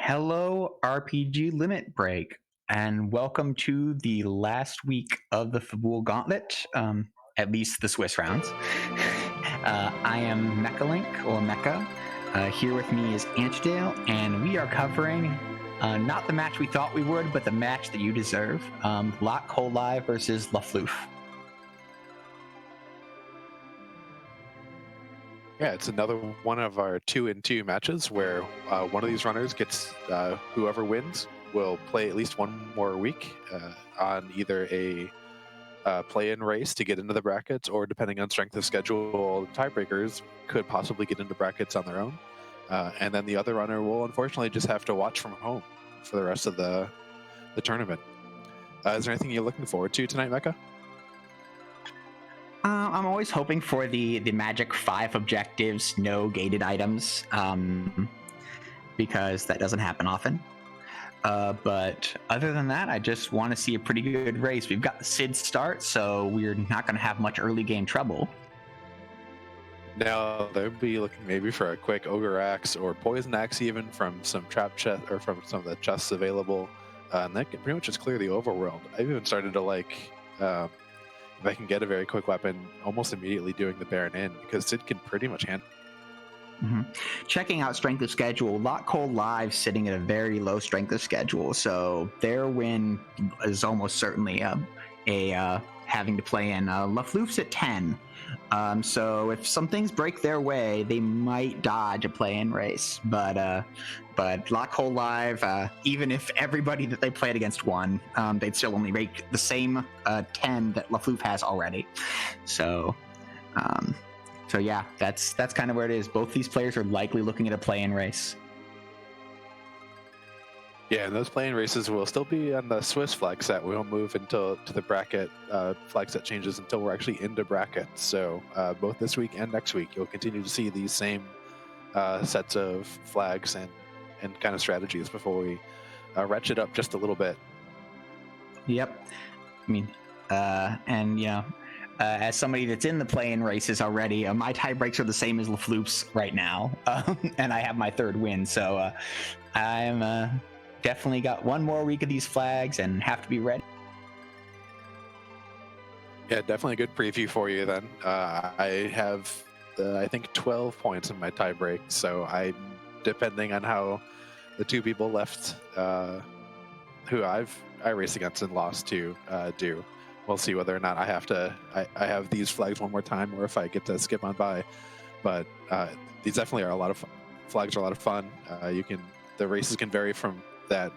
Hello, RPG Limit Break, and welcome to the last week of the Fabul Gauntlet, at least the Swiss rounds. I am Mechalink, or Mecha. Here with me is Antidale, and we are covering not the match we thought we would, but the match that you deserve. LockeColeLive versus lufloof. Yeah, it's another one of our 2-in-2 matches where one of these runners gets whoever wins will play at least one more week on either a play-in race to get into the brackets, or depending on strength of schedule, tiebreakers could possibly get into brackets on their own. And then the other runner will unfortunately just have to watch from home for the rest of the tournament. Is there anything you're looking forward to tonight, Mecca? I'm always hoping for the magic 5 objectives, no gated items, because that doesn't happen often. But other than that, I just want to see a pretty good race. We've got the Sid start, so we're not going to have much early game trouble. Now they'll be looking maybe for a quick ogre axe or poison axe, even from some trap chest or from some of the chests available, and that can pretty much just clear the overworld. I've even started to like. If I can get a very quick weapon, almost immediately doing the Baron in, because Sid can pretty much handle. Checking out strength of schedule, LockeColeLive sitting at a very low strength of schedule, so their win is almost certainly having to play in. Lufloof's at 10, so if some things break their way, they might dodge a play-in race. But LockeColeLive, even if everybody that they played against won, they'd still only make the same 10 that Lufloof has already. So yeah, that's kind of where it is. Both these players are likely looking at a play-in race. Yeah, and those play-in races will still be on the Swiss flag set. We won't move until to the bracket flag set changes until we're actually into brackets. So both this week and next week, you'll continue to see these same sets of flags and kind of strategies before we ratchet up just a little bit. Yep. I mean, and you know, as somebody that's in the play-in races already, my tie breaks are the same as Lafloop's right now, and I have my third win. So I'm definitely got one more week of these flags and have to be ready. Yeah, definitely a good preview for you then. I have, I think, 12 points in my tie break, so I'm depending on how the two people left who I raced against and lost to do. We'll see whether or not I have these flags one more time, or if I get to skip on by. But these definitely are a lot of flags are a lot of fun. The races can vary from that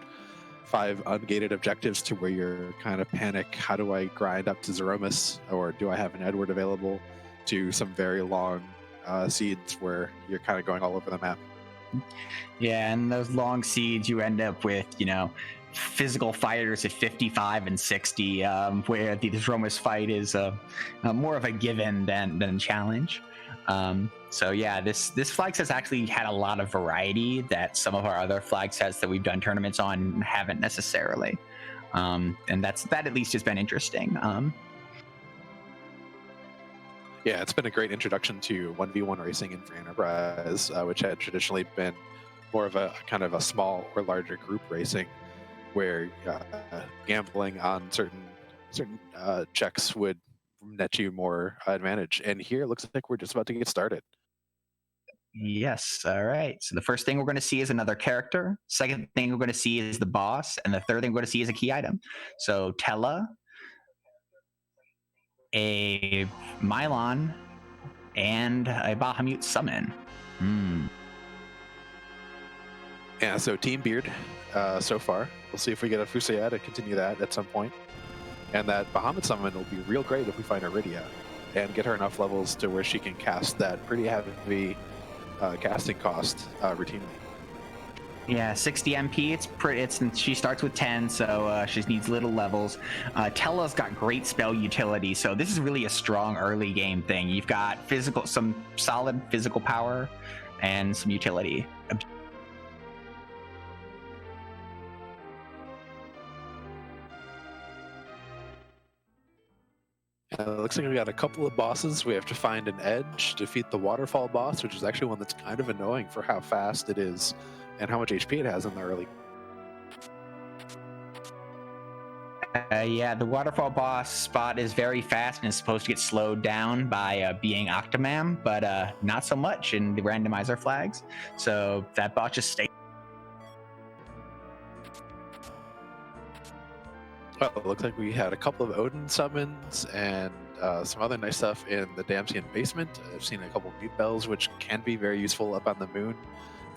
5 ungated objectives to where you're kind of panic. How do I grind up to Zeromus, or do I have an Edward available? To some very long seeds where you're kind of going all over the map. Yeah, and those long seeds, you end up with, you know, physical fighters at 55 and 60, where the Romus fight is more of a given than challenge. So yeah, this flag set's actually had a lot of variety that some of our other flag sets that we've done tournaments on haven't necessarily, and that at least has been interesting. Yeah, it's been a great introduction to 1v1 racing in Free Enterprise, which had traditionally been more of a kind of a small or larger group racing, where gambling on certain checks would net you more advantage. And here it looks like we're just about to get started. Yes. All right. So the first thing we're going to see is another character. Second thing we're going to see is the boss, and the third thing we're going to see is a key item. So Tella, a Mylon, and a Bahamut summon. Yeah, so Team Beard so far. We'll see if we get a Fusaya to continue that at some point. And that Bahamut summon will be real great if we find Iridia and get her enough levels to where she can cast that pretty heavy casting cost routinely. Yeah, 60 MP. She starts with 10, so she needs little levels. Tella's got great spell utility, so this is really a strong early game thing. You've got some solid physical power and some utility. It looks like we got a couple of bosses. We have to find an edge, defeat the waterfall boss, which is actually one that's kind of annoying for how fast it is and how much HP it has in the early. Yeah, the waterfall boss spot is very fast and is supposed to get slowed down by being Octomam, but not so much in the randomizer flags. So that boss just stays. Well, it looks like we had a couple of Odin summons and some other nice stuff in the Damsian basement. I've seen a couple of mute bells, which can be very useful up on the moon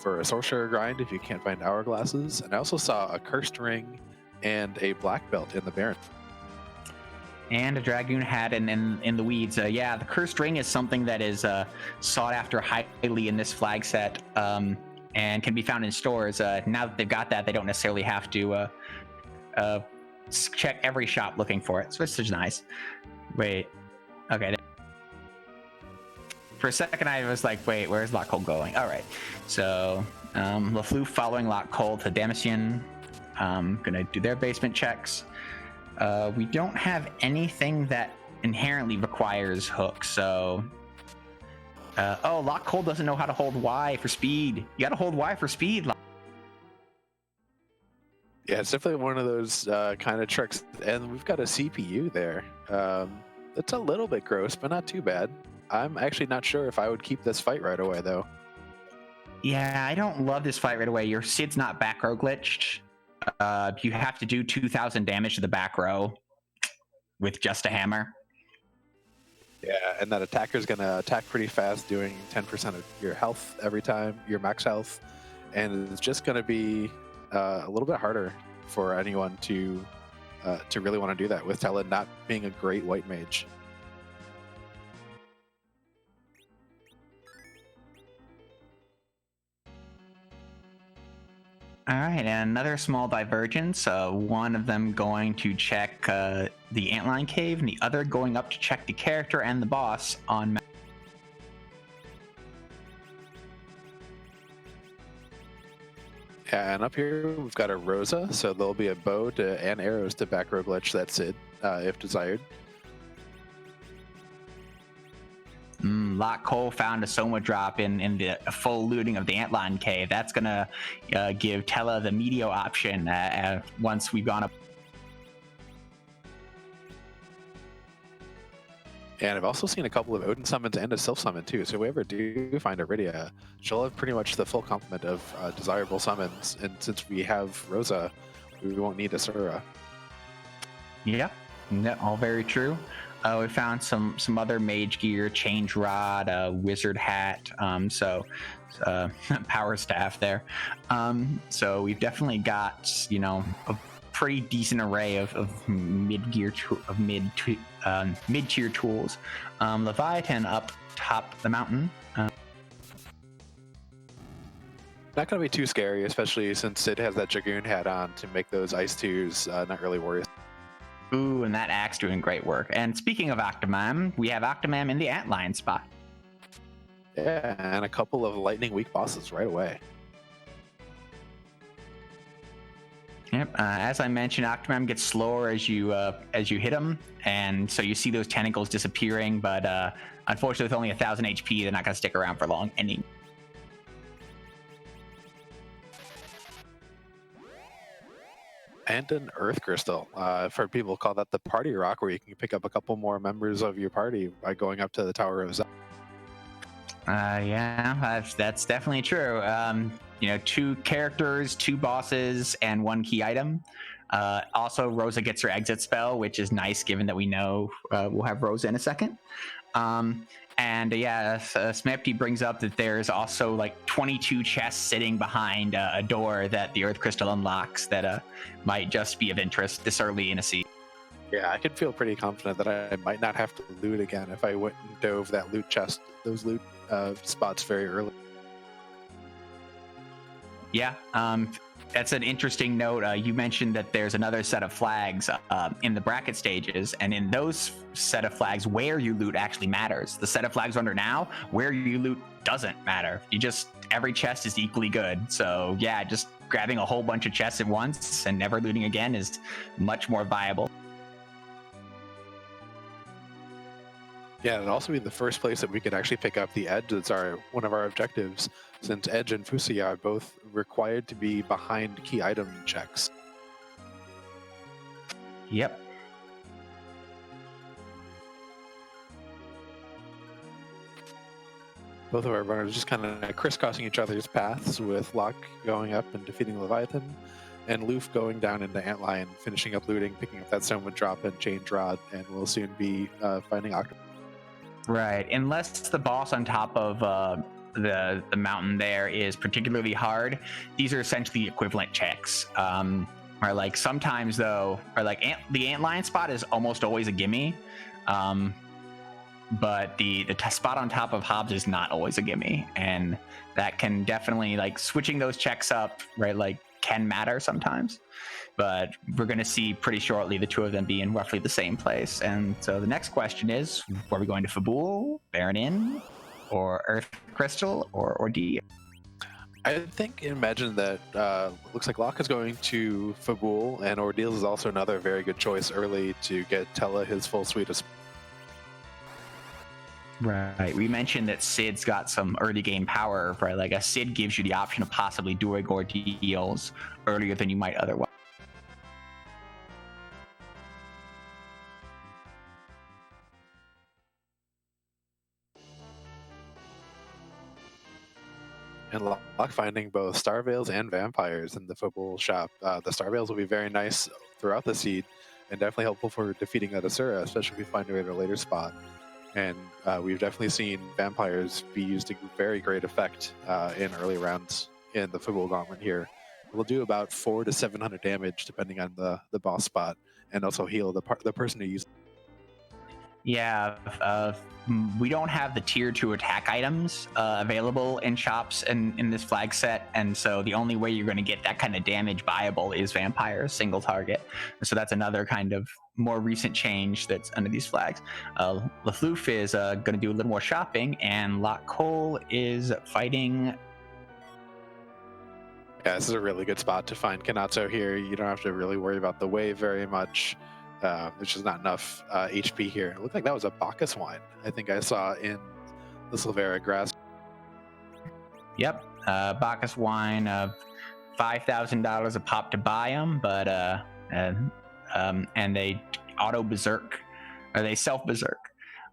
for a sorcerer grind if you can't find hourglasses. And I also saw a cursed ring and a black belt in the Baron. And a Dragoon hat in the weeds. Yeah, the Cursed Ring is something that is sought after highly in this flag set and can be found in stores. Now that they've got that, they don't necessarily have to check every shop looking for it, so it's just nice. Wait, okay. For a second, I was like, wait, where's LockeCole going? All right, so lufloof following LockeCole to Damsian. Gonna do their basement checks. We don't have anything that inherently requires hooks, so... oh, LockeCole doesn't know how to hold Y for speed. You gotta hold Y for speed. Yeah, it's definitely one of those kind of tricks. And we've got a CPU there. It's a little bit gross, but not too bad. I'm actually not sure if I would keep this fight right away, though. Yeah, I don't love this fight right away. Your Sid's not back row glitched. You have to do 2,000 damage to the back row with just a hammer. Yeah, and that attacker's going to attack pretty fast, doing 10% of your health every time, your max health. And it's just going to be a little bit harder for anyone to really want to do that, with Tella not being a great white mage. All right, and another small divergence. One of them going to check the Antline Cave, and the other going up to check the character and the boss on. Yeah, and up here we've got a Rosa, so there'll be a bow and arrows to back row glitch that Sid, if desired. LockeCole found a Soma drop in the full looting of the Antline Cave. That's gonna give Tella the Meteo option once we've gone up. And I've also seen a couple of Odin summons and a Sylph summon too. So if we ever do find Iridia, she'll have pretty much the full complement of desirable summons. And since we have Rosa, we won't need Asura. Yep, all very true. We found some other mage gear, change rod, wizard hat, power staff there. So we've definitely got, a pretty decent array of mid tier tools. Leviathan up top the mountain. Not going to be too scary, especially since it has that Dragoon hat on to make those ice twos not really worrisome. Ooh, and that axe doing great work. And speaking of Octomam, we have Octomam in the Antline spot. Yeah, and a couple of lightning weak bosses right away. Yep. As I mentioned, Octomam gets slower as you hit him, and so you see those tentacles disappearing. But unfortunately, with only 1,000 HP, they're not going to stick around for long. And an Earth Crystal. I've heard people call that the party rock, where you can pick up a couple more members of your party by going up to the Tower of Zion. Yeah, that's definitely true. 2 characters, 2 bosses, and 1 key item. Also, Rosa gets her exit spell, which is nice given that we know we'll have Rosa in a second. Smepty brings up that there's also like 22 chests sitting behind a door that the Earth Crystal unlocks that might just be of interest this early in a season. Yeah, I can feel pretty confident that I might not have to loot again if I went and dove that loot chest, those loot spots very early. Yeah, that's an interesting note. You mentioned that there's another set of flags in the bracket stages, and in those set of flags, where you loot actually matters. The set of flags under now, where you loot doesn't matter. Every chest is equally good. So yeah, just grabbing a whole bunch of chests at once and never looting again is much more viable. Yeah, it'd also be the first place that we could actually pick up the edge. That's one of our objectives, since Edge and Fusia are both required to be behind key item checks. Yep. Both of our runners just kind of crisscrossing each other's paths, with Locke going up and defeating Leviathan, and Loof going down into Antlion, finishing up looting, picking up that Soma drop and Change Rod, and we'll soon be finding Octopus. Right, unless the boss on top of the mountain there is particularly hard, these are essentially equivalent checks. Or like sometimes though, or like the Antlion spot is almost always a gimme, but the spot on top of Hobbs is not always a gimme, and that can definitely, like, switching those checks up, right, like, can matter sometimes. But we're going to see pretty shortly the two of them be in roughly the same place. And so the next question is, are we going to Fabul, Baron Inn, or Earth Crystal, or Ordeal? I think, imagine that looks like Locke is going to Fabul, and Ordeal is also another very good choice early to get Tella his full suite of... Right. We mentioned that Sid's got some early game power, right? Like a Sid gives you the option of possibly doing ordeals earlier than you might otherwise. And Locke finding both Star Veils and Vampires in the Fabul shop. The Star Veils will be very nice throughout the seed, and definitely helpful for defeating that Asura, especially if we find her at a later spot. And we've definitely seen Vampires be used to very great effect in early rounds in the Fabul Gauntlet here. We'll do about 400 to 700 damage depending on the boss spot, and also heal the person who uses. Yeah, we don't have the tier 2 attack items available in shops in this flag set, and so the only way you're going to get that kind of damage viable is Vampire single target. So that's another kind of more recent change that's under these flags. lufloof is going to do a little more shopping, and LockeCole is fighting. Yeah, this is a really good spot to find Kanato here. You don't have to really worry about the wave very much. There's just not enough HP here. It looked like that was a Bacchus wine, I think I saw in the Silvera grass. Yep, Bacchus wine of $5,000 a pop to buy them, but and they auto berserk, or they self berserk.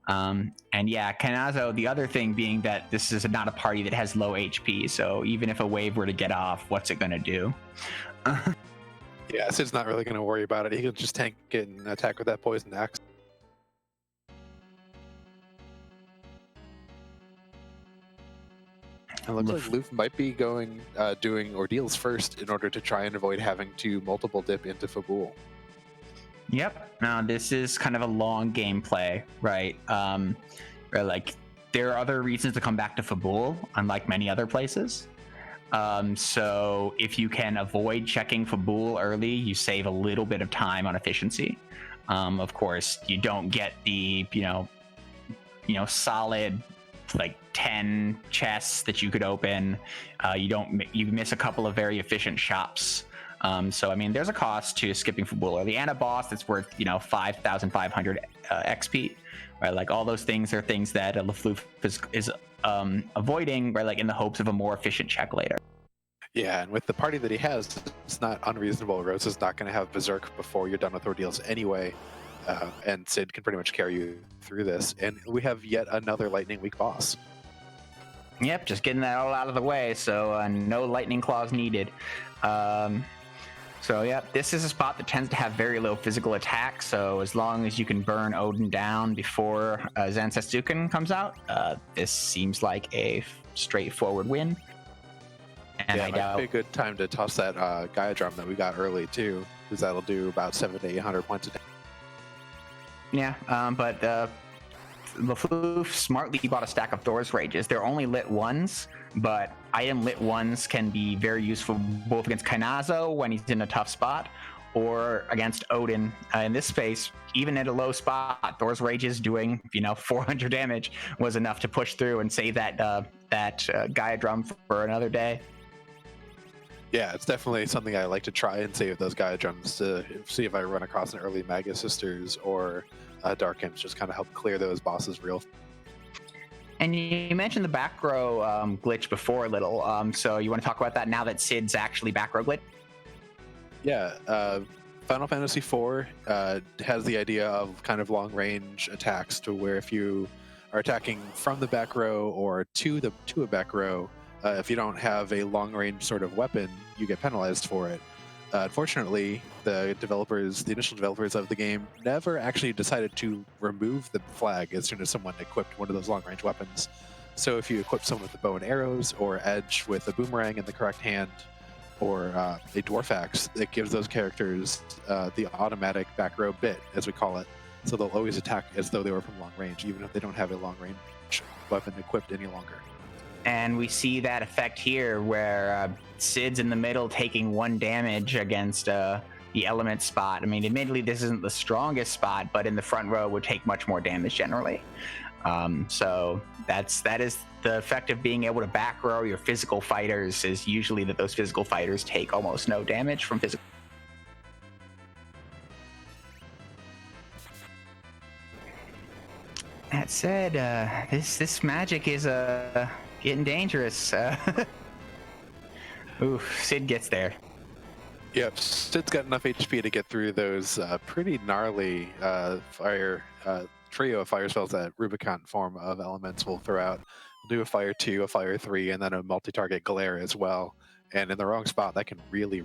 And yeah, Kanazo, the other thing being that this is not a party that has low HP, so even if a wave were to get off, what's it gonna do? Yeah, Sid's not really going to worry about it. He can just tank it and attack with that poison axe. It looks like Loof might be doing ordeals first in order to try and avoid having to multiple dip into Fabul. Yep. Now this is kind of a long gameplay, right? Where, like, there are other reasons to come back to Fabul, unlike many other places. So if you can avoid checking Fabul early, you save a little bit of time on efficiency. Of course, you don't get the solid like 10 chests that you could open. You miss a couple of very efficient shops. So I mean, there's a cost to skipping Fabul early, and a boss that's worth 5,500 XP. Right, like all those things are things that lufloof is avoiding, right, like in the hopes of a more efficient check later. Yeah, and with the party that he has, it's not unreasonable. Rose is not going to have Berserk before you're done with ordeals anyway, and Sid can pretty much carry you through this. And we have yet another Lightning Week boss. Yep, just getting that all out of the way, so no lightning claws needed. So yeah, this is a spot that tends to have very low physical attack, so as long as you can burn Odin down before Zansetsuken comes out, this seems like a straightforward win. And yeah, it might be a good time to toss that Gaia drum that we got early too, because that'll do about 700 to 800 points a day. Yeah, but lufloof smartly bought a stack of Thor's Rages. They're only lit ones, but item lit ones can be very useful both against Kanazo when he's in a tough spot, or against Odin. In this space, even at a low spot, Thor's Rages doing 400 damage was enough to push through and save that Gaia drum for another day. Yeah, it's definitely something I like to try and save those Gaia gems to see if I run across an early Magus Sisters or Dark Imps, just kind of help clear those bosses real. And you mentioned the back row glitch before a little, so you want to talk about that now that Sid's actually back row glitch? Yeah, Final Fantasy IV has the idea of kind of long range attacks to where if you are attacking from the back row or to a back row, if you don't have a long range sort of weapon, you get penalized for it. Unfortunately, the initial developers of the game, never actually decided to remove the flag as soon as someone equipped one of those long range weapons. So if you equip someone with the bow and arrows, or Edge with a boomerang in the correct hand, or a dwarf axe, it gives those characters the automatic back row bit, as we call it. So they'll always attack as though they were from long range, even if they don't have a long range weapon equipped any longer. And we see that effect here where Sid's in the middle taking 1 damage against the element spot. I mean, admittedly, this isn't the strongest spot, but in the front row would take much more damage generally. So that is the effect of being able to back row your physical fighters, is usually that those physical fighters take almost no damage from physical. That said, this magic is getting dangerous. Oof, Sid gets there. Yep, Sid's got enough HP to get through those pretty gnarly trio of fire spells that Rubicon form of elements will throw out. We'll do a fire 2, a fire 3, and then a multi-target glare as well. And in the wrong spot, that can really.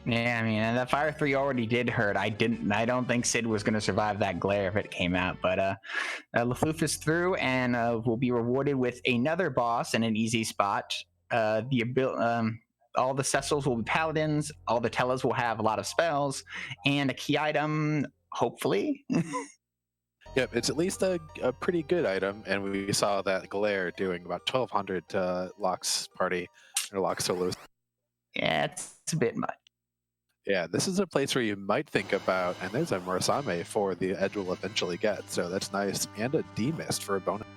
Yeah, I mean, and that fire 3 already did hurt. I don't think Sid was going to survive that glare if it came out. But lufloof is through, and will be rewarded with another boss in an easy spot. All the Cecils will be paladins. All the Tellas will have a lot of spells, and a key item, hopefully. Yep, it's at least a pretty good item, and we saw that glare doing about 1,200 to Locke's party, or Locke solos. Yeah, it's a bit much. Yeah, this is a place where you might think about, and there's a Murasame for the Edge will eventually get, so that's nice, and a D-Mist for a bonus.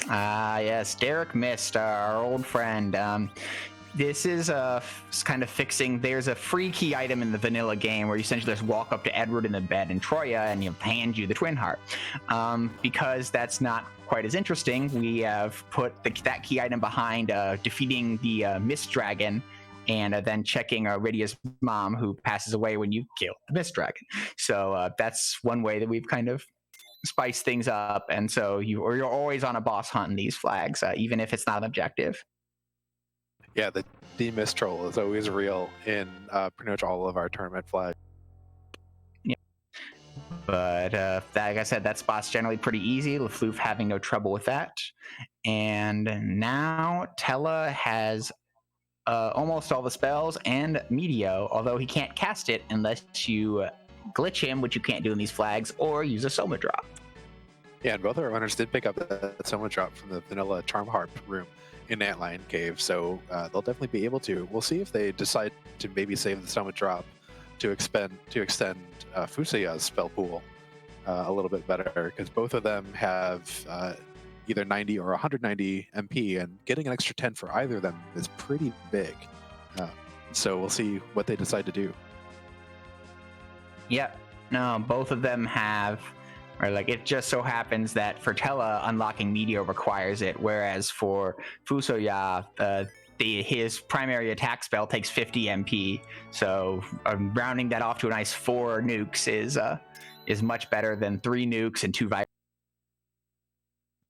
Yes, Derek Mist, our old friend. This is kind of fixing. There's a free key item in the vanilla game where you essentially just walk up to Edward in the bed and Troya and you hand you the Twin Heart. Because that's not quite as interesting, we have put that key item behind defeating the Mist Dragon, and then checking Rydia's mom, who passes away when you kill the Mist Dragon. So that's one way that we've kind of spiced things up. And so you're always on a boss hunt in these flags, even if it's not an objective. Yeah, the D-Mist troll is always real in pretty much all of our tournament flags. Yeah. But like I said, that spot's generally pretty easy. lufloof having no trouble with that. And now Tella has almost all the spells and Medio, although he can't cast it unless you glitch him, which you can't do in these flags, or use a Soma drop. Yeah, and both of our runners did pick up that Soma drop from the vanilla Charm Harp room in Antlion Cave, so they'll definitely be able to. We'll see if they decide to maybe save the Soma drop to extend Fusaya's spell pool a little bit better, because both of them have either 90 or 190 MP, and getting an extra 10 for either of them is pretty big. So we'll see what they decide to do. Yep. No, both of them have, or like it just so happens that for Tella, unlocking Meteor requires it, whereas for Fusoya, his primary attack spell takes 50 MP. So rounding that off to a nice 4 nukes is much better than 3 nukes and 2 vibrators.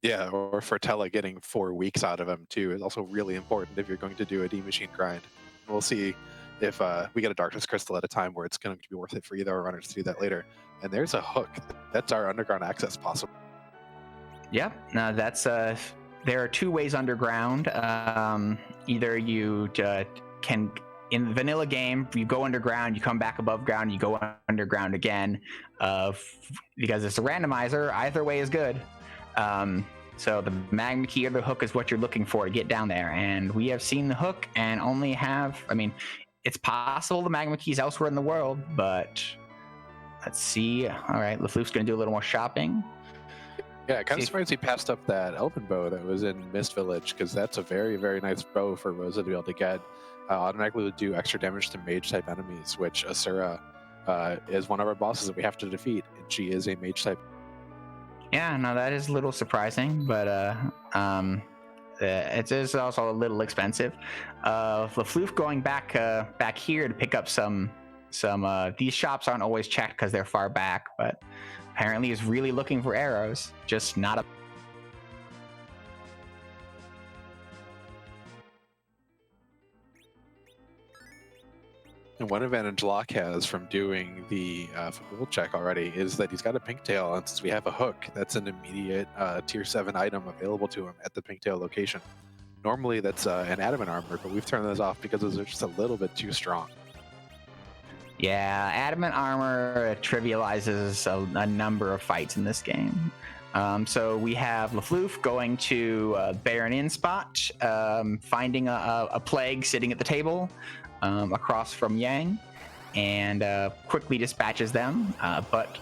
Yeah, or for Tella, getting 4 weeks out of him too is also really important if you're going to do a D-Machine grind. We'll see if we get a Darkness Crystal at a time where it's going to be worth it for either our runners to do that later. And there's a hook. That's our underground access possible. Yeah, no, that's there are 2 ways underground. Either you can, in the vanilla game, you go underground, you come back above ground, you go underground again. Because it's a randomizer, either way is good. So the magma key or the hook is what you're looking for to get down there. And we have seen the hook and only have, I mean, it's possible the magma key is elsewhere in the world, but let's see. All right, lufloof's going to do a little more shopping. Yeah, kind of surprised he passed up that elven bow that was in Mist Village, because that's a very, very nice bow for Rosa to be able to get. Automatically would do extra damage to mage-type enemies, which Asura is one of our bosses that we have to defeat, and she is a mage-type. Yeah, no, that is a little surprising, but it is also a little expensive. Lufloof going back here to pick up some these shops aren't always checked because they're far back, but apparently is really looking for arrows, just not a. And one advantage Locke has from doing the Fabul check already is that he's got a Pinktail, and since we have a hook, that's an immediate tier 7 item available to him at the Pinktail location. Normally that's an adamant armor, but we've turned those off because those are just a little bit too strong. Yeah, adamant armor trivializes a number of fights in this game. So we have Lufloof going to Baron Inn spot, finding a plague sitting at the table across from Yang, and quickly dispatches them, but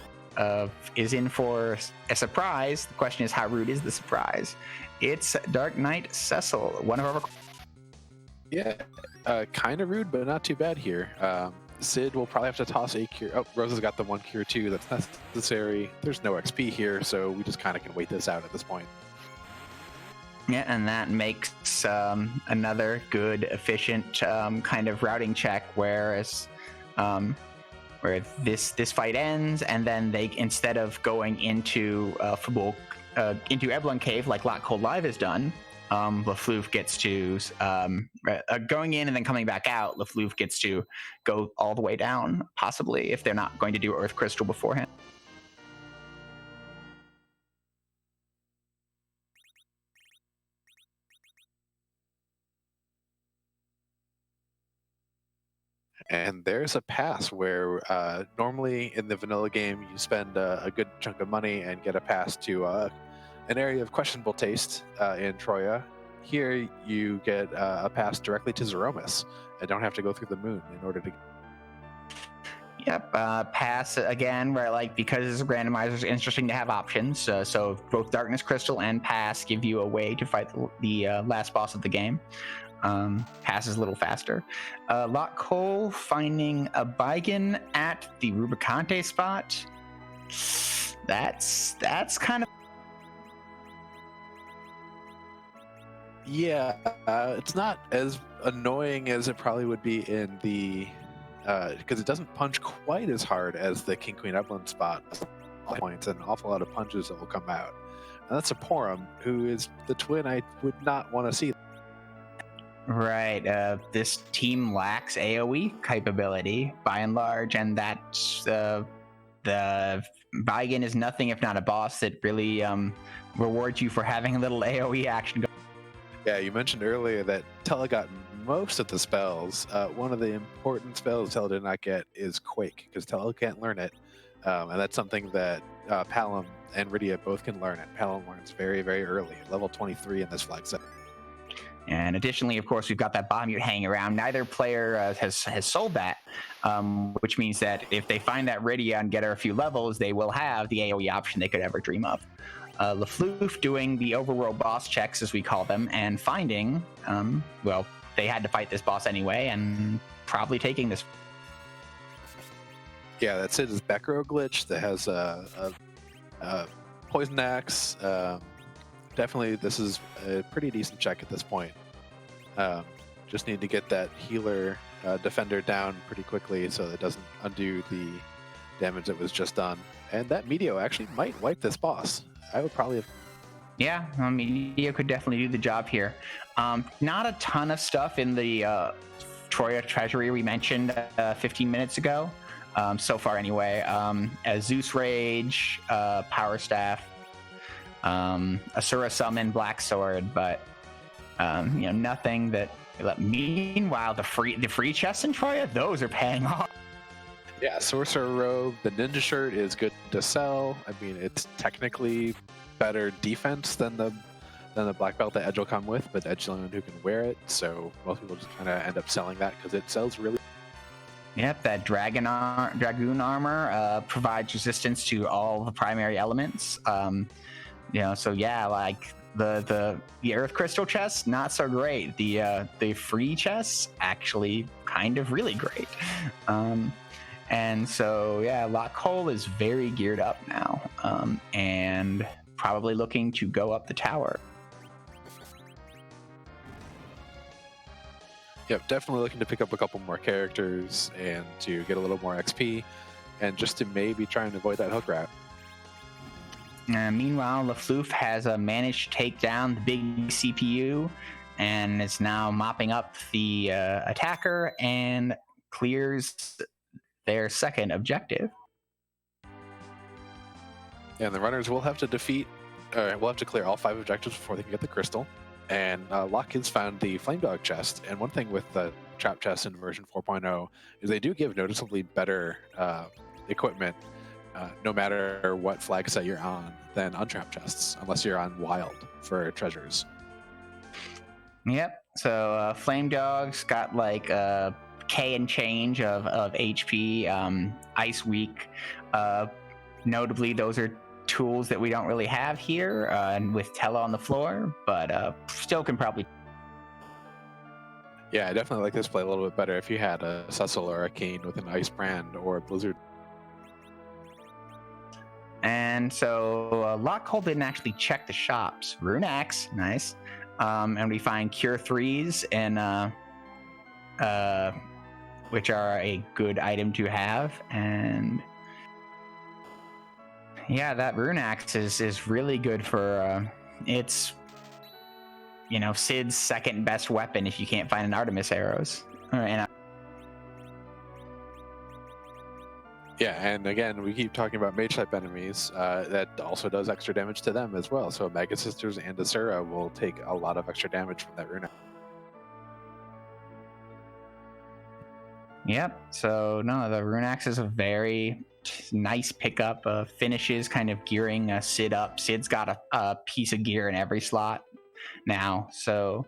is in for a surprise. The question is, how rude is the surprise? It's Dark Knight Cecil, one of our... Yeah, kind of rude, but not too bad here. Sid will probably have to toss a cure. Oh, Rosa's got the 1 cure too. That's necessary. There's no XP here, so we just kind of can wait this out at this point. Yeah, and that makes another good, efficient kind of routing check. Whereas, where this fight ends, and then they, instead of going into Fabul, into Eblon Cave like LockeColeLive has done, Lufloof gets to going in and then coming back out. Lufloof gets to go all the way down, possibly, if they're not going to do Earth Crystal beforehand. And there's a pass where normally in the vanilla game you spend a good chunk of money and get a pass to an area of questionable taste in Troya. Here you get a pass directly to Zeromus and don't have to go through the moon in order to... Yep, pass again, where like, because randomizer is interesting to have options. So both Darkness Crystal and pass give you a way to fight the last boss of the game. Pass is a little faster. LockeCole finding a Bigan at the Rubicante spot. That's kind of... Yeah, it's not as annoying as it probably would be in the... because it doesn't punch quite as hard as the King Queen Evelyn spot points, and an awful lot of punches that will come out. And that's a Porum, who is the twin I would not want to see. Right, this team lacks AoE capability by and large, and that's the Bigan is nothing if not a boss that really rewards you for having a little AoE action. Yeah, you mentioned earlier that Tella got most of the spells. One of the important spells Tella did not get is Quake, because Tella can't learn it, and that's something that Palom and Rydia both can learn it. Palom learns very, very early, level 23 in this flag set. And additionally, of course, we've got that bomb unit hanging around. Neither player has sold that, which means that if they find that Rydia and get her a few levels, they will have the AoE option they could ever dream of. Lufloof doing the overworld boss checks, as we call them, and finding, well, they had to fight this boss anyway, and probably taking this. Yeah, that's it. Is Bekro glitch that has a poison axe. Definitely, this is a pretty decent check at this point. Just need to get that healer defender down pretty quickly so that it doesn't undo the damage that was just done. And that Meteor actually might wipe this boss. I would probably have... Yeah, Meteor could definitely do the job here. Not a ton of stuff in the Troya treasury we mentioned 15 minutes ago. So far anyway. As Zeus Rage, Power Staff, Asura Summon, Black Sword, but nothing that... Meanwhile, the free chests in Troya, those are paying off. Yeah, Sorcerer Robe, the Ninja Shirt is good to sell. I mean, it's technically better defense than the Black Belt that Edge will come with, but Edge is the only one who can wear it, so most people just kind of end up selling that because it sells really... Yep, that Dragoon armor provides resistance to all the primary elements. So yeah, like the Earth Crystal chests, not so great. The free chests, actually kind of really great. And so yeah, LockeCole is very geared up now, and probably looking to go up the tower. Yep, definitely looking to pick up a couple more characters and to get a little more XP, and just to maybe try and avoid that hook rat. Meanwhile, lufloof has managed to take down the big CPU and is now mopping up the attacker and clears their second objective. And the runners will have to we'll have to clear all 5 objectives before they can get the crystal. And Locke has found the Flame Dog chest. And one thing with the trap chest in version 4.0 is they do give noticeably better equipment, no matter what flag set you're on, than untrapped chests, unless you're on wild for treasures. Yep. So Flame Dog's got like K and change of HP. Ice Weak. Notably, those are tools that we don't really have here, and with Tella on the floor, but still can probably. Yeah, I definitely like this play a little bit better if you had a Cecil or a Kane with an Ice Brand or a Blizzard. And so LockeCole didn't actually check the shops. Rune Axe, nice. And we find Cure 3s, and which are a good item to have. And yeah, that Rune Axe is really good for it's Sid's second best weapon if you can't find an Artemis arrows. Yeah, and again, we keep talking about mage-type enemies. That also does extra damage to them as well. So Mega Sisters and Asura will take a lot of extra damage from that rune. Yep. So no, the Rune Axe is a very nice pickup. Finishes kind of gearing Sid up. Sid's got a piece of gear in every slot now, so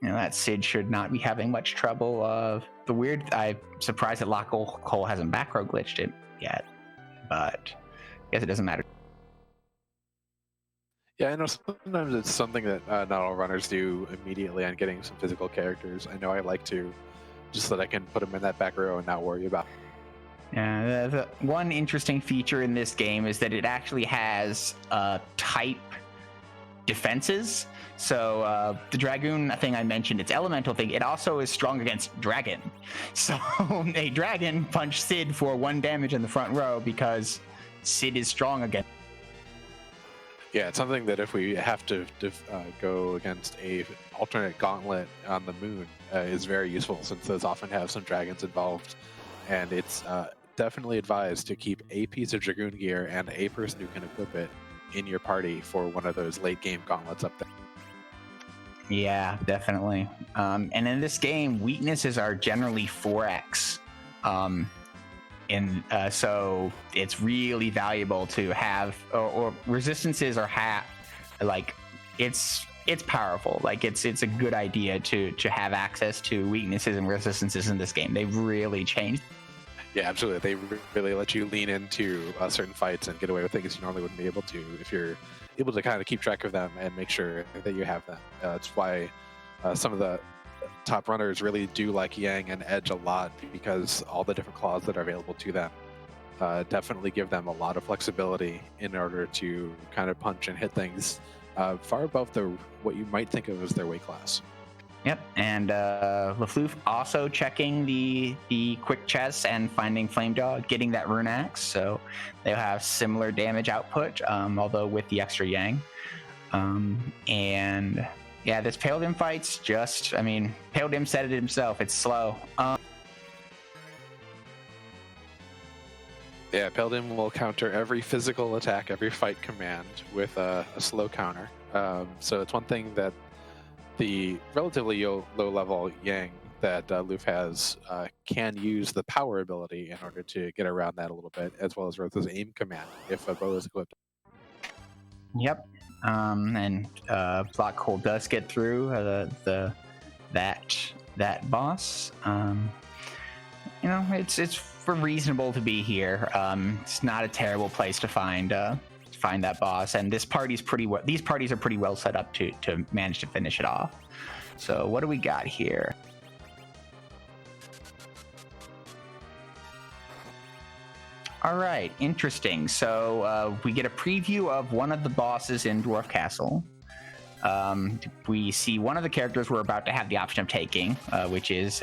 that Sid should not be having much trouble. I'm surprised that LockeCole hasn't back row glitched it yet, but I guess it doesn't matter. Yeah, I know sometimes it's something that not all runners do immediately on getting some physical characters. I know I like to, just so that I can put them in that back row and not worry about. Yeah, the one interesting feature in this game is that it actually has type defenses. So the Dragoon thing I mentioned, its elemental thing, it also is strong against Dragon. So a Dragon punched Sid for 1 damage in the front row because Sid is strong against. Yeah, it's something that if we have to go against a alternate Gauntlet on the moon is very useful, since those often have some dragons involved. And it's definitely advised to keep a piece of Dragoon gear and a person who can equip it in your party for one of those late game gauntlets up there. Yeah, definitely. And in this game, weaknesses are generally 4x. So it's really valuable to have, or resistances are it's powerful. Like it's a good idea to have access to weaknesses and resistances in this game. They've really changed. Yeah, absolutely. They really let you lean into certain fights and get away with things you normally wouldn't be able to if you're able to kind of keep track of them and make sure that you have them. That's why some of the top runners really do like Yang and Edge a lot, because all the different claws that are available to them definitely give them a lot of flexibility in order to kind of punch and hit things far above what you might think of as their weight class. Yep, and lufloof also checking the quick chests and finding Flame Dog, getting that Rune Axe, so they'll have similar damage output, although with the extra Yang. And yeah, this Paladin fight's Paladin said it himself, it's slow. Yeah, Paladin will counter every physical attack, every fight command with a slow counter. So it's one thing that the relatively low-level Yang that Loof has can use the power ability in order to get around that a little bit, as well as Rotha's aim command if a bow is equipped. Yep, and LockeCole does get through that boss. It's reasonable to be here. It's not a terrible place to find find that boss. And this party's these parties are pretty well set up to manage to finish it off. So what do we got here? All right, interesting. So we get a preview of one of the bosses in Dwarf Castle. We see one of the characters we're about to have the option of taking, which is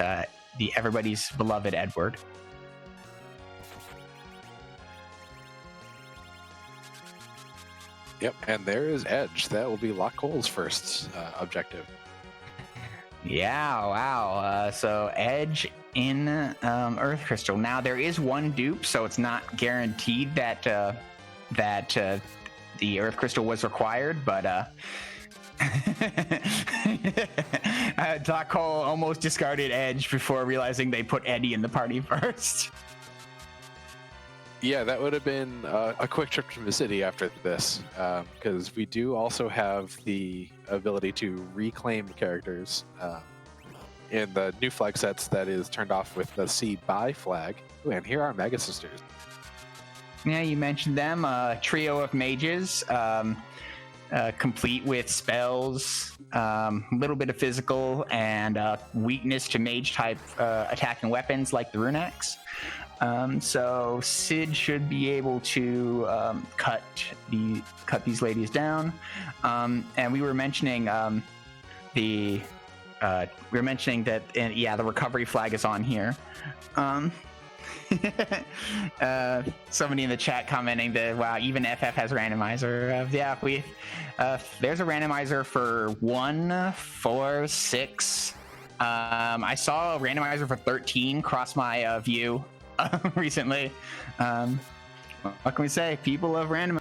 everybody's beloved Edward. Yep, and there is Edge. That will be LockeCole's first objective. Yeah, wow. So Edge in Earth Crystal. Now there is one dupe, so it's not guaranteed that the Earth Crystal was required, but LockeCole almost discarded Edge before realizing they put Eddie in the party first. Yeah, that would have been a quick trip to the city after this, because we do also have the ability to reclaim characters in the new flag sets that is turned off with the C by flag. Ooh, and here are Mega Sisters. Yeah, you mentioned them. Trio of mages, complete with spells, a little bit of physical, and weakness to mage-type attacking weapons like the Rune Axe. So Sid should be able to cut these ladies down. And we were mentioning the recovery flag is on here. Somebody in the chat commenting that wow, even FF has randomizer. There's a randomizer for 1, 4, 6. I saw a randomizer for 13 cross my view recently. What can we say? People love randomizer.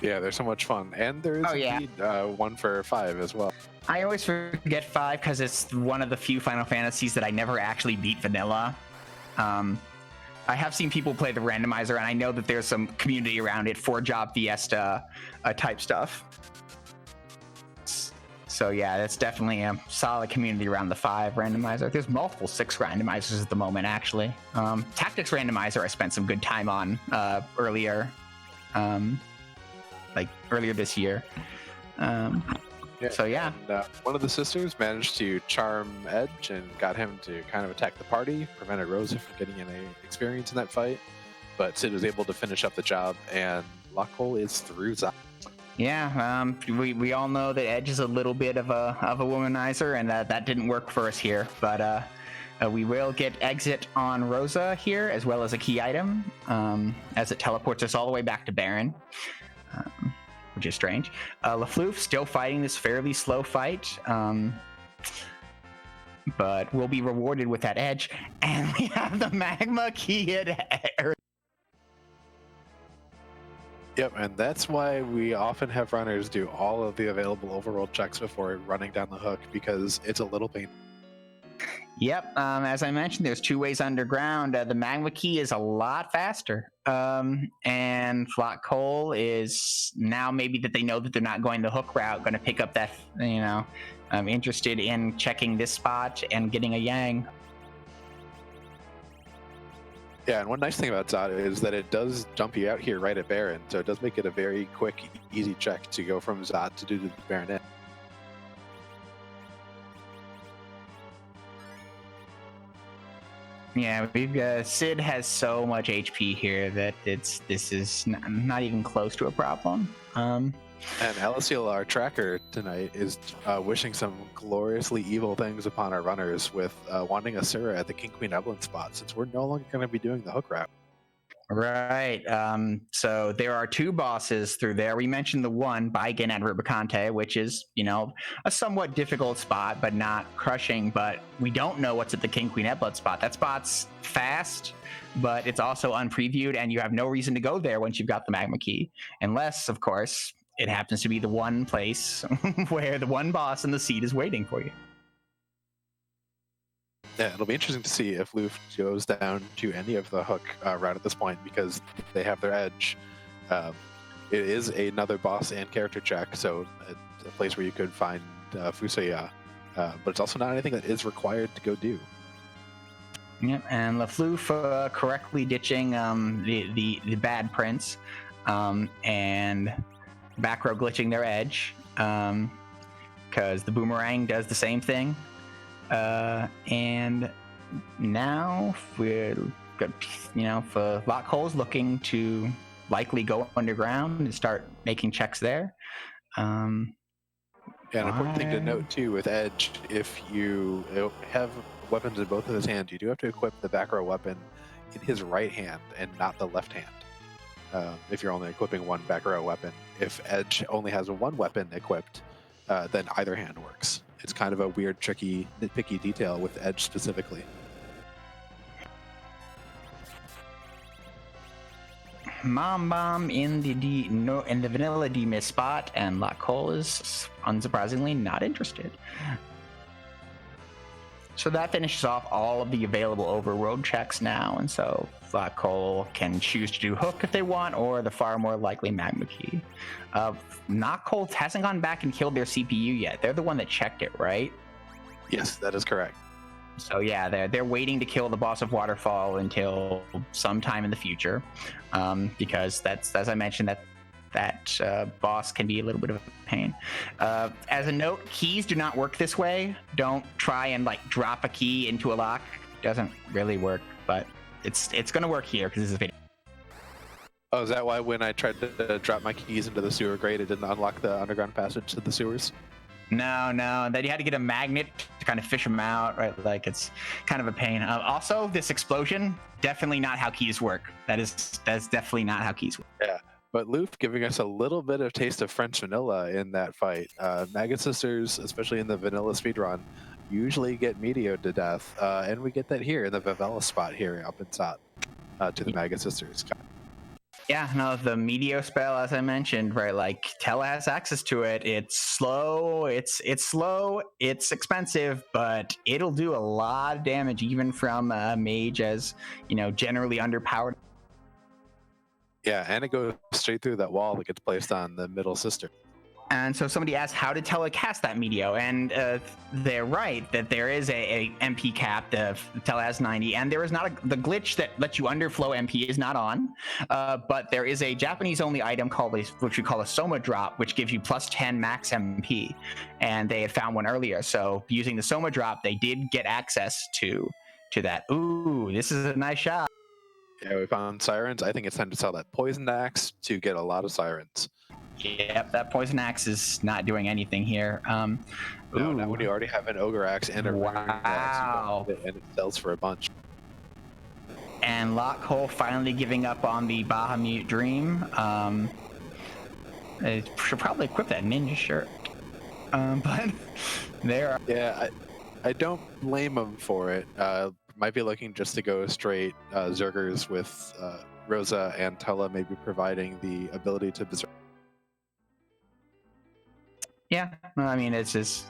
Yeah, they're so much fun, and there is indeed 1 for 5 as well. I always forget 5 because it's one of the few Final Fantasies that I never actually beat vanilla. I have seen people play the randomizer, and I know that there's some community around it for Job Fiesta type stuff. So yeah, that's definitely a solid community around the 5 randomizer. There's multiple 6 randomizers at the moment, actually. Tactics randomizer I spent some good time on earlier this year. So yeah. And, one of the sisters managed to charm Edge and got him to kind of attack the party, prevented Rosa from getting any experience in that fight. But Sid was able to finish up the job, and LockeCole is through Zod. Yeah, we all know that Edge is a little bit of a womanizer, and that didn't work for us here. But we will get exit on Rosa here, as well as a key item, as it teleports us all the way back to Baron, which is strange. Lufloof still fighting this fairly slow fight, but we'll be rewarded with that Edge, and we have the magma key at Earth. Yep, and that's why we often have runners do all of the available overworld checks before running down the hook, because it's a little painful. Yep, as I mentioned, there's 2 ways underground. The magma key is a lot faster, and LockeCole is now, maybe that they know that they're not going the hook route, going to pick up that, I'm interested in checking this spot and getting a Yang. Yeah, and one nice thing about Zod is that it does jump you out here right at Baron, so it does make it a very quick, easy check to go from Zod to do the Baronet. Yeah, Sid has so much HP here that this is not even close to a problem. And Aliciel, our tracker tonight, is wishing some gloriously evil things upon our runners with wanting a Sura at the King Queen Evelyn spot, since we're no longer going to be doing the hook route. Right. So there are 2 bosses through there. We mentioned the one, Baigen at Rubicante, which is, a somewhat difficult spot, but not crushing. But we don't know what's at the King Queen Eblood spot. That spot's fast, but it's also unpreviewed, and you have no reason to go there once you've got the magma key. Unless, of course, it happens to be the one place where the one boss in the seat is waiting for you. Yeah, it'll be interesting to see if Loof goes down to any of the hook route at this point, because they have their Edge. It is another boss and character check, so a place where you could find Fusoya, but it's also not anything that is required to go do. Yep, and lufloof correctly ditching the bad prince, and back row glitching their edge, because the boomerang does the same thing. And now we're good, for LockeCole's looking to likely go underground and start making checks there. Yeah, an important thing to note too with Edge, if you have weapons in both of his hands, you do have to equip the back row weapon in his right hand and not the left hand. If you're only equipping one back row weapon. If Edge only has one weapon equipped, then either hand works. It's kind of a weird, tricky, nitpicky detail with Edge specifically. Mom Bomb in the vanilla D-miss spot, and LockeCole is unsurprisingly not interested. So that finishes off all of the available overworld checks now, and so LockeCole can choose to do Hook if they want, or the far more likely Magma Key. LockeCole hasn't gone back and killed their CPU yet. They're the one that checked it, right? Yes, that is correct. So yeah, they're waiting to kill the boss of Waterfall until sometime in the future, because that's, as I mentioned, that boss can be a little bit of a pain. As a note, keys do not work this way. Don't try and drop a key into a lock. Doesn't really work, but it's going to work here because this is a video. Oh, is that why when I tried to drop my keys into the sewer grate, it didn't unlock the underground passage to the sewers? No. Then you had to get a magnet to kind of fish them out, right? It's kind of a pain. Also, this explosion, definitely not how keys work. That's definitely not how keys work. Yeah. But Loof giving us a little bit of taste of French vanilla in that fight. Maggot Sisters, especially in the vanilla speedrun, usually get medioed to death. And we get that here in the Vivella spot here up in top to the Maggot Sisters. Yeah, no, the Meteor spell, as I mentioned, right? Tella has access to it. It's slow, it's slow, it's expensive, but it'll do a lot of damage even from a mage as, generally underpowered. Yeah, and it goes straight through that wall that gets placed on the middle sister. And so somebody asked, how did Tella cast that Meteor? And they're right that there is a MP cap. The Tella has 90, and there is not the glitch that lets you underflow MP is not on. But there is a Japanese-only item which we call a Soma Drop, which gives you plus 10 max MP. And they had found one earlier. So using the Soma Drop, they did get access to that. Ooh, this is a nice shot. Yeah, we found sirens. I think it's time to sell that poison axe to get a lot of sirens. Yep, that poison axe is not doing anything here. No, not when you already have an ogre axe and a rune axe, and it sells for a bunch. And LockeCole finally giving up on the Bahamut Dream. They should probably equip that ninja shirt. But there. Yeah, I don't blame them for it. Might be looking just to go straight Zergers with Rosa and Tella maybe providing the ability to berserk. Yeah, I mean, it's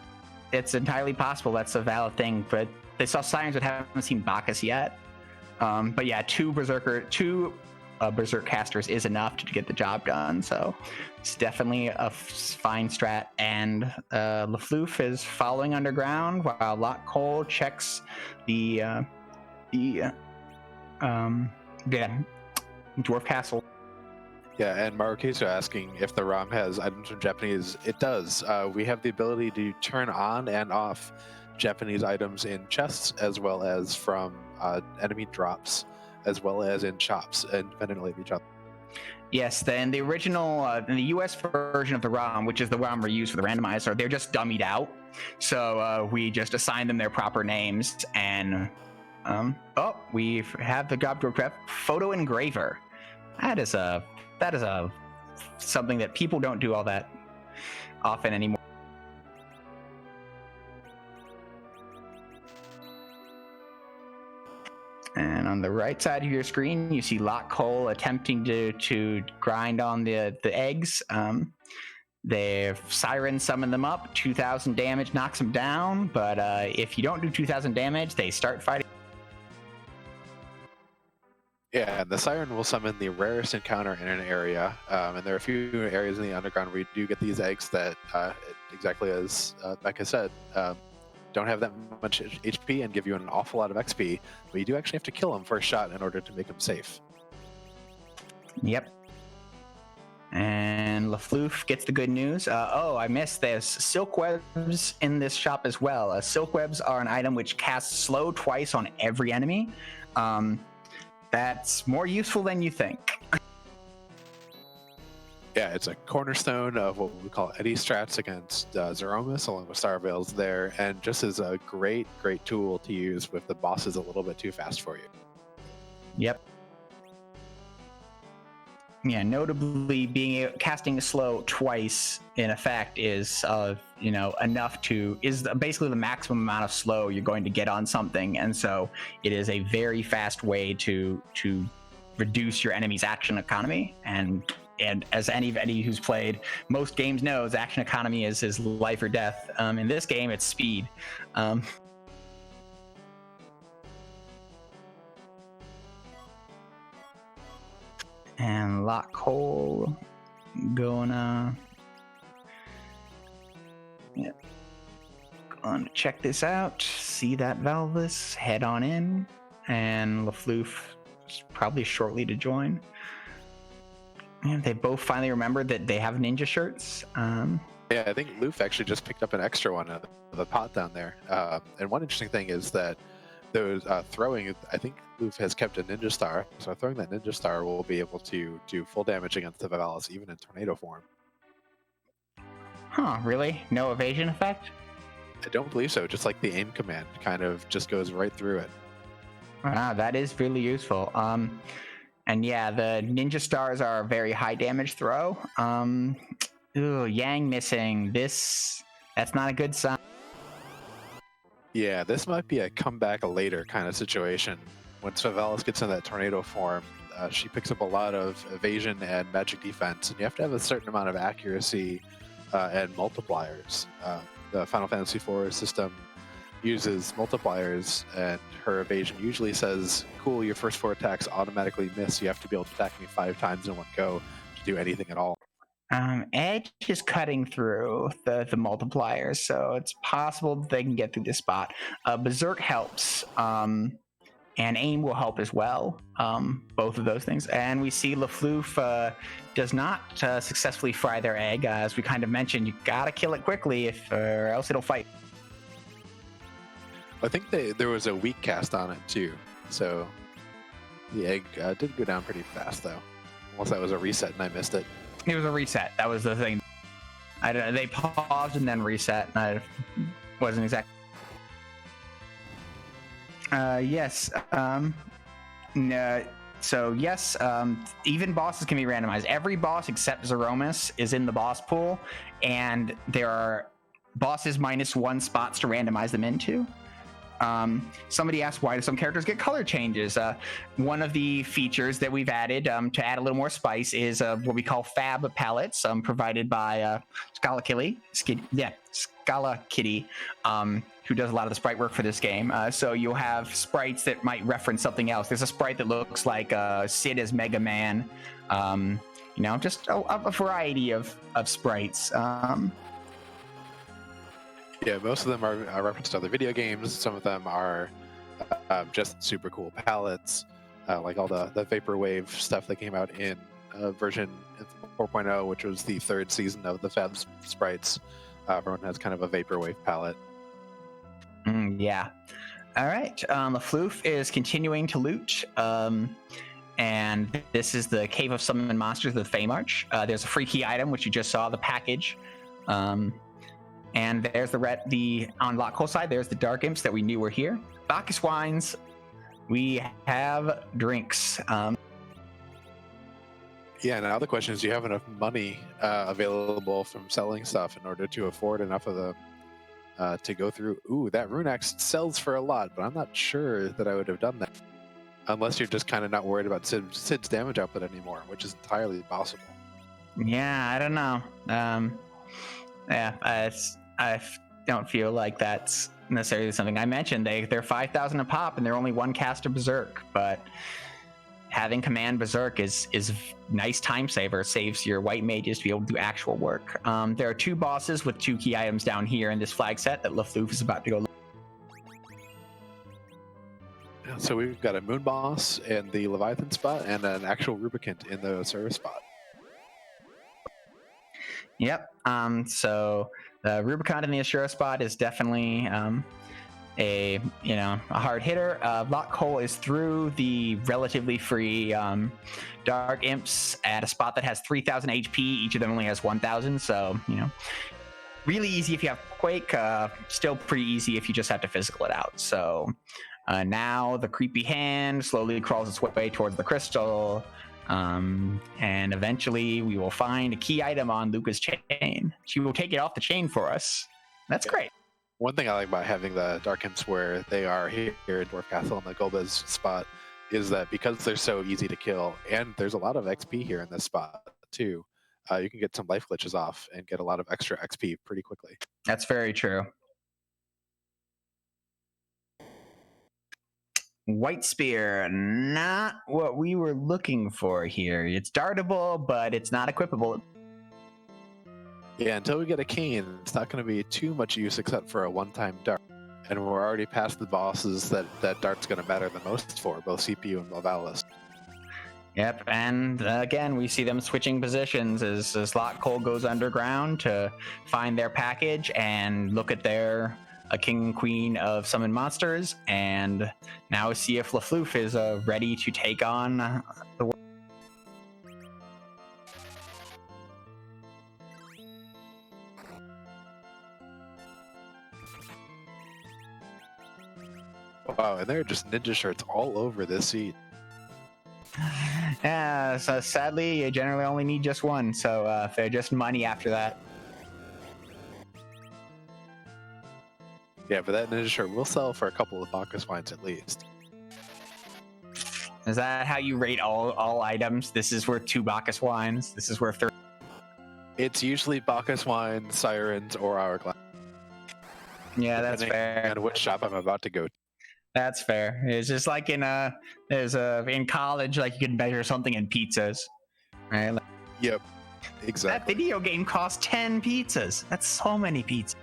entirely possible that's a valid thing, but they saw sirens but haven't seen Bacchus yet. But yeah, two berserk casters is enough to get the job done, so it's definitely a fine strat. And lufloof is following underground while LockeCole checks the dwarf castle. Yeah, and Marquesa asking if the ROM has items from Japanese. It does. We have the ability to turn on and off Japanese items in chests, as well as from enemy drops, as well as in shops, independently of each other. Yes, then the original, in the US version of the ROM, which is the ROM we use for the randomizer, they're just dummied out. So we just assign them their proper names, and we have the job to equip photo engraver. That is something that people don't do all that often anymore. And on the right side of your screen, you see LockeCole attempting to grind on the eggs. They've Siren summoned them up. 2,000 damage knocks them down. But if you don't do 2,000 damage, they start fighting. Yeah, the Siren will summon the rarest encounter in an area. And there are a few areas in the underground where you do get these eggs that, exactly as Becca said, don't have that much HP and give you an awful lot of XP, but you do actually have to kill them first shot in order to make them safe. Yep. And lufloof gets the good news. Oh, I missed this. Silk webs in this shop as well. Silk webs are an item which casts slow twice on every enemy. That's more useful than you think. Yeah, it's a cornerstone of what we call Eddy strats against Zeromus, along with Star Veils there, and just is a great tool to use with the bosses a little bit too fast for you. Yep. Yeah, notably casting slow twice in effect is enough to basically the maximum amount of slow you're going to get on something, and so it is a very fast way to reduce your enemy's action economy. And as anybody who's played most games knows, action economy is life or death. In this game, it's speed. And LockeCole gonna check this out, see that Valvis, head on in, and lufloof is probably shortly to join. And they both finally remembered that they have ninja shirts. Yeah, I think Loof actually just picked up an extra one out of the pot down there. And one interesting thing is that those throwing, I think Loof has kept a ninja star, so throwing that ninja star will be able to do full damage against the Valis, even in tornado form. Huh, really? No evasion effect? I don't believe so. Just like the aim command kind of just goes right through it. Wow, that is really useful. And yeah, the ninja stars are a very high damage throw. Yang missing. That's not a good sign. Yeah, this might be a comeback later kind of situation. When Savalis gets in that tornado form, she picks up a lot of evasion and magic defense, and you have to have a certain amount of accuracy and multipliers. The Final Fantasy IV system uses multipliers, and her evasion usually says, cool, your first 4 attacks automatically miss. You have to be able to attack me 5 times in one go to do anything at all. Edge is cutting through the multipliers, so it's possible they can get through this spot. Berserk helps, and aim will help as well, both of those things. And we see lufloof does not successfully fry their egg. As we kind of mentioned, you gotta kill it quickly or else it'll fight. I think there was a weak cast on it too, so the egg did go down pretty fast though. Unless that was a reset and I missed it. It was a reset. That was the thing. They paused and then reset. And I wasn't exactly. Yes. No. So yes, even bosses can be randomized. Every boss except Zeromus is in the boss pool, and there are bosses -1 spots to randomize them into. Somebody asked, why do some characters get color changes? One of the features that we've added to add a little more spice is what we call Fab palettes, provided by Scala Kitty, who does a lot of the sprite work for this game. So you'll have sprites that might reference something else. There's a sprite that looks like Sid as Mega Man. Just a variety of sprites. Yeah, most of them are referenced to other video games. Some of them are just super cool palettes, like all the Vaporwave stuff that came out in version 4.0, which was the 3rd season of the Fab sprites. Everyone has kind of a Vaporwave palette. Yeah. All right. lufloof is continuing to loot. And this is the Cave of Summoned Monsters, the Fey March. There's a free key item, which you just saw, the package. And there's on LockeCole side, there's the Dark Imps that we knew were here. Bacchus wines, we have drinks. Yeah, now the question is, do you have enough money available from selling stuff in order to afford enough of them to go through? Ooh, that rune axe sells for a lot, but I'm not sure that I would have done that. Unless you're just kind of not worried about Sid's damage output anymore, which is entirely possible. Yeah, I don't know. I don't feel like that's necessarily something I mentioned. They're 5,000 a pop, and they're only 1 cast of Berserk. But having command Berserk is nice time saver. It saves your white mages to be able to do actual work. There are 2 bosses with 2 key items down here in this flag set that lufloof is about to go. So we've got a Moon Boss in the Leviathan spot and an actual Rubicant in the service spot. Yep. So the Rubicon in the Ashura spot is definitely a hard hitter. LockeCole is through the relatively free Dark Imps at a spot that has 3,000 HP. Each of them only has 1,000. So really easy if you have Quake. Still pretty easy if you just have to physical it out. So now the creepy hand slowly crawls its way towards the crystal. And eventually we will find a key item on Luca's chain. She will take it off the chain for us. That's great. One thing I like about having the Dark Imps where they are here in Dwarf Castle in the Golbez spot is that because they're so easy to kill, and there's a lot of XP here in this spot too, you can get some life glitches off and get a lot of extra XP pretty quickly. That's very true. White Spear, not what we were looking for here. It's dartable, but it's not equipable. Yeah, until we get a cane, it's not going to be too much use except for a one-time dart. And we're already past the bosses that dart's going to matter the most for, both CPU and Valus. Yep, and again, we see them switching positions as LockeCole goes underground to find their package and look at their king and queen of summoned monsters, and now see if lufloof is ready to take on the world. Wow, and there are just ninja shirts all over this seat. Yeah, so sadly, you generally only need just one, so they're just money after that. Yeah, but that ninja shirt will sell for a couple of Bacchus wines at least. Is that how you rate all items? This is worth 2 Bacchus wines. This is worth 30. It's usually Bacchus wine, Sirens, or Hourglass. Yeah, that's fair. And which shop I'm about to go to. That's fair. It's just like in college, like you could measure something in pizzas, right? Like, yep, exactly. That video game cost 10 pizzas. That's so many pizzas.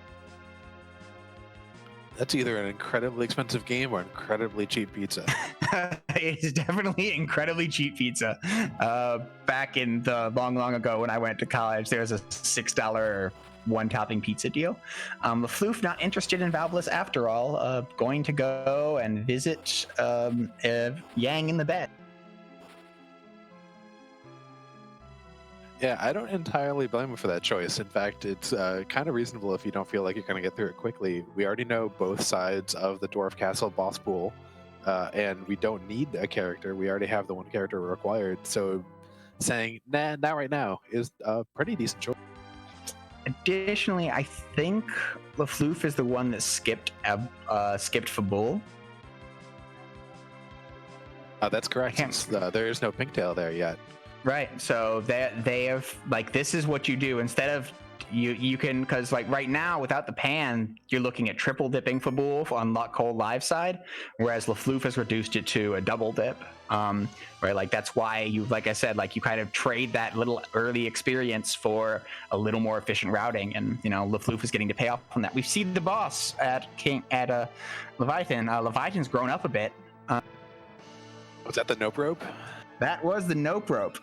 That's either an incredibly expensive game or incredibly cheap pizza. It's definitely incredibly cheap pizza. Back in the long ago when I went to college, there was a $6 one-topping pizza deal. lufloof not interested in Valblis after all. Going to go and visit Yang in the bed. Yeah, I don't entirely blame him for that choice. In fact, it's kind of reasonable if you don't feel like you're going to get through it quickly. We already know both sides of the Dwarf Castle boss pool, and we don't need a character. We already have the one character required, so saying, nah, not right now, is a pretty decent choice. Additionally, I think lufloof is the one that skipped Fabul. That's correct. There is no Pinktail there yet. Right, so they have, like, this is what you do instead of you can, because like right now without the pan you're looking at triple dipping Fabul on LockeColeLive side, whereas lufloof has reduced it to a double dip. Right, like that's why you, like I said, like you kind of trade that little early experience for a little more efficient routing, and lufloof is getting to pay off on that. We've seen the boss at Leviathan. Leviathan's grown up a bit. Was that the nope rope? That was the nope rope.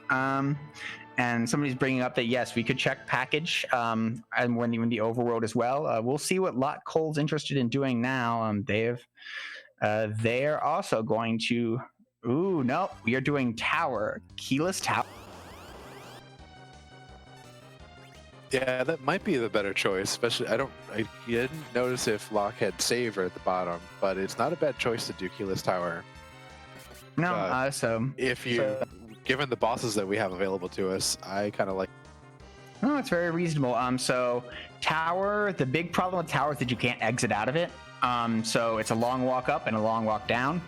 And somebody's bringing up that, yes, we could check package and when the overworld as well. We'll see what LockeCole's interested in doing now. They're also going to... Ooh, no, we are doing tower. Keyless tower. Yeah, that might be the better choice, especially I didn't notice if Locke had save at the bottom, but it's not a bad choice to do keyless tower. No, given the bosses that we have available to us, I kind of like. No, it's very reasonable. So tower, the big problem with tower is that you can't exit out of it. So it's a long walk up and a long walk down.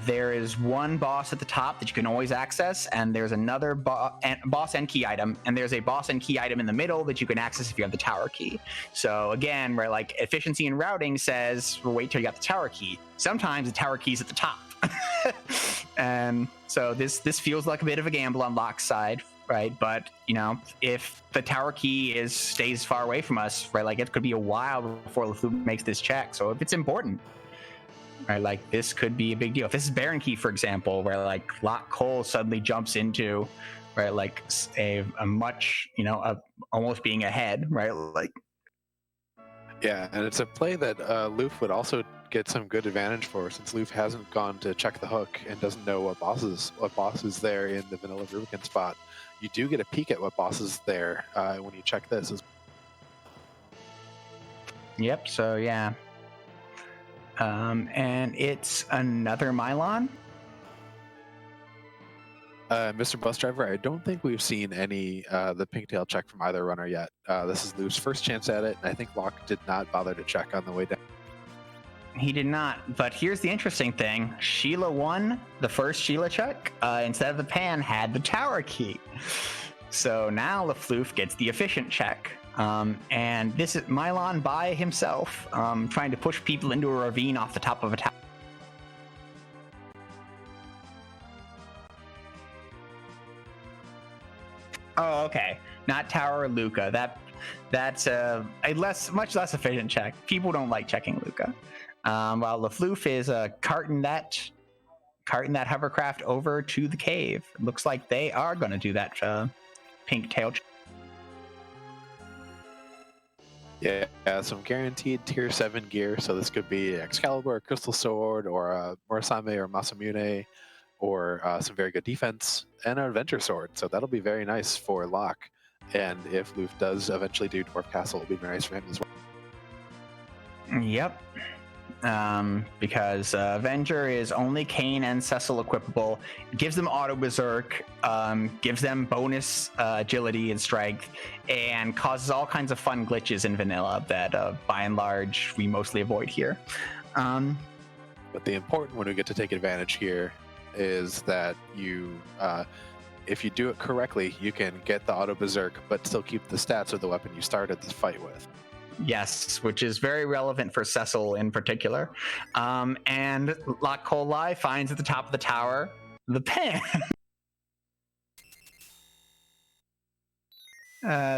There is one boss at the top that you can always access, and there's another boss and key item, and there's a boss and key item in the middle that you can access if you have the tower key. So again, where like efficiency and routing says, well, wait till you got the tower key. Sometimes the tower key's at the top. And so this feels like a bit of a gamble on Locke's side, right? But if the tower key stays far away from us, right, like it could be a while before lufloof makes this check. So if it's important, right? Like this could be a big deal. If this is Baron Key, for example, where like LockeCole suddenly jumps into, right, like a much, almost being ahead, right? Like, Yeah, and it's a play that Loof would also get some good advantage for, since Loof hasn't gone to check the hook and doesn't know what boss is there in the vanilla Rubicon spot. You do get a peek at what boss is there when you check this. yep. So yeah, and it's another Mylon. Mr. Bus Driver, I don't think we've seen any the pigtail check from either runner yet. This is Loof's first chance at it, and I think Locke did not bother to check on the way down. He did not, but here's the interesting thing. Sheila won the first Sheila check. Instead of the pan, had the tower key. So now lufloof gets the efficient check. And this is Mylon by himself, trying to push people into a ravine off the top of a tower. Oh, okay. Not Tower or Luca. That's a much less efficient check. People don't like checking Luca. While lufloof is carting that hovercraft over to the cave. Looks like they are going to do that pink tail check. Yeah, some guaranteed tier 7 gear. So this could be Excalibur, Crystal Sword, or Murasame or Masamune, or some very good defense, and an Adventure Sword. So that'll be very nice for Locke. And if Loof does eventually do Dwarf Castle, it'll be very nice for him as well. Yep. Because Avenger is only Kane and Cecil equipable, gives them auto berserk, gives them bonus agility and strength, and causes all kinds of fun glitches in vanilla that by and large we mostly avoid here. But the important one we get to take advantage here is that you, if you do it correctly, you can get the auto berserk but still keep the stats of the weapon you started this fight with. Yes, which is very relevant for Cecil in particular. And LockeColeLive finds at the top of the tower the pan.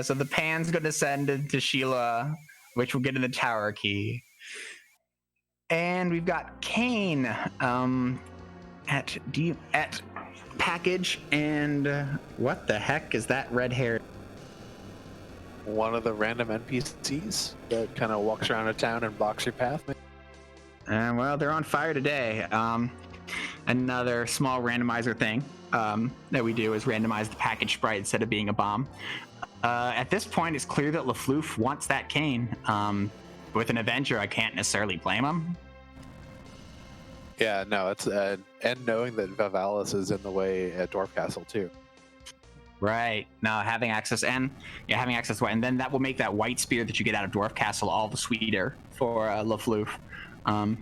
So the pan's going to send it to Sheila, which will get in the tower key. And we've got Kane at package. And what the heck is that red hair? One of the random NPCs that kind of walks around a town and blocks your path. Well, they're on fire today. Another small randomizer thing that we do is randomize the package sprite instead of being a bomb. At this point, it's clear that lufloof wants that Kane. With an Avenger, I can't necessarily blame him. Yeah, no, it's and knowing that Vivalis is in the way at Dwarf Castle too. Right. Now having access to it, and then that will make that white spear that you get out of Dwarf Castle all the sweeter for lufloof. And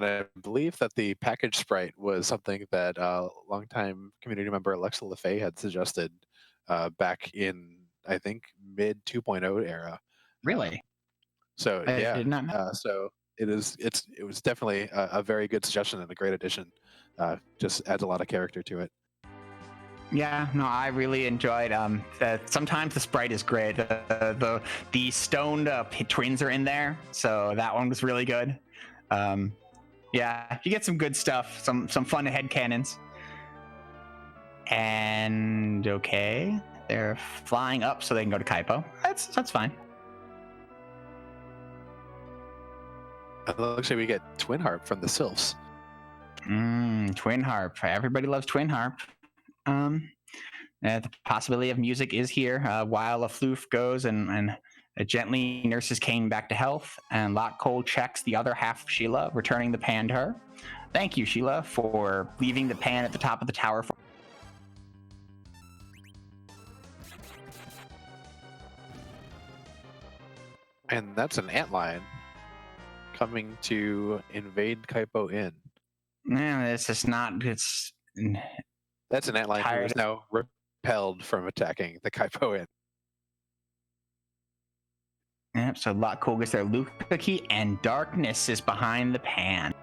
I believe that the package sprite was something that longtime community member Alexa LaFay had suggested back in, I think, mid 2.0 era. Really? So yeah, I did not know. so it was definitely a very good suggestion and a great addition. Just adds a lot of character to it. Yeah, no, I really enjoyed that. Sometimes the sprite is great. The stoned twins are in there, so that one was really good. Yeah, you get some good stuff, some fun headcanons. And okay, they're flying up so they can go to Kaipo. That's fine. It looks like we get Twin Harp from the Sylphs. Twin Harp. Everybody loves Twin Harp. The possibility of music is here while lufloof goes and gently nurses Kane back to health, and LockeCole checks the other half of Sheila, returning the pan to her. Thank you, Sheila, for leaving the pan at the top of the tower. And that's an antlion coming to invade Kaipo Inn. Yeah, it's just not. That's an antlion who is now repelled from attacking the Kaipo Inn. Yep, so LockeCole gets their Luca key, and darkness is behind the pan.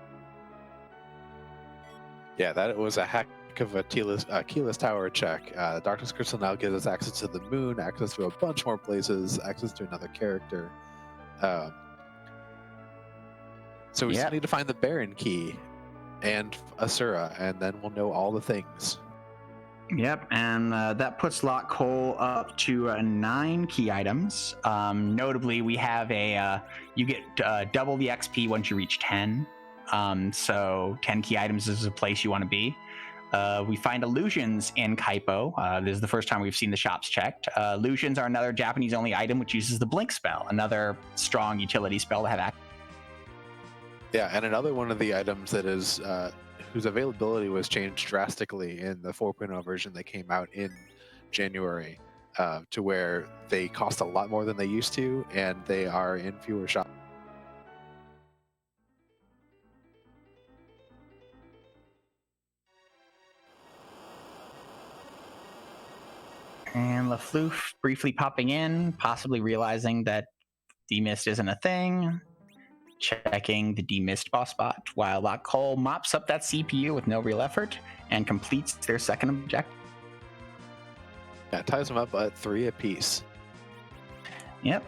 Yeah, that was a heck of a keyless tower check. Darkness Crystal now gives us access to the moon, access to a bunch more places, access to another character. So we Yep. still need to find the Baron key and Asura, and then we'll know all the things. Yep, and that puts LockeCole up to 9 key items. Notably, we have you get double the XP once you reach 10. So 10 key items is a place you want to be. We find illusions in Kaipo. This is the first time we've seen the shops checked. Illusions are another Japanese-only item which uses the blink spell, another strong utility spell to have access. Yeah, and another one of the items that is whose availability was changed drastically in the 4.0 version that came out in January, to where they cost a lot more than they used to, and they are in fewer shops. And lufloof briefly popping in, possibly realizing that demist isn't a thing. Checking the demist boss spot, while LockeCole mops up that CPU with no real effort and completes their second objective. Yeah, it ties them up at 3 apiece. Yep.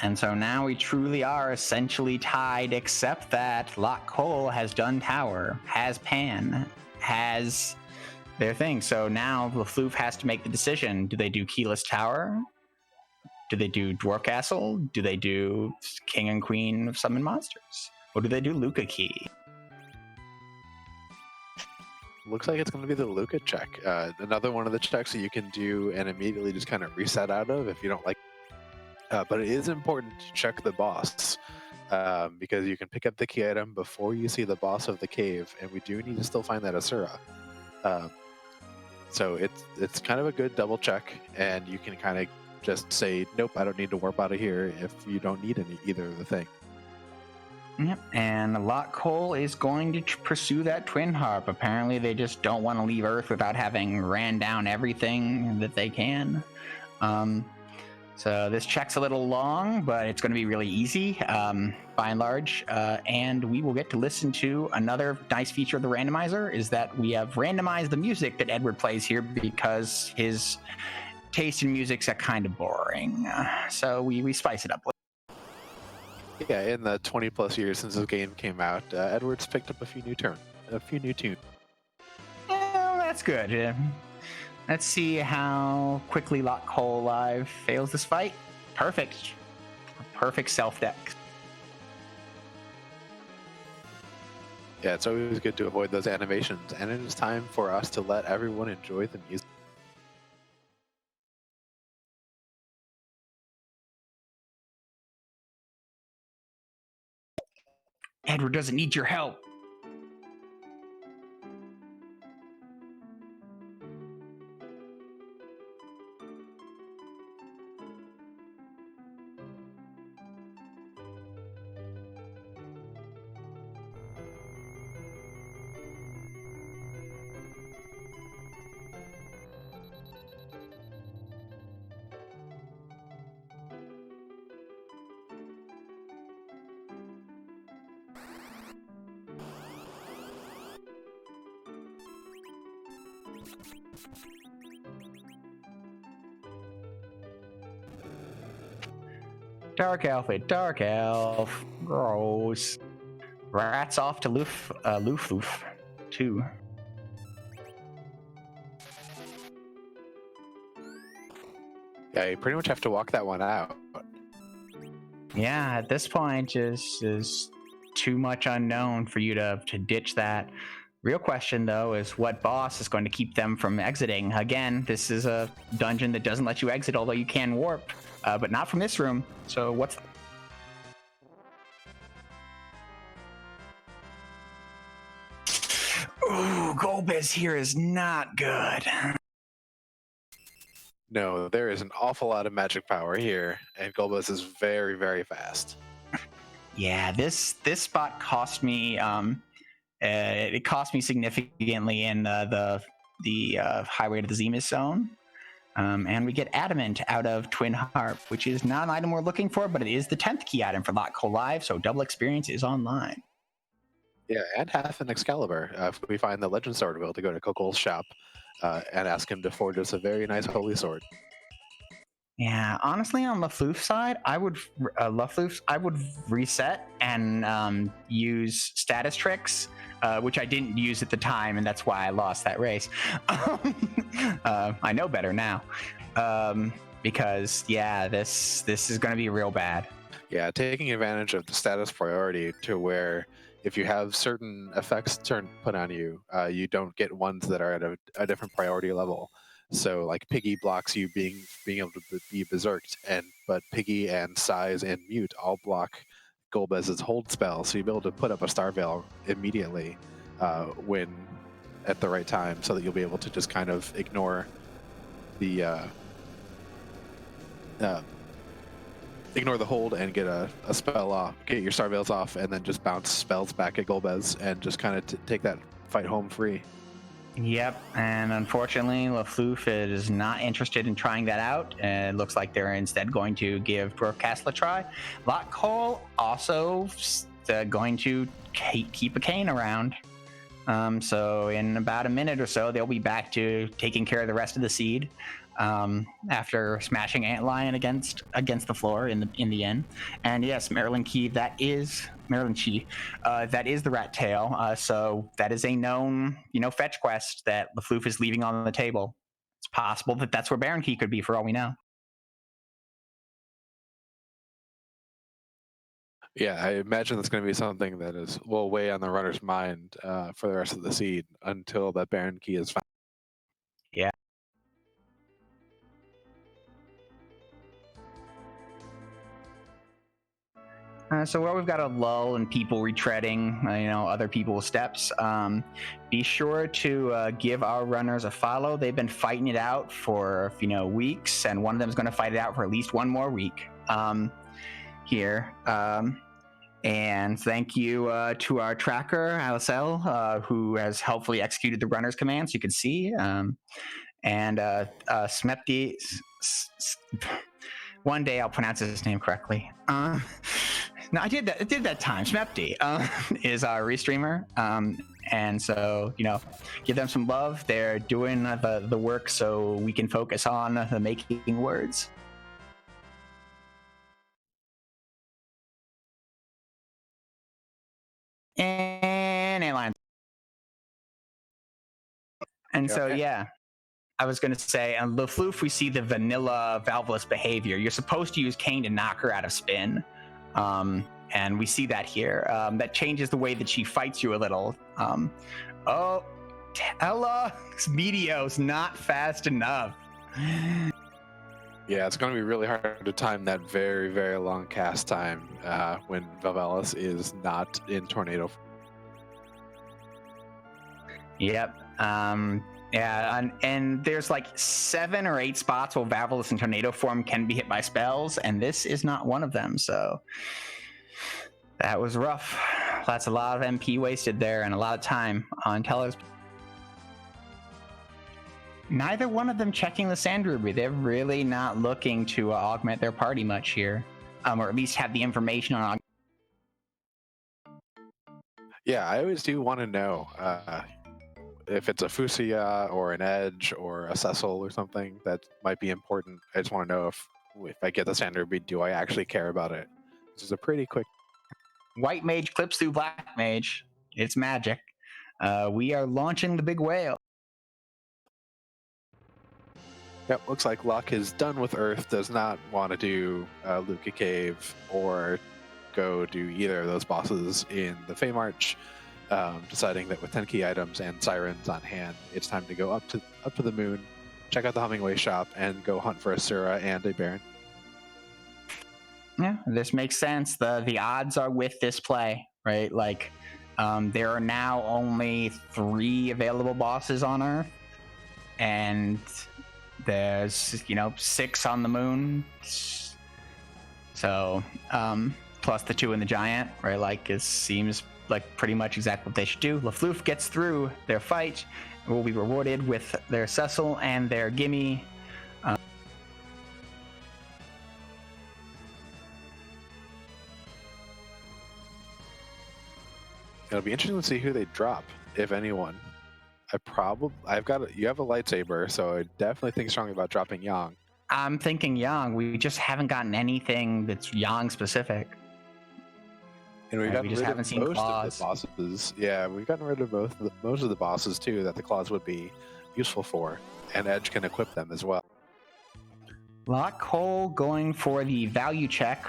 And so now we truly are essentially tied, except that LockeCole has done tower, has pan, has their thing. So now lufloof has to make the decision. Do they do keyless tower? Do they do Dwarf Castle? Do they do King and Queen of Summon Monsters? Or do they do Luca Key? Looks like it's going to be the Luca check. Another one of the checks that you can do and immediately just kind of reset out of if you don't like. But it is important to check the boss, because you can pick up the key item before you see the boss of the cave, and we do need to still find that Asura. So it's kind of a good double check, and you can kind of just say, nope, I don't need to warp out of here if you don't need either of the thing. Yep, and LockeCole is going to pursue that twin harp. Apparently, they just don't want to leave Earth without having ran down everything that they can. So this check's a little long, but it's going to be really easy, by and large. And we will get to listen to another nice feature of the randomizer, is that we have randomized the music that Edward plays here because his taste in music's kind of boring. So we spice it up. Yeah, in the 20 plus years since this game came out, Edward's picked up a few new tunes. Well, that's good. Let's see how quickly LockeColeLive fails this fight. Perfect. Perfect self-deck. Yeah, it's always good to avoid those animations, and it is time for us to let everyone enjoy the music. Edward doesn't need your help. Dark elf. Gross. Rats off to lufloof, too. Yeah, you pretty much have to walk that one out. Yeah, at this point is too much unknown for you to ditch that. Real question, though, is what boss is going to keep them from exiting? Again, this is a dungeon that doesn't let you exit, although you can warp, but not from this room. So what's... Ooh, Golbez here is not good. No, there is an awful lot of magic power here, and Golbez is very, very fast. Yeah, this spot cost me... it cost me significantly in the Highway to the Zenith Zone. And we get Adamant out of Twin Harp, which is not an item we're looking for, but it is the 10th key item for LockeColeLive, so double experience is online. Yeah, and half an Excalibur. If we find the Legend Sword, we'll have to go to Coco's shop and ask him to forge us a very nice holy sword. Yeah, honestly, on Lufloof's side, I would I would reset and use status tricks, which I didn't use at the time, and that's why I lost that race. I know better now, because yeah, this is going to be real bad. Yeah, taking advantage of the status priority to where if you have certain effects put on you, you don't get ones that are at a different priority level. So like Piggy blocks you being able to be berserked, but Piggy and Size and Mute all block Golbez's hold spell, so you'll be able to put up a Star Veil immediately when at the right time, so that you'll be able to just kind of ignore the hold and get a spell off, get your Star Veils off, and then just bounce spells back at Golbez and just kind of take that fight home free. Yep, and unfortunately, Lufloof is not interested in trying that out. It looks like they're instead going to give Dwarf Castle a try. LockeCole also going to keep a cane around. So in about a minute or so, they'll be back to taking care of the rest of the seed. After smashing Antlion against the floor in the end. And yes, Marilyn Key, that is the rat tail. So that is a known, fetch quest that Lufloof is leaving on the table. It's possible that that's where Baron Key could be, for all we know. Yeah, I imagine that's going to be something that will weigh on the runner's mind for the rest of the seed until that Baron Key is found. Yeah. So where we've got a lull and people retreading, other people's steps, be sure to give our runners a follow. They've been fighting it out for, weeks, and one of them is going to fight it out for at least one more week here. And thank you to our tracker, Alicel, who has helpfully executed the runner's command, so you can see. And Smepti... One day I'll pronounce his name correctly. No, I did that time. Smepti is our restreamer, and so give them some love. They're doing the work so we can focus on the making words. And airlines. And so yeah. I was going to say, on Lufloof, we see the vanilla Valveless behavior. You're supposed to use Cane to knock her out of spin. And we see that here. That changes the way that she fights you a little. Tella's Meteo's not fast enough. Yeah, it's going to be really hard to time that very, very long cast time when Valvelus is not in Tornado. Yep. Yeah, and there's like 7 or 8 spots where Valvelus and Tornado form can be hit by spells, and this is not one of them, so that was rough. That's a lot of MP wasted there and a lot of time on Tella's. Neither one of them checking the Sand Ruby. They're really not looking to augment their party much here, or at least have the information on. Yeah, I always do want to know if it's a Fusia or an Edge or a Cecil or something that might be important. I just want to know if I get the Sand Ruby, do I actually care about it? This is a pretty quick. White Mage clips through Black Mage. It's magic. We are launching the big whale. Yep, looks like Luck is done with Earth, does not want to do Luca Cave or go do either of those bosses in the Fey March, deciding that with 10 key items and Sirens on hand, it's time to go up to the moon, check out the Hummingway shop, and go hunt for a Sura and a Baron. Yeah, this makes sense. The odds are with this play, right? Like, there are now only 3 available bosses on Earth, and there's 6 on the moon. So plus the 2 in the giant, right? Like, it seems like pretty much exactly what they should do. Lufloof gets through their fight, will be rewarded with their Cecil and their Gimme. It'll be interesting to see who they drop, if anyone. You have a lightsaber, so I definitely think strongly about dropping Yang. I'm thinking Yang. We just haven't gotten anything that's Yang specific. And we've Right, we gotten just rid haven't of seen most claws. of the bosses. Yeah, we've gotten rid of most of the bosses too that the claws would be useful for, and Edge can equip them as well. LockeCole going for the value check,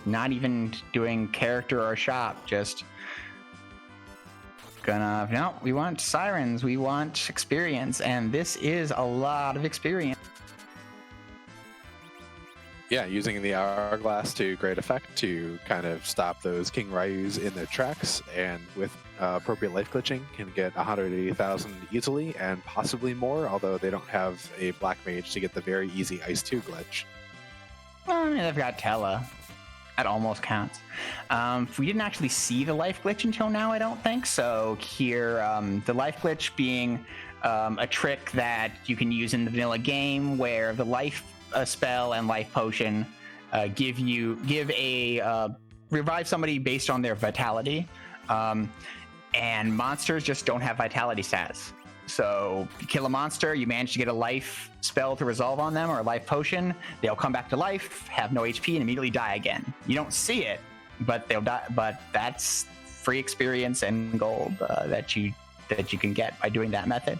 not even doing character or shop, just gonna, no, we want sirens, we want experience, and this is a lot of experience. Yeah, using the hourglass to great effect to kind of stop those King Ryus in their tracks, and with appropriate life glitching can get 180,000 easily and possibly more, although they don't have a black mage to get the very easy Ice 2 glitch. I mean, they've got Tella. That almost counts. We didn't actually see the life glitch until now, I don't think. So here, the life glitch being a trick that you can use in the vanilla game where the life spell and life potion revive somebody based on their vitality. And monsters just don't have vitality stats. So you kill a monster, you manage to get a life spell to resolve on them or a life potion, they'll come back to life, have no HP, and immediately die again. You don't see it, but they'll die. But that's free experience and gold that you can get by doing that method.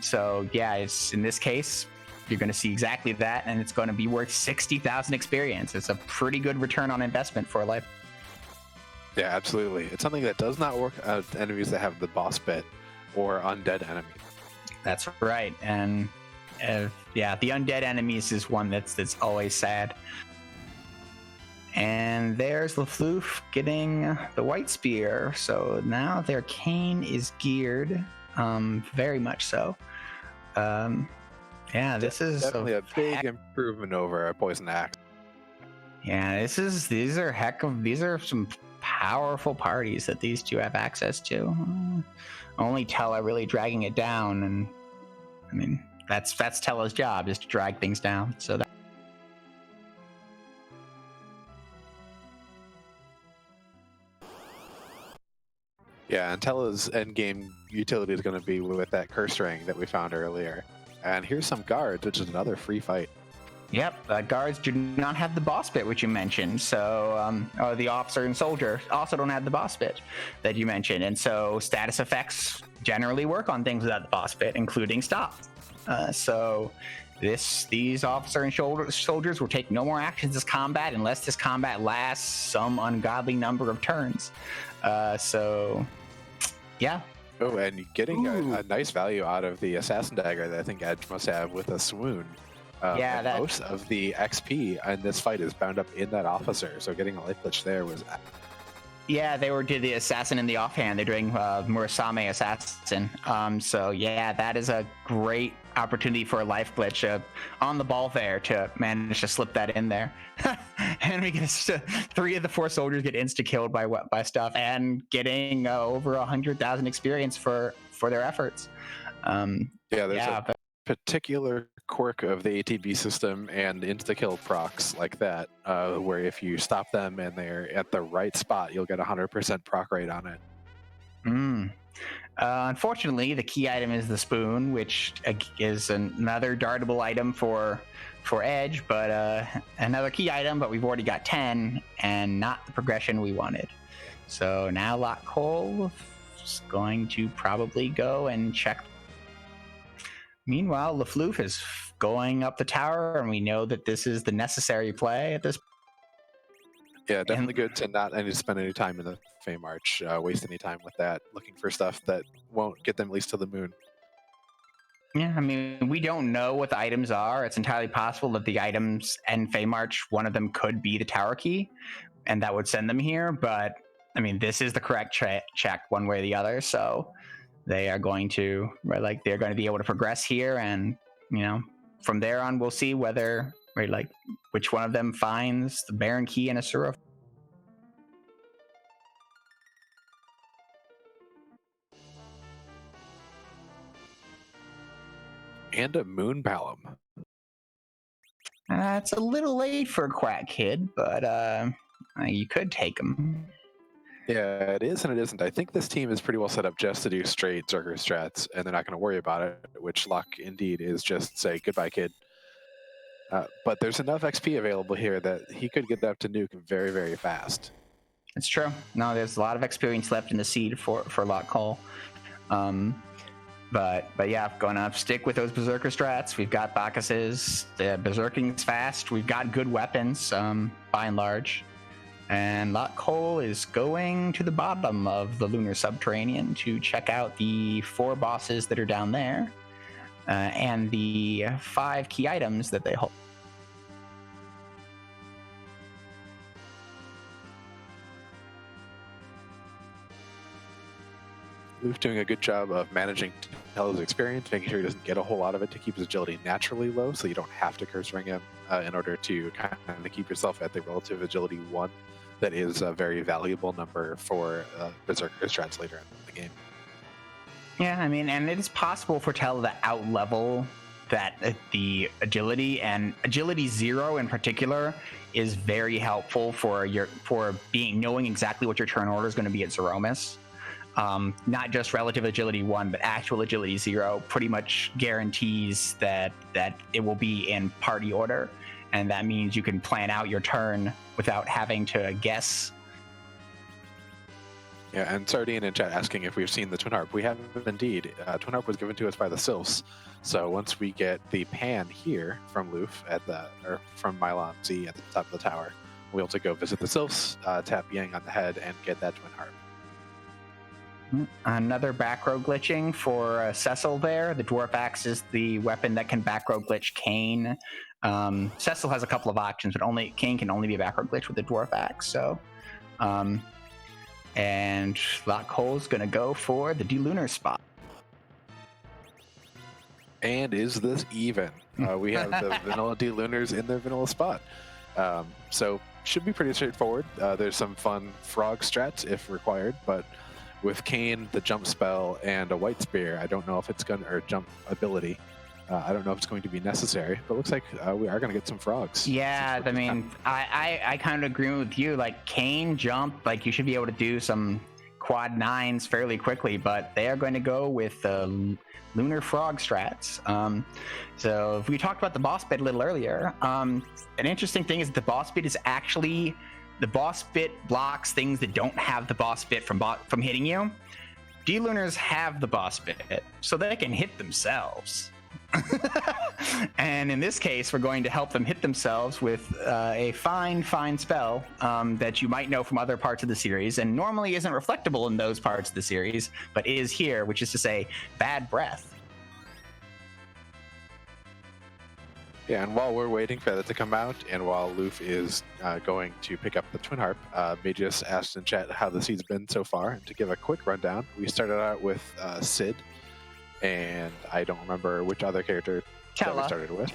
So yeah, it's in this case you're going to see exactly that, and it's going to be worth 60,000 experience. It's a pretty good return on investment for a life. Yeah, absolutely. It's something that does not work out enemies that have the boss bit or undead enemies. That's right, and yeah, the undead enemies is one that's always sad. And there's lufloof getting the white spear, so now their cane is geared, very much so. Yeah, this is definitely a big improvement over a poison axe. Yeah, these are some powerful parties that these two have access to. Only Tella really dragging it down, and I mean that's Tella's job, is to drag things down. So that. Yeah, and Tella's endgame utility is going to be with that curse ring that we found earlier. And here's some guards, which is another free fight. Yep, guards do not have the boss bit, which you mentioned. So, the officer and soldier also don't have the boss bit that you mentioned. And so status effects generally work on things without the boss bit, including stop. So these officer and soldiers will take no more actions this combat unless this combat lasts some ungodly number of turns. So, yeah. Oh, and getting a nice value out of the assassin dagger that I think Edge must have with a swoon. Most of the XP in this fight is bound up in that officer, so getting a life glitch there was. Yeah, they did the assassin in the offhand. They're doing Murasame assassin. So yeah, that is a great opportunity for a life glitch on the ball there to manage to slip that in there. And we get 3 of the 4 soldiers get insta killed by stuff, and getting over 100,000 experience for their efforts. There's a particular quirk of the ATB system and insta-kill procs like that, where if you stop them and they're at the right spot, you'll get 100% proc rate on it. Unfortunately, the key item is the spoon, which is another dartable item for Edge, but another key item, but we've already got 10 and not the progression we wanted. So now LockeCole is going to probably go and check. Meanwhile, lufloof is going up the tower, and we know that this is the necessary play at this point. Yeah, definitely good to not spend any time in the Fame Arch, waste any time with that, looking for stuff that won't get them at least to the moon. Yeah, I mean, we don't know what the items are. It's entirely possible that the items and Fame Arch, one of them could be the tower key, and that would send them here. But, I mean, this is the correct check one way or the other, so they are going to, they're going to be able to progress here, and, from there on, we'll see whether, which one of them finds the Baron Key and Asura. And a Moon Palom. It's a little late for a Quack Kid, but you could take him. Yeah, it is and it isn't. I think this team is pretty well set up just to do straight Zerker strats, and they're not going to worry about it, which Locke indeed is just say, goodbye, kid. But there's enough XP available here that he could get up to nuke very, very fast. It's true. No, there's a lot of experience left in the seed for LockeCole. But yeah, gonna stick with those Berserker strats. We've got Bacchus's. The Berserking's fast. We've got good weapons, by and large. And LockeCole is going to the bottom of the Lunar Subterranean to check out the 4 bosses that are down there, and the 5 key items that they hold. Loof doing a good job of managing Tello's experience, making sure he doesn't get a whole lot of it to keep his agility naturally low, so you don't have to curse ring him in order to kind of keep yourself at the relative agility 1. That is a very valuable number for Berserker strats later in the game. Yeah, I mean, and it is possible for Tello to out-level that the agility, and agility 0 in particular is very helpful for knowing exactly what your turn order is going to be at Zeromus. Not just relative agility 1, but actual agility 0 pretty much guarantees that it will be in party order, and that means you can plan out your turn without having to guess. Yeah, and Sardine in chat asking if we've seen the Twin Harp. We have indeed. Twin Harp was given to us by the Sylphs, so once we get the pan here from Loof from Mylon Z at the top of the tower, we'll be able to go visit the Sylphs, tap Yang on the head, and get that Twin Harp. Another back row glitching for Cecil there. The Dwarf Axe is the weapon that can back row glitch Kane. Cecil has a couple of options, but Kane can only be a back row glitch with the Dwarf Axe. So, and LockeCole's going to go for the D-Lunar spot. And is this even? We have the vanilla D-Lunars in their vanilla spot. So, should be pretty straightforward. There's some fun frog strats if required, but with Kane, the jump spell, and a white spear, I don't know if it's going to, or jump ability, I don't know if it's going to be necessary, but it looks like we are going to get some frogs. Yeah, I mean, I kind of agree with you. Like, Kane, jump, like, you should be able to do some quad 9s fairly quickly, but they are going to go with the Lunar Frog strats. So, if we talked about the boss bit a little earlier, an interesting thing is that the boss bit is actually... The boss bit blocks things that don't have the boss bit from hitting you. D-Lunars have the boss bit, so they can hit themselves. And in this case, we're going to help them hit themselves with a fine spell that you might know from other parts of the series, and normally isn't reflectable in those parts of the series, but is here, which is to say, Bad Breath. Yeah, and while we're waiting for that to come out, and while Loof is going to pick up the Twin Harp, Magus asked in chat how the seed's been so far. And to give a quick rundown, we started out with Sid, and I don't remember which other character that we started with.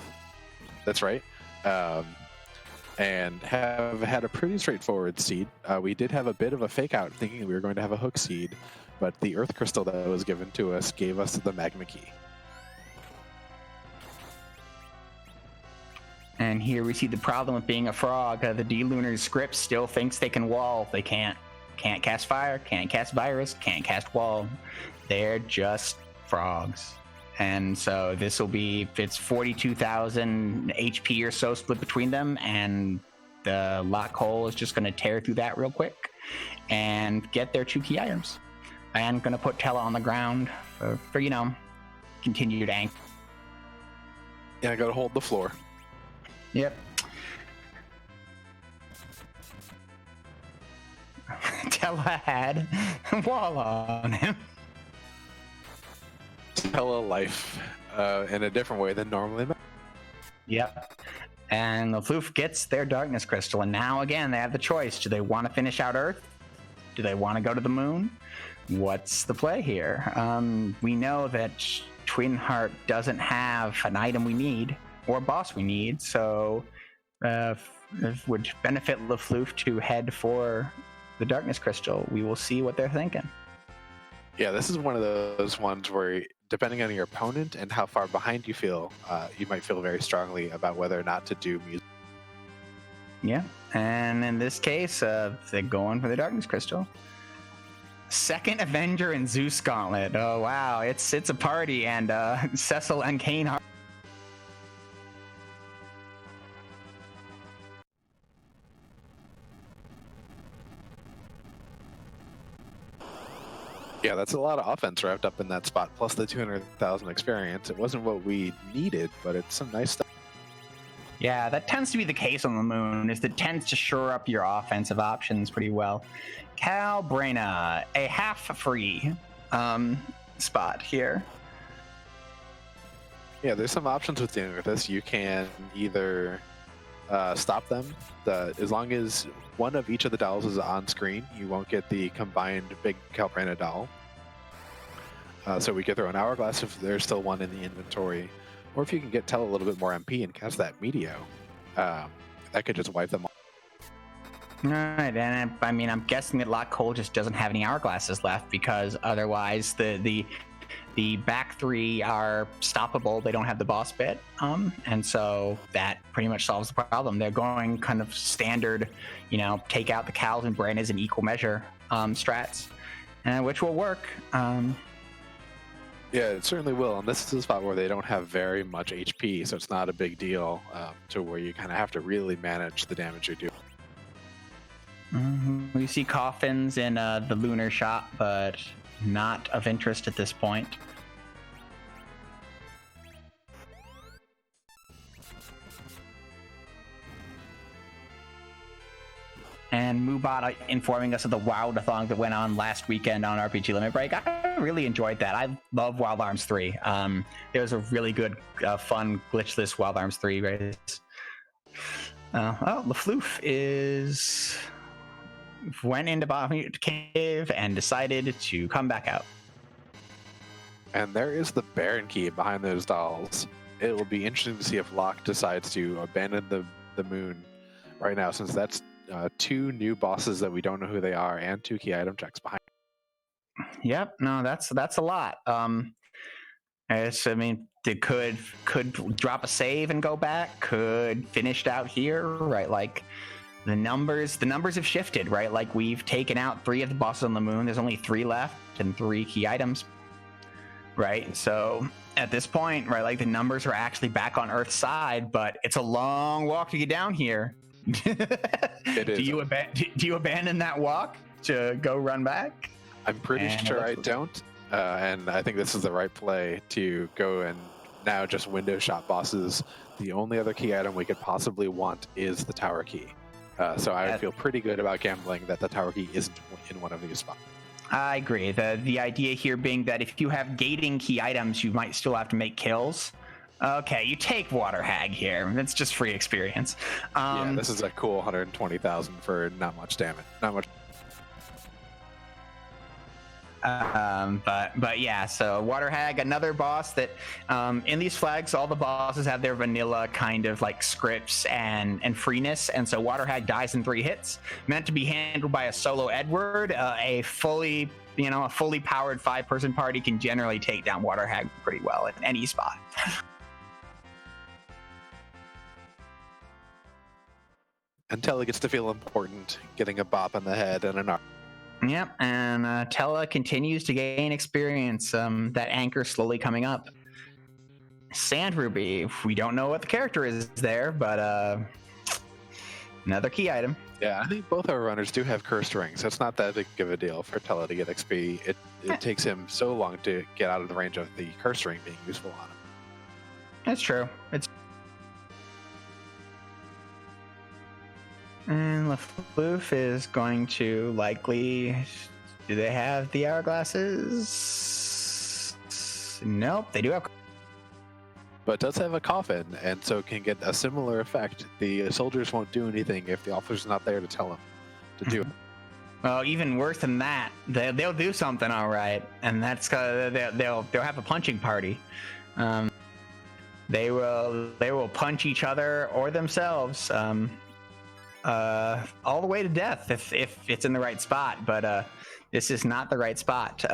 That's right. And have had a pretty straightforward seed. We did have a bit of a fake out, thinking we were going to have a hook seed, but the Earth Crystal that was given to us gave us the Magma Key. And here we see the problem with being a frog. The D-Lunar script still thinks they can wall. They can't. Can't cast fire, can't cast virus, can't cast wall. They're just frogs. And so this will be, it's 42,000 HP or so split between them, and the LockeCole is just going to tear through that real quick and get their 2 key items. And going to put Tella on the ground for continued anchor. Yeah, I got to hold the floor. Yep. Tella had wall on him. Tella life in a different way than normally. Yep. And the Lufloof gets their Darkness Crystal, and now again they have the choice. Do they want to finish out Earth? Do they want to go to the moon? What's the play here? We know that Twin Heart doesn't have an item we need or a boss we need, so it would benefit Lufloof to head for the Darkness Crystal. We will see what they're thinking. Yeah, this is one of those ones where, depending on your opponent and how far behind you feel, you might feel very strongly about whether or not to do music. Yeah, and in this case, they're going for the Darkness Crystal. Second Avenger and Zeus Gauntlet. Oh wow, it's a party, and Cecil and Kane are. Yeah, that's a lot of offense wrapped up in that spot, plus the 200,000 experience. It wasn't what we needed, but it's some nice stuff. Yeah, that tends to be the case on the moon, is it tends to shore up your offensive options pretty well. Calbrena, a half-free spot here. Yeah, there's some options with dealing with this. You can either stop them. As long as one of each of the dolls is on screen, you won't get the combined big Calbrena doll. So we could throw an hourglass if there's still one in the inventory. Or if you can get Tell a little bit more MP and cast that Meteo, that could just wipe them all. All right, and I mean, I'm guessing that LockeCole just doesn't have any hourglasses left, because otherwise the back three are stoppable. They don't have the boss bit, and so that pretty much solves the problem. They're going kind of standard, take out the Cals and Brennas in equal measure strats, which will work. Yeah, it certainly will. And this is a spot where they don't have very much HP, so it's not a big deal to where you kind of have to really manage the damage you're doing. We see coffins in the lunar shop, but not of interest at this point. And Mubot informing us of the Wildathon that went on last weekend on RPG Limit Break. I really enjoyed that. I love Wild Arms 3. There was a really good, fun, glitchless Wild Arms 3 race. Lufloof went into Bottom Cave and decided to come back out. And there is the Baron Key behind those dolls. It will be interesting to see if Locke decides to abandon the moon right now, since that's 2 new bosses that we don't know who they are, and 2 key item checks behind. Yep, no, that's a lot. They could drop a save and go back. Could finish out here, right? Like the numbers have shifted, right? Like we've taken out 3 of the bosses on the moon. There's only 3 left and 3 key items, right? So at this point, right, like the numbers are actually back on Earth's side, but it's a long walk to get down here. It is. Do you abandon that walk to go run back? I'm pretty sure I don't, and I think this is the right play to go and now just window shop bosses. The only other key item we could possibly want is the tower key, so I feel pretty good about gambling that the tower key isn't in one of these spots. I agree. The idea here being that if you have gating key items, you might still have to make kills. Okay, you take Water Hag here. It's just free experience. Yeah, this is a cool 120,000 for not much damage. Not much. But yeah, so Water Hag, another boss that in these flags, all the bosses have their vanilla kind of like scripts and freeness, and so Water Hag dies in 3 hits. Meant to be handled by a solo Edward. A fully powered 5-person party can generally take down Water Hag pretty well in any spot. And Tella gets to feel important, getting a bop on the head and an arm. Yep, and Tella continues to gain experience. That anchor slowly coming up. Sand Ruby, we don't know what the character is there, but another key item. Yeah, I think both our runners do have cursed rings. It's not that big of a deal for Tella to get XP. It takes him so long to get out of the range of the curse ring being useful on him. That's true. And Lufloof is going to likely... Do they have the hourglasses? Nope, they do have... But it does have a coffin, and so it can get a similar effect. The soldiers won't do anything if the officer's not there to tell them to do it. Well, even worse than that, they'll do something all right, and that's they'll have a punching party. They will punch each other or themselves all the way to death if it's in the right spot. But this is not the right spot.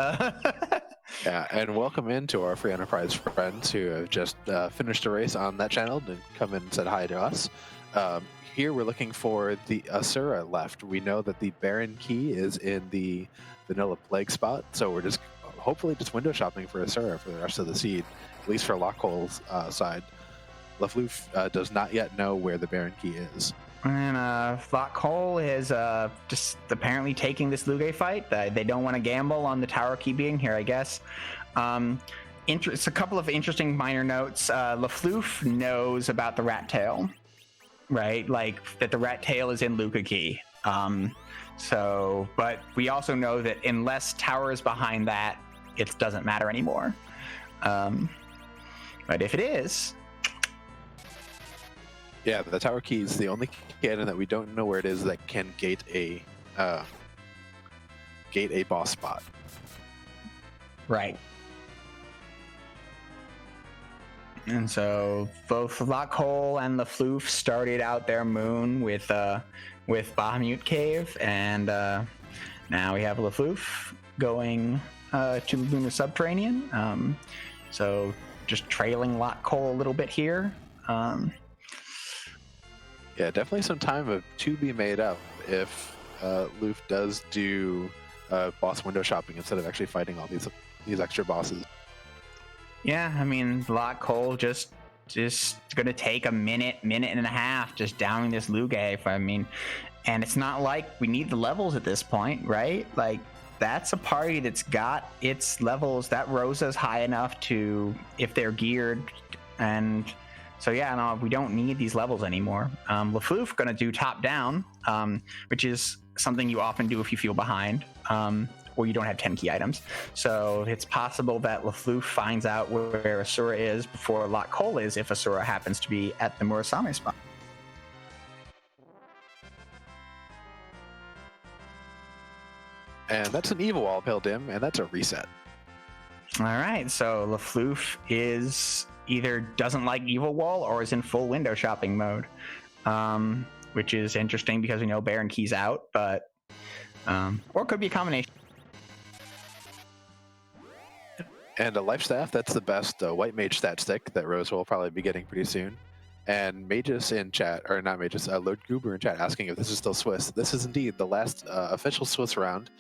Yeah, and welcome into our free enterprise friends who have just finished a race on that channel and come in and said hi to us. Here we're looking for the Asura left. We know that the Baron Key is in the Vanilla Plague spot, so we're just hopefully just window shopping for Asura for the rest of the seed, at least for LockeCole's side. Lufloof does not yet know where the Baron Key is. And LockeCole is just apparently taking this Luge fight. They don't want to gamble on the tower key being here, I guess. It's a couple of interesting minor notes. Lufloof knows about the rat tail, right? Like that the rat tail is in Luca key. But we also know that unless tower is behind that, it doesn't matter anymore. But if it is, yeah, the tower key is the only cannon that we don't know where it is that can gate a boss spot. Right. And so both LockeCole and Lufloof started out their moon with Bahamut Cave, and now we have Lufloof going to Lunar Subterranean. So just trailing LockeCole a little bit here. Yeah, definitely some time to be made up if Loof does do boss window shopping instead of actually fighting all these extra bosses. Yeah, I mean, LockeCole just going to take a minute and a half just downing this Luge. I mean, and it's not like we need the levels at this point, right? Like, that's a party that's got its levels. That Rosa's high enough to, if they're geared, and so yeah, no, we don't need these levels anymore. Lufloof going to do top down, which is something you often do if you feel behind, or you don't have 10 key items. So it's possible that Lufloof finds out where Asura is before LockeCole is, if Asura happens to be at the Murasame spot. And that's an evil wall, Pale Dim, and that's a reset. All right, so Lufloof is either doesn't like Evil Wall or is in full window shopping mode, which is interesting because we know Baron Key's out, but or it could be a combination. And a life staff, that's the best white mage stat stick that Rose will probably be getting pretty soon. And Magus in chat, or not Magus, Lord Goober in chat asking if this is still Swiss. This is indeed the last official Swiss round.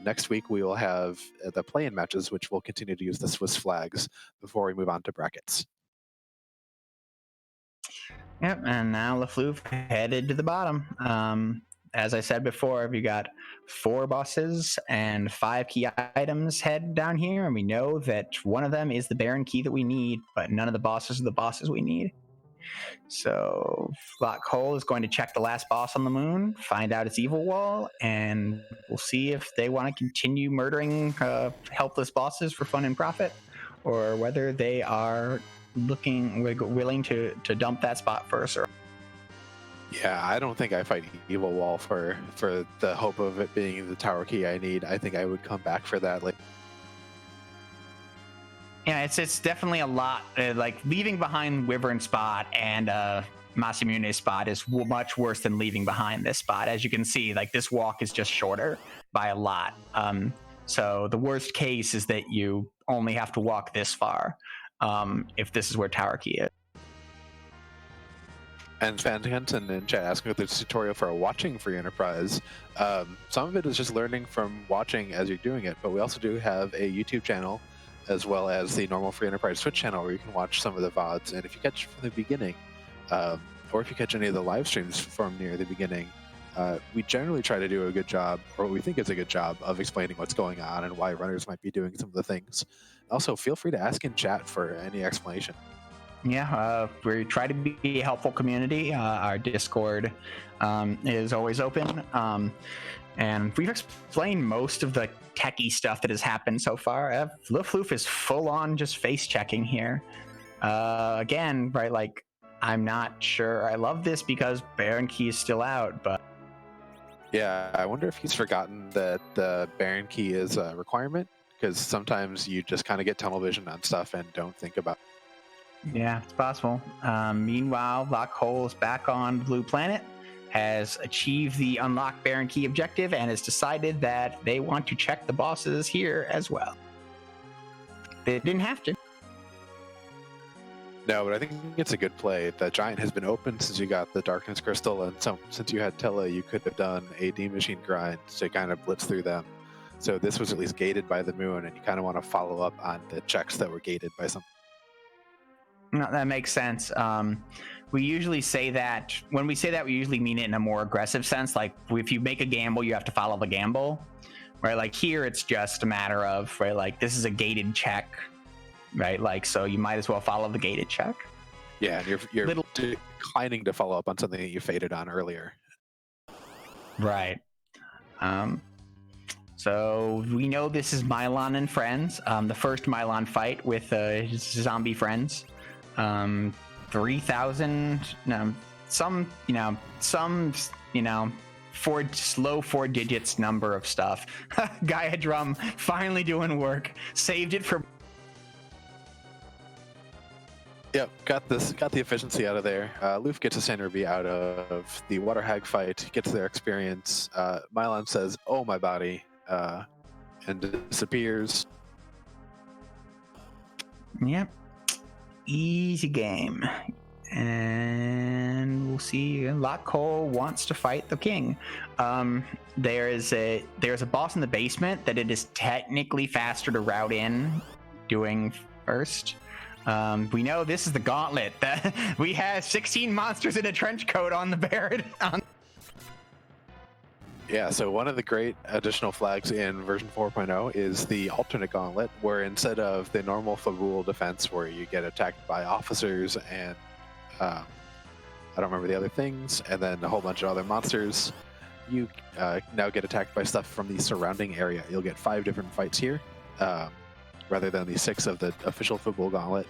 Next week we will have the play-in matches, which will continue to use the Swiss flags before we move on to brackets. Yep, and now Lufloof headed to the bottom. As I said before, we got 4 bosses and 5 key items head down here, and we know that one of them is the Baron Key that we need, but none of the bosses are the bosses we need. So LockeCole is going to check the last boss on the moon, find out its evil wall, and we'll see if they want to continue murdering helpless bosses for fun and profit, or whether they are willing to dump that spot for Asura. Yeah, I don't think I fight Evil Wall for the hope of it being the tower key I need. I think I would come back for that. Yeah, it's definitely a lot. Like leaving behind Wyvern spot and Masamune spot is much worse than leaving behind this spot. As you can see, like this walk is just shorter by a lot. So the worst case is that you only have to walk this far if this is where tower key is. And Fantenton in chat asking if there's a tutorial for watching Free Enterprise. Some of it is just learning from watching as you're doing it, but we also do have a YouTube channel as well as the normal Free Enterprise Twitch channel where you can watch some of the VODs. And if you catch from the beginning, or if you catch any of the live streams from near the beginning, we generally try to do a good job, or what we think is a good job, of explaining what's going on and why runners might be doing some of the things. Also, feel free to ask in chat for any explanation. Yeah, we try to be a helpful community. Our Discord is always open. And we've explained most of the techie stuff that has happened so far. Lufloof is full on just face checking here. Again, right, like, I'm not sure I love this because Baron Key is still out, but... Yeah, I wonder if he's forgotten that the Baron Key is a requirement, because sometimes you just kind of get tunnel vision on stuff and don't think about it. Yeah, it's possible. Meanwhile, LockeCole is back on Blue Planet, has achieved the Unlock Baron Key objective, and has decided that they want to check the bosses here as well. They didn't have to. No, but I think it's a good play. The Giant has been open since you got the Darkness Crystal, and so since you had Tele, you could have done a D Machine grind to kind of blitz through them. So this was at least gated by the moon, and you kind of want to follow up on the checks that were gated by some. No, that makes sense. We usually say that when we say that, we usually mean it in a more aggressive sense. Like if you make a gamble, you have to follow the gamble, right? Like here, it's just a matter of, right? Like this is a gated check, right? Like, so you might as well follow the gated check. Yeah, and you're declining to follow up on something that you faded on earlier. Right. So we know this is Mylon and friends. The first Mylon fight with his zombie friends. 3,000. Low four digits number of stuff. Gaia Drum finally doing work. Saved it for. Yep, got the efficiency out of there. Loof gets a standard B out of the water hag fight, gets their experience. Mylon says, "Oh my body," and disappears. Yep. Easy game. And we'll see. LockeCole wants to fight the king. There's a boss in the basement that it is technically faster to route in doing first. We know this is the Gauntlet. We have 16 monsters in a trench coat on the Baron. Yeah, so one of the great additional flags in version 4.0 is the alternate Gauntlet, where instead of the normal Fabul defense, where you get attacked by officers and I don't remember the other things, and then a whole bunch of other monsters, you now get attacked by stuff from the surrounding area. You'll get 5 different fights here, rather than the 6 of the official Fabul Gauntlet.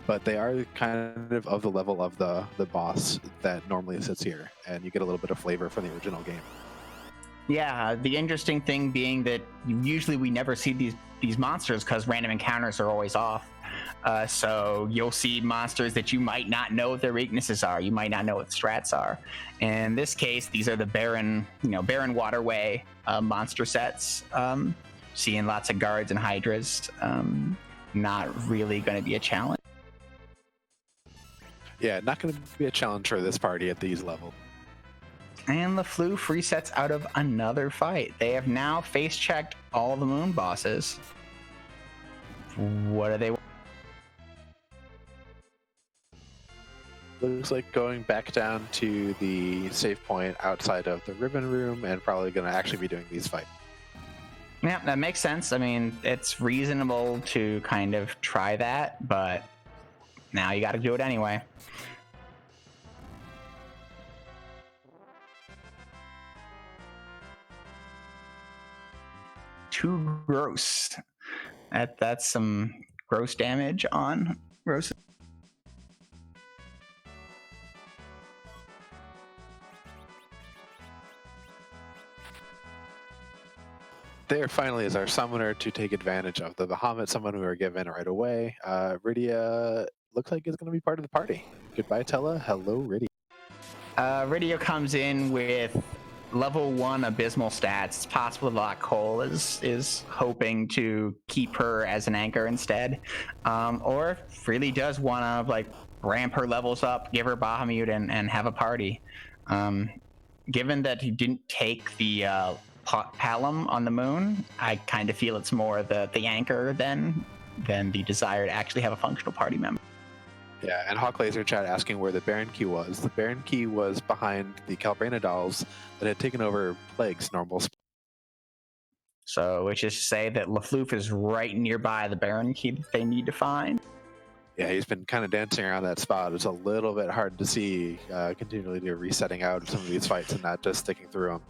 But they are kind of the level of the boss that normally sits here, and you get a little bit of flavor from the original game. Yeah, the interesting thing being that usually we never see these monsters because random encounters are always off. So you'll see monsters that you might not know what their weaknesses are. You might not know what strats are. In this case, these are the Baron Waterway monster sets. Seeing lots of guards and hydras. Not really going to be a challenge. Yeah, not going to be a challenge for this party at these levels. And lufloof resets out of another fight. They have now face-checked all the moon bosses. What are they? Looks like going back down to the save point outside of the ribbon room and probably going to actually be doing these fights. Yeah, that makes sense. I mean, it's reasonable to kind of try that, but now you got to do it anyway. Too gross. That's some gross damage on gross. There finally is our summoner to take advantage of the Bahamut summon we were given right away. Rydia looks like it's going to be part of the party. Goodbye, Tella. Hello, Rydia. Rydia comes in with level 1 abysmal stats. It's possible LockeCole is hoping to keep her as an anchor instead, or really does want to like ramp her levels up, give her Bahamut, and have a party. Given that he didn't take the Palom on the moon, I kind of feel it's more the anchor than the desire to actually have a functional party member. Yeah, and Hawk Laser chat asking where the Baron Key was. The Baron Key was behind the Calbrena dolls that had taken over Plague's normal spot. So, which is to say that lufloof is right nearby the Baron Key that they need to find. Yeah, he's been kind of dancing around that spot. It's a little bit hard to see continually resetting out some of these fights and not just sticking through them.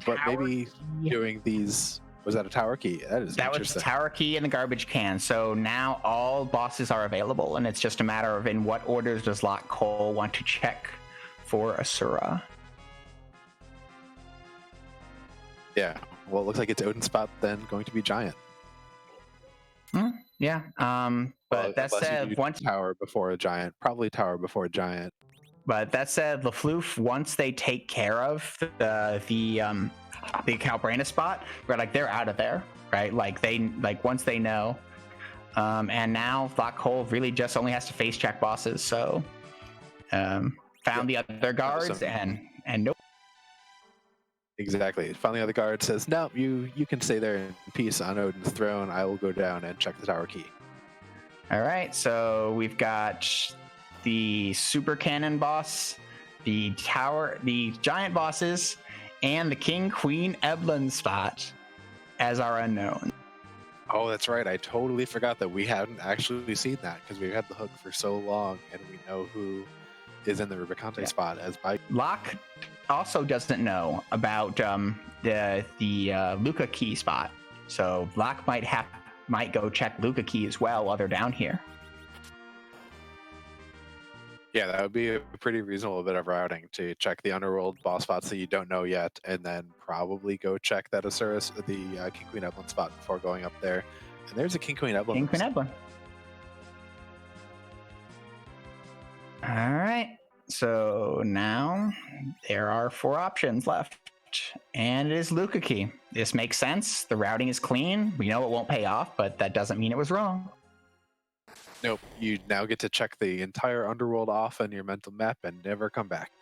But maybe doing these... Was that a tower key? That was the tower key in the garbage can. So now all bosses are available, and it's just a matter of in what orders does LockeCole want to check for Asura. Yeah, well, it looks like it's Odin's spot then going to be Giant. Yeah, but that said, once Tower before a Giant, probably Tower before a Giant. But that said, lufloof, once they take care of the Calbrena spot, they're out of there, right? Once they know, and now LockeCole really just only has to face check bosses. So, found the other guards and nope. Exactly. Found the other guard, says, "No, you can stay there in peace on Odin's throne. I will go down and check the tower key." All right, so we've got the super cannon boss, the giant bosses, and the King Queen Eblin spot as our unknown. Oh, that's right. I totally forgot that we hadn't actually seen that because we've had the hook for so long, and we know who is in the Rubicante spot as by Locke also doesn't know about the Luca key spot, so Locke might go check Luca key as well while they're down here. Yeah, that would be a pretty reasonable bit of routing to check the underworld boss spots that you don't know yet, and then probably go check that Osiris, the King Queen Eblin spot before going up there. And there's a King Queen Eblin. King Queen Eblin. All right. So now there are 4 options left, and it is Luca key. This makes sense. The routing is clean. We know it won't pay off, but that doesn't mean it was wrong. Nope. You now get to check the entire underworld off on your mental map and never come back.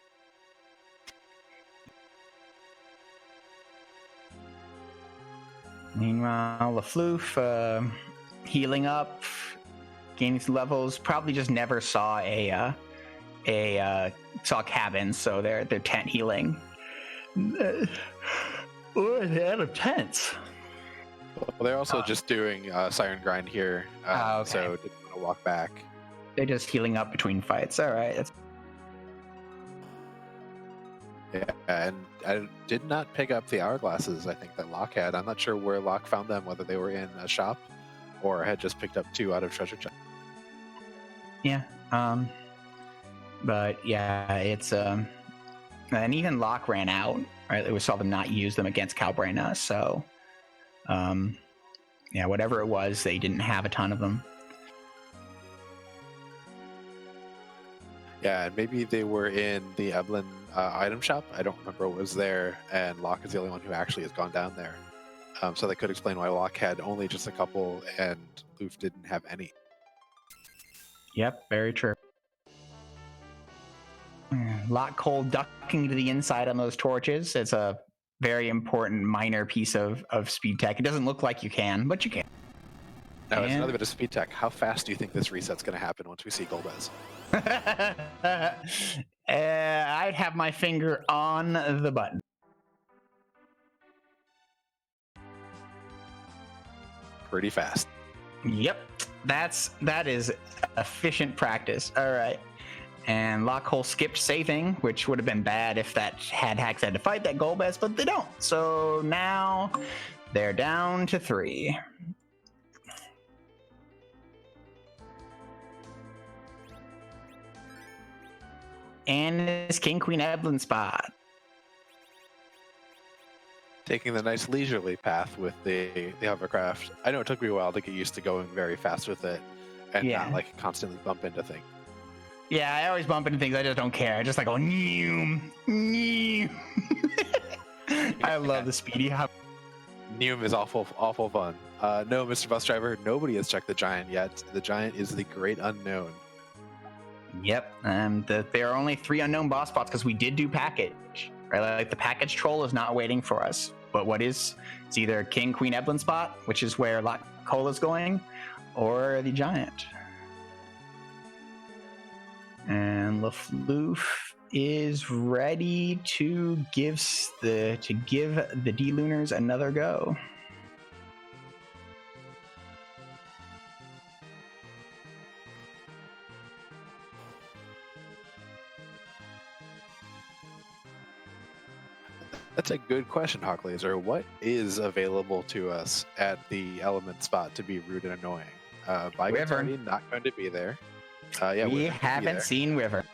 Meanwhile, lufloof healing up, gaining some levels. Probably just never saw saw cabins, so they're tent healing. Or they're out of tents. Well, they're also just doing Siren Grind here, okay. So didn't want to walk back. They're just healing up between fights. All right. Yeah, and I did not pick up the hourglasses I think that Locke had. I'm not sure where Locke found them, whether they were in a shop or had just picked up 2 out of treasure chest. Yeah. But yeah, it's and even Locke ran out, right? We saw them not use them against Calbrena, so yeah, whatever it was, they didn't have a ton of them. Yeah, and maybe they were in the Eblin item shop. I don't remember what was there, and Locke is the only one who actually has gone down there. So that could explain why Locke had only just a couple and Loof didn't have any. Yep, very true. LockeCole ducking to the inside on those torches. It's a very important minor piece of speed tech. It doesn't look like you can, but you can. No, it's another bit of speed tech. How fast do you think this reset's going to happen once we see Golbez? I'd have my finger on the button. Pretty fast. Yep, that is efficient practice. All right. And LockeCole skipped saving, which would have been bad if that Hax had to fight that Golbez, but they don't. So now they're down to 3. And it's King Queen Eblin spot. Taking the nice leisurely path with the hovercraft. I know it took me a while to get used to going very fast with it and not like constantly bump into things. Yeah, I always bump into things. I just don't care. I just like go, neum, neum. I love the speedy hop. Neum is awful fun. No, Mr. Bus Driver, nobody has checked the Giant yet. The Giant is the great unknown. Yep, there are only 3 unknown boss spots because we did do package. Right, like the package troll is not waiting for us. But it's either King Queen Eblin spot, which is where LockeCole is going, or the Giant. And lufloof is ready to give the D-Lunars another go. That's a good question, Hawklaser. What is available to us at the element spot to be rude and annoying? Wyvern not going to be there. We haven't seen Wyvern.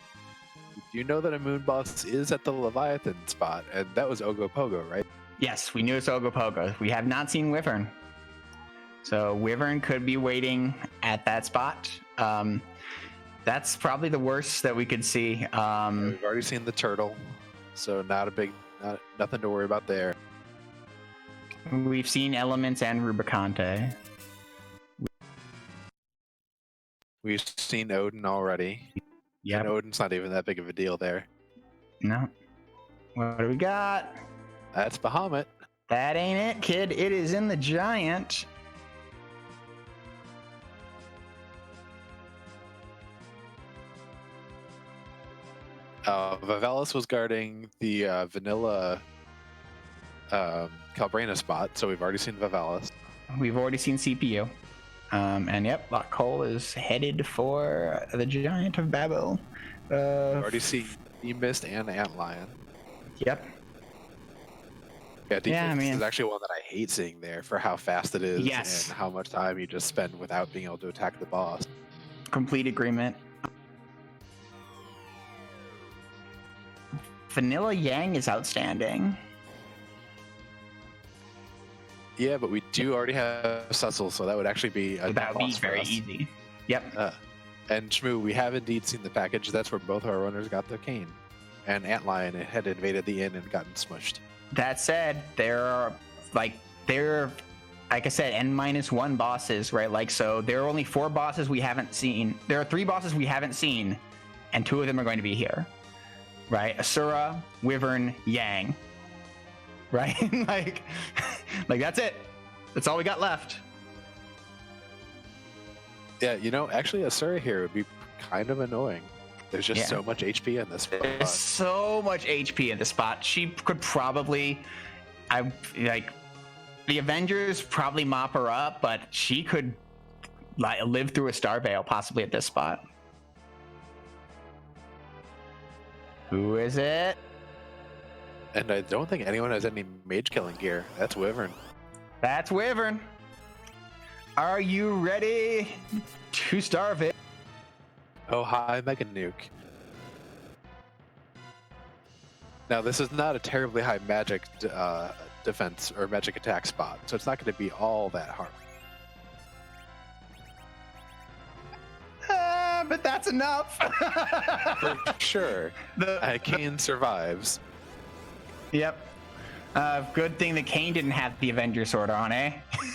Do you know that a moon boss is at the Leviathan spot, and that was Ogopogo, right? Yes, we knew it's Ogopogo. We have not seen Wyvern. So Wyvern could be waiting at that spot. That's probably the worst that we could see. We've already seen the turtle, so nothing to worry about there. We've seen Elements and Rubicante. We've seen Odin already. Yeah, and Odin's not even that big of a deal there. No. What do we got? That's Bahamut. That ain't it, kid. It is in the Giant. Vivalis was guarding the vanilla Calbrena spot, so we've already seen Vivalis. We've already seen CPU. And yep, LockeCole is headed for the Giant of Babel. We've already seen Mist and Antlion. Yep. Yeah, defense is actually one that I hate seeing there for how fast it is and how much time you just spend without being able to attack the boss. Complete agreement. Vanilla Yang is outstanding. Yeah, but we do already have Cecil, so that would actually be that would be very easy. Yep. And Shmoo, we have indeed seen the package. That's where both our runners got their cane. And Antlion had invaded the inn and gotten smushed. That said, there are like I said, N-1 bosses, right? Like, so there are only 4 bosses we haven't seen. There are 3 bosses we haven't seen, and 2 of them are going to be here, right? Asura, Wyvern, Yang, right? like that's it. That's all we got left. Yeah, actually Asura here would be kind of annoying. There's just so much HP in this spot. There's so much HP in this spot. She could probably, the Avengers probably mop her up, but she could live through a Star Veil possibly at this spot. Who is it? And I don't think anyone has any mage killing gear. That's Wyvern. That's Wyvern. Are you ready to starve it? Oh, hi, Mega Nuke. Now, this is not a terribly high magic defense or magic attack spot, so it's not going to be all that hard. But that's enough. For sure. Kane survives. Yep. Good thing that Kane didn't have the Avenger sword on, eh?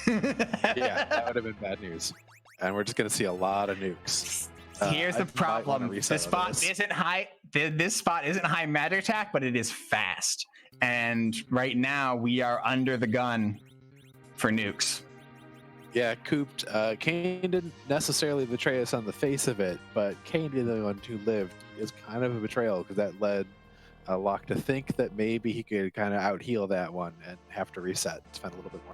Yeah, that would have been bad news. And we're just going to see a lot of nukes. Here's the problem. This spot isn't high. This spot isn't high magic attack, but it is fast. And right now we are under the gun for nukes. Yeah, Cooped. Kane didn't necessarily betray us on the face of it, but Kane being the one who lived is kind of a betrayal because that led Locke to think that maybe he could kind of out-heal that one and have to reset, spend a little bit more.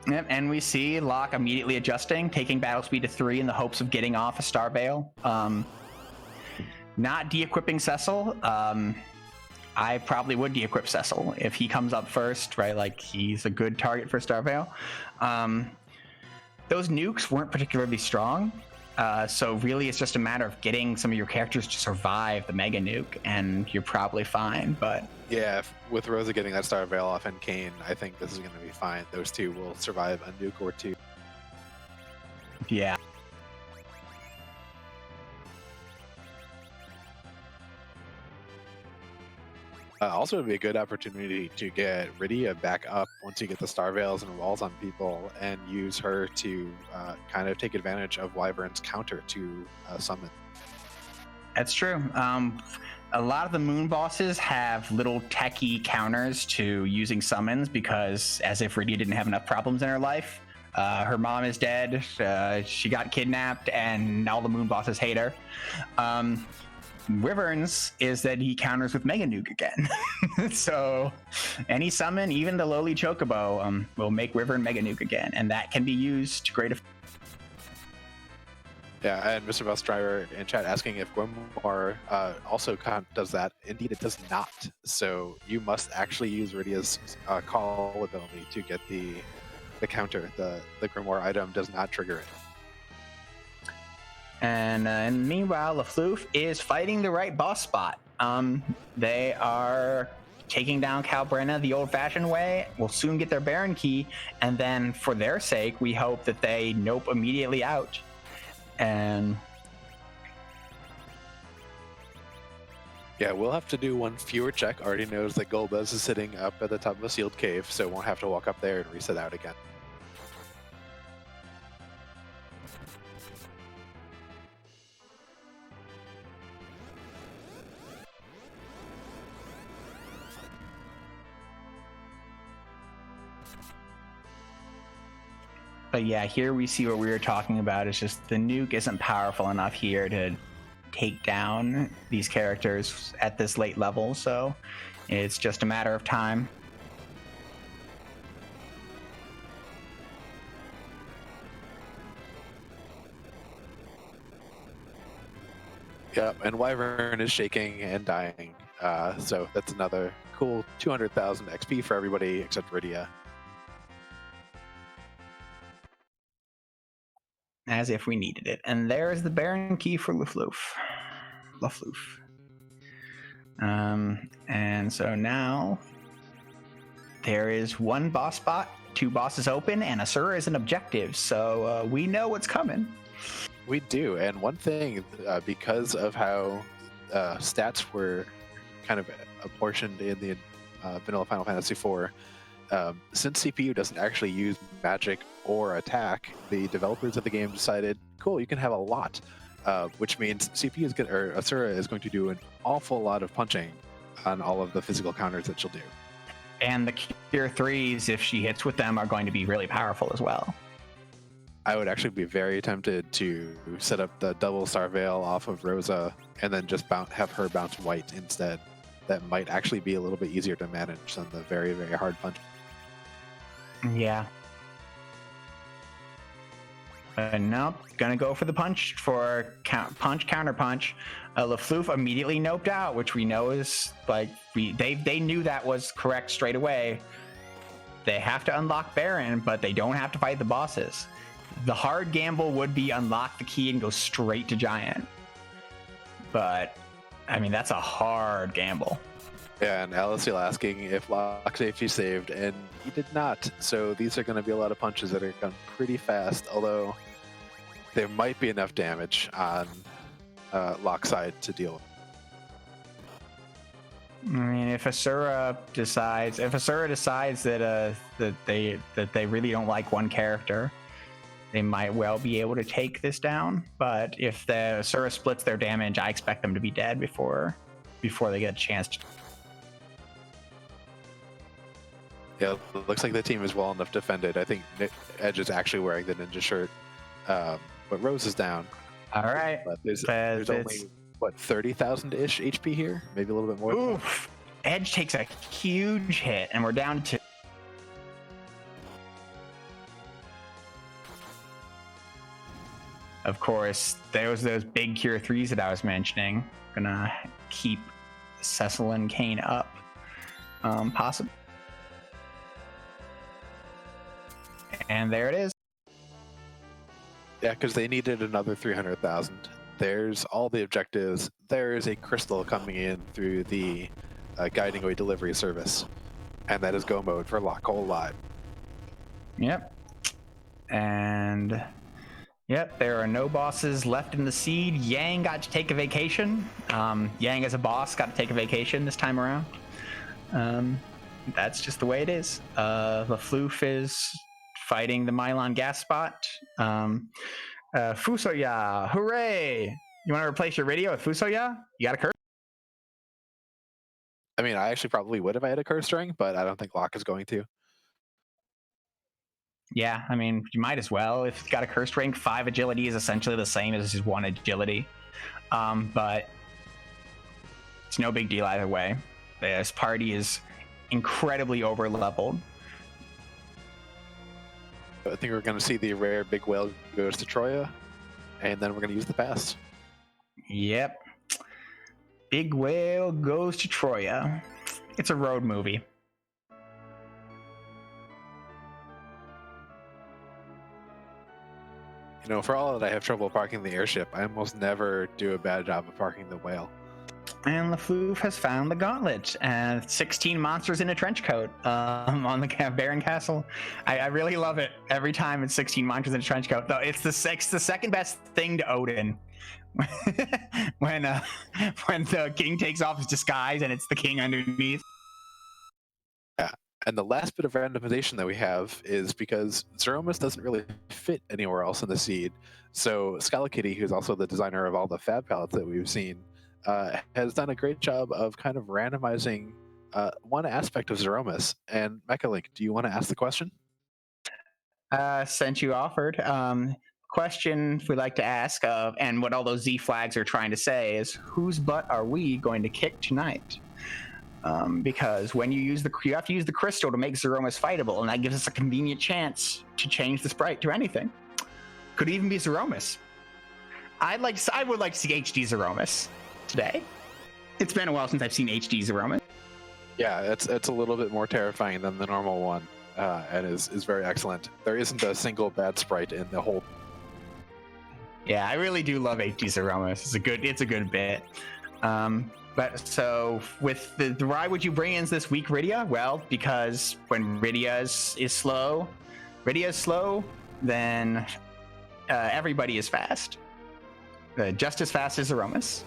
Yep, and we see Locke immediately adjusting, taking battle speed to 3 in the hopes of getting off a Star Veil. Not de-equipping Cecil. I probably would de-equip Cecil if he comes up first, right? Like, he's a good target for Star Veil. Those nukes weren't particularly strong, so really it's just a matter of getting some of your characters to survive the Mega Nuke, and you're probably fine, but... Yeah, with Rosa getting that Star Veil off and Kane, I think this is going to be fine. Those two will survive a nuke or 2. Yeah. Also, it would be a good opportunity to get Rydia back up once you get the Star Veils and walls on people and use her to kind of take advantage of Wyvern's counter to summon. That's true. A lot of the moon bosses have little techie counters to using summons because as if Rydia didn't have enough problems in her life. Her mom is dead, she got kidnapped, and all the moon bosses hate her. Wyvern's is that he counters with Mega Nuke again. So any summon, even the lowly Chocobo, will make Wyvern Mega Nuke again, and that can be used to great effect. Yeah, and Mr. Velstriver in chat asking if Grimoire also does that. Indeed, it does not. So you must actually use Rydia's call ability to get the counter. The Grimoire item does not trigger it. And meanwhile, lufloof is fighting the right boss spot. They are taking down Calbrena the old-fashioned way. Will soon get their Baron key, and then for their sake, we hope that they nope immediately out. And yeah, we'll have to do one fewer check. Already knows that Golbez is sitting up at the top of a sealed cave, so won't have to walk up there and reset out again. But yeah, here we see what we were talking about. It's just the nuke isn't powerful enough here to take down these characters at this late level, so it's just a matter of time. Yep, and Wyvern is shaking and dying. So that's another cool 200,000 XP for everybody except Rydia. As if we needed it. And there's the Baron key for lufloof. And so now there is one boss spot, 2 bosses open, and Asura is an objective. So we know what's coming. We do, and one thing, because of how stats were kind of apportioned in the vanilla Final Fantasy IV, since CPU doesn't actually use magic or attack, the developers of the game decided, cool, you can have a lot, which means Asura is going to do an awful lot of punching on all of the physical counters that she'll do. And the Cure 3s, if she hits with them, are going to be really powerful as well. I would actually be very tempted to set up the double Star Veil off of Rosa and then just have her bounce white instead. That might actually be a little bit easier to manage than the very, very hard punch. Yeah. Nope, gonna go for the punch for counter punch. lufloof immediately noped out, which we know is like they knew that was correct straight away. They have to unlock Baron, but they don't have to fight the bosses. The hard gamble would be unlock the key and go straight to Giant. But, I mean, that's a hard gamble. Yeah, and Alice still asking if lock safety saved, and he did not. So these are going to be a lot of punches that are going pretty fast, although there might be enough damage on lock side to deal with. I mean, if Asura decides that they really don't like one character, they might well be able to take this down. But if the Asura splits their damage, I expect them to be dead before they get a chance to. Yeah, it looks like the team is well enough defended. I think Edge is actually wearing the ninja shirt, but Rose is down. All right. But there's only, 30,000-ish HP here? Maybe a little bit more. Oof. Edge takes a huge hit, and we're down to... Of course, there was those big Cure 3s that I was mentioning. Gonna keep Cecil and Kane up. Possibly. And there it is. Yeah, because they needed another 300,000. There's all the objectives. There is a crystal coming in through the Guiding Away delivery service. And that is go mode for LockeColeLive. Yep. And... Yep, there are no bosses left in the seed. Yang got to take a vacation. Yang as a boss got to take a vacation this time around. That's just the way it is. lufloof is fighting the Mylon gas spot. Fusoya, hooray! You want to replace your radio with Fusoya? You got a curse? I mean, I actually probably would if I had a curse string, but I don't think Locke is going to. Yeah, I mean, you might as well. If it's got a cursed rank, 5 agility is essentially the same as just 1 agility. But it's no big deal either way. This party is incredibly over-leveled. I think we're going to see the rare big whale goes to Troya, and then we're going to use the pass. Yep. Big whale goes to Troya. It's a road movie. You know, for all that I have trouble parking the airship, I almost never do a bad job of parking the whale. And lufloof has found the Gauntlet and 16 monsters in a trench coat on the Baron Castle. I really love it. Every time it's 16 monsters in a trench coat, though. It's the second best thing to Odin. when the king takes off his disguise and it's the king underneath. Yeah, and the last bit of randomization that we have is because Zeromus doesn't really fit anywhere else in the seed. So Scalakitty, who's also the designer of all the fab palettes that we've seen, has done a great job of kind of randomizing one aspect of Zeromus. And Mechalink, do you want to ask the question? Since you offered, question we like to ask, and what all those Z flags are trying to say is, whose butt are we going to kick tonight? Because when you have to use the crystal to make Zeromus fightable, and that gives us a convenient chance to change the sprite to anything. Could even be Zeromus. I would like to see HD Zeromus today. It's been a while since I've seen HD Zeromus. Yeah, it's a little bit more terrifying than the normal one, and is very excellent. There isn't a single bad sprite in the whole. Yeah, I really do love HD Zeromus. It's a good bit. But so with why would you bring in this weak Rydia? Well, because when Rydia is slow, then everybody is fast. Just as fast as Zeromus.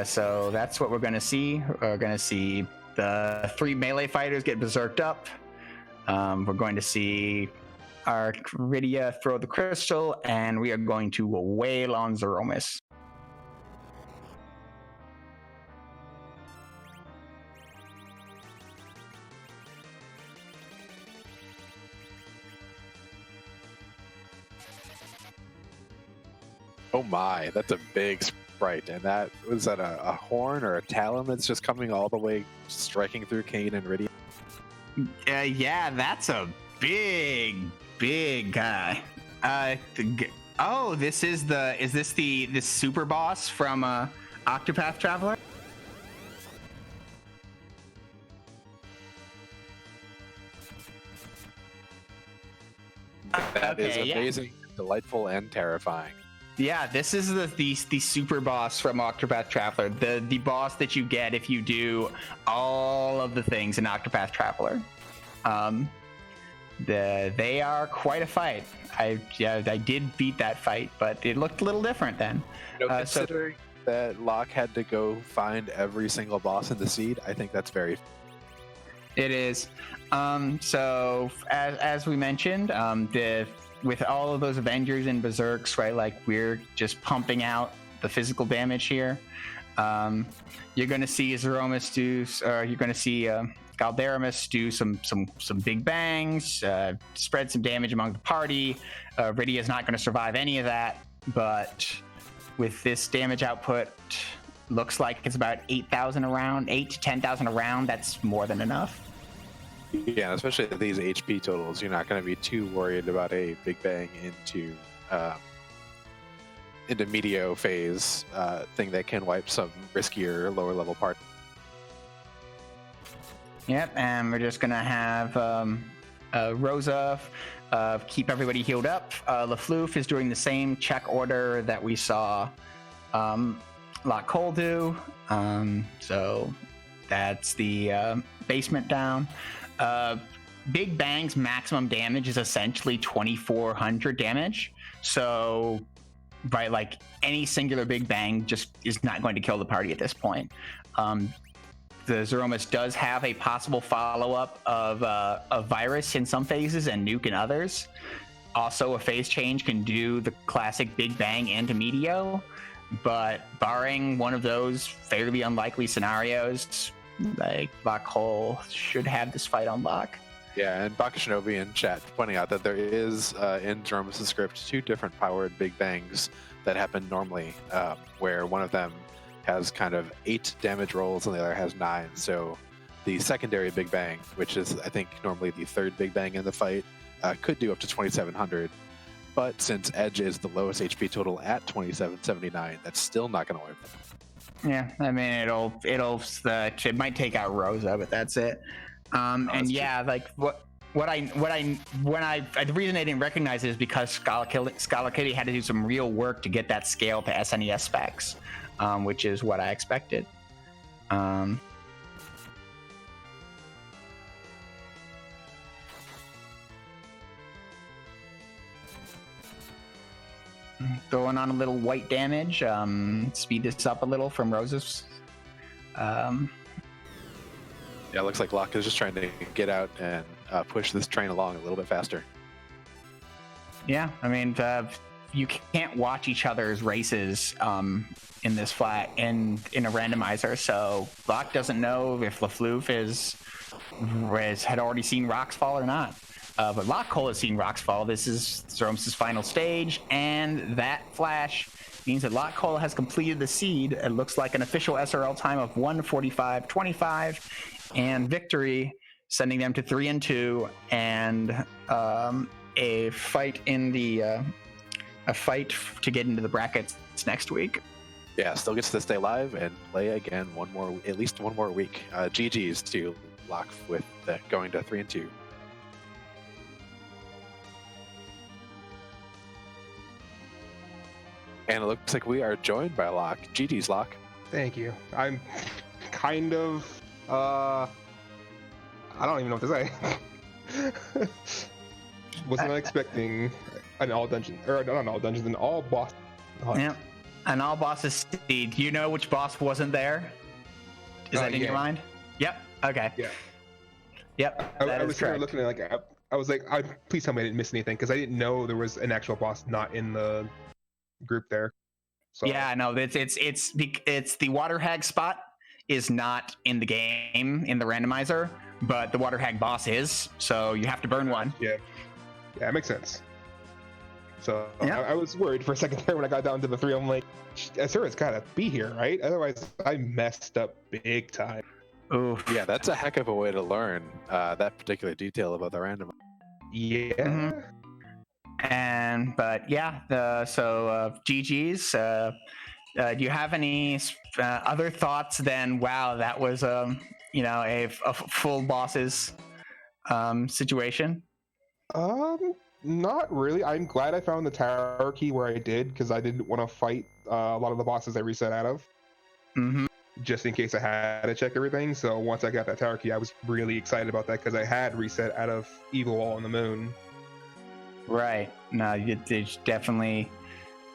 So that's what we're going to see. We're going to see the 3 melee fighters get berserked up. We're going to see our Rydia throw the crystal, and we are going to wail on Zeromus. Oh my, that's a big sprite. And that was that a horn or a talon that's just coming all the way, striking through Kane and Rydia? Yeah, that's a big guy. This is this super boss from Octopath Traveler? That is amazing, delightful, and terrifying. Yeah, this is the super boss from Octopath Traveler, the boss that you get if you do all of the things in Octopath Traveler. They are quite a fight. I did beat that fight, but it looked a little different then. Considering that Locke had to go find every single boss in the seed, I think that's very. It is. So as we mentioned, with all of those Avengers and Berserks, right? Like, we're just pumping out the physical damage here. You're going to see Zeromus you're going to see Galderamus do some big bangs, spread some damage among the party. Rydia is not going to survive any of that, but with this damage output, looks like it's about 8,000 a round, 8 to 10,000 a round. That's more than enough. Yeah, especially at these HP totals, you're not going to be too worried about a big bang into Medio phase thing that can wipe some riskier lower level parts. Yep, and we're just going to have Rosa keep everybody healed up. Lufloof is doing the same check order that we saw LockeCole do. So that's the basement down. Big Bang's maximum damage is essentially 2,400 damage. So, right, like, any singular Big Bang just is not going to kill the party at this point. The Zeromus does have a possible follow-up of a virus in some phases and nuke in others. Also, a phase change can do the classic Big Bang into Medio, but barring one of those fairly unlikely scenarios, like, LockeCole should have this fight on lock. Yeah, and Bakashinobi in chat pointing out that there is in Zeromus' script 2 different powered Big Bangs that happen normally, where one of them has kind of 8 damage rolls and the other has 9. So the secondary Big Bang, which is I think normally the 3rd Big Bang in the fight, could do up to 2,700. But since Edge is the lowest HP total at 2,779, that's still not going to work. Yeah, I mean, it might take out Rosa, but that's it. And yeah, true. Like the reason I didn't recognize it is because Scholar Kitty had to do some real work to get that scale to SNES specs, which is what I expected. Throwing on a little white damage, speed this up a little from Rosa's. Yeah, it looks like Locke is just trying to get out and push this train along a little bit faster. Yeah, I mean, you can't watch each other's races in this flat in a randomizer, so Locke doesn't know if Lufloof had already seen rocks fall or not. But LockeCole has seen rocks fall. This is Zromus' final stage, and that flash means that LockeCole has completed the seed. It looks like an official SRL time of 1:45.25, and victory, sending them to 3-2, and a fight in the a fight to get into the brackets next week. Yeah, still gets to stay alive and play again at least one more week. GG's to Lock with going to 3-2. And it looks like we are joined by Lock. GG's, Lock. Thank you. I'm kind of I don't even know what to say. Was not expecting an all dungeon, or not an all dungeons, an all boss hunt. Yeah, an all bosses seed. Do you know which boss wasn't there? Is that in your mind? Yep. Okay. Yeah. Yep. I was kind of looking at I was like, please tell me I didn't miss anything, because I didn't know there was an actual boss not in the group there. So yeah, no, it's the water hag spot is not in the game in the randomizer, but the water hag boss is, so you have to burn one. Yeah, it makes sense. So yeah. I was worried for a second there when I got down to the 3. I'm like, Asura's gotta be here, right? Otherwise, I messed up big time. Ooh, yeah, that's a heck of a way to learn that particular detail about the random. Yeah. Mm-hmm. But yeah, so GG's. Do you have any other thoughts than wow, that was a full bosses situation? Not really. I'm glad I found the tower key where I did, because I didn't want to fight a lot of the bosses I reset out of. Mm-hmm. Just in case I had to check everything. So once I got that tower key, I was really excited about that, because I had reset out of Evil Wall on the Moon. Right. No, there's definitely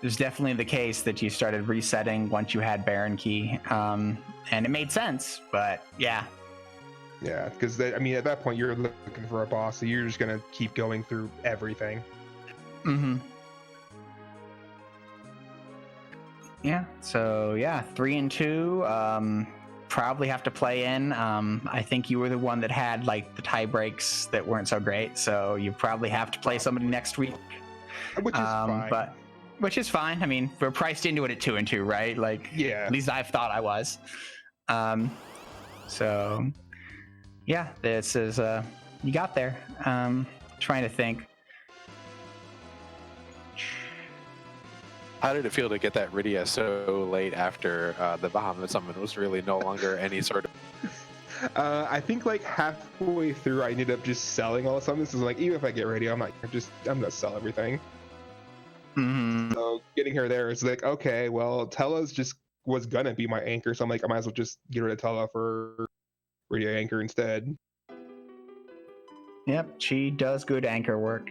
the case that you started resetting once you had Baron Key, and it made sense. But yeah. Yeah, because at that point you're looking for a boss, so you're just gonna keep going through everything. Mm-hmm. Yeah. So yeah, 3-2. Probably have to play in. I think you were the one that had like the tie breaks that weren't so great, so you probably have to play somebody next week. Which is fine. Which is fine. I mean, we're priced into it at 2-2, right? Like, yeah. At least I've thought I was. So yeah, this is you got there. Trying to think. How did it feel to get that Rydia so late after the Bahamut summon was really no longer any sort of... I think like halfway through I ended up just selling all of something. So like, even if I get Rydia, I'm gonna sell everything. Mm-hmm. So getting her there is like, okay, well, Tella's just was gonna be my anchor, so I'm like, I might as well just get rid of Tella for Rydia anchor instead. Yep, she does good anchor work.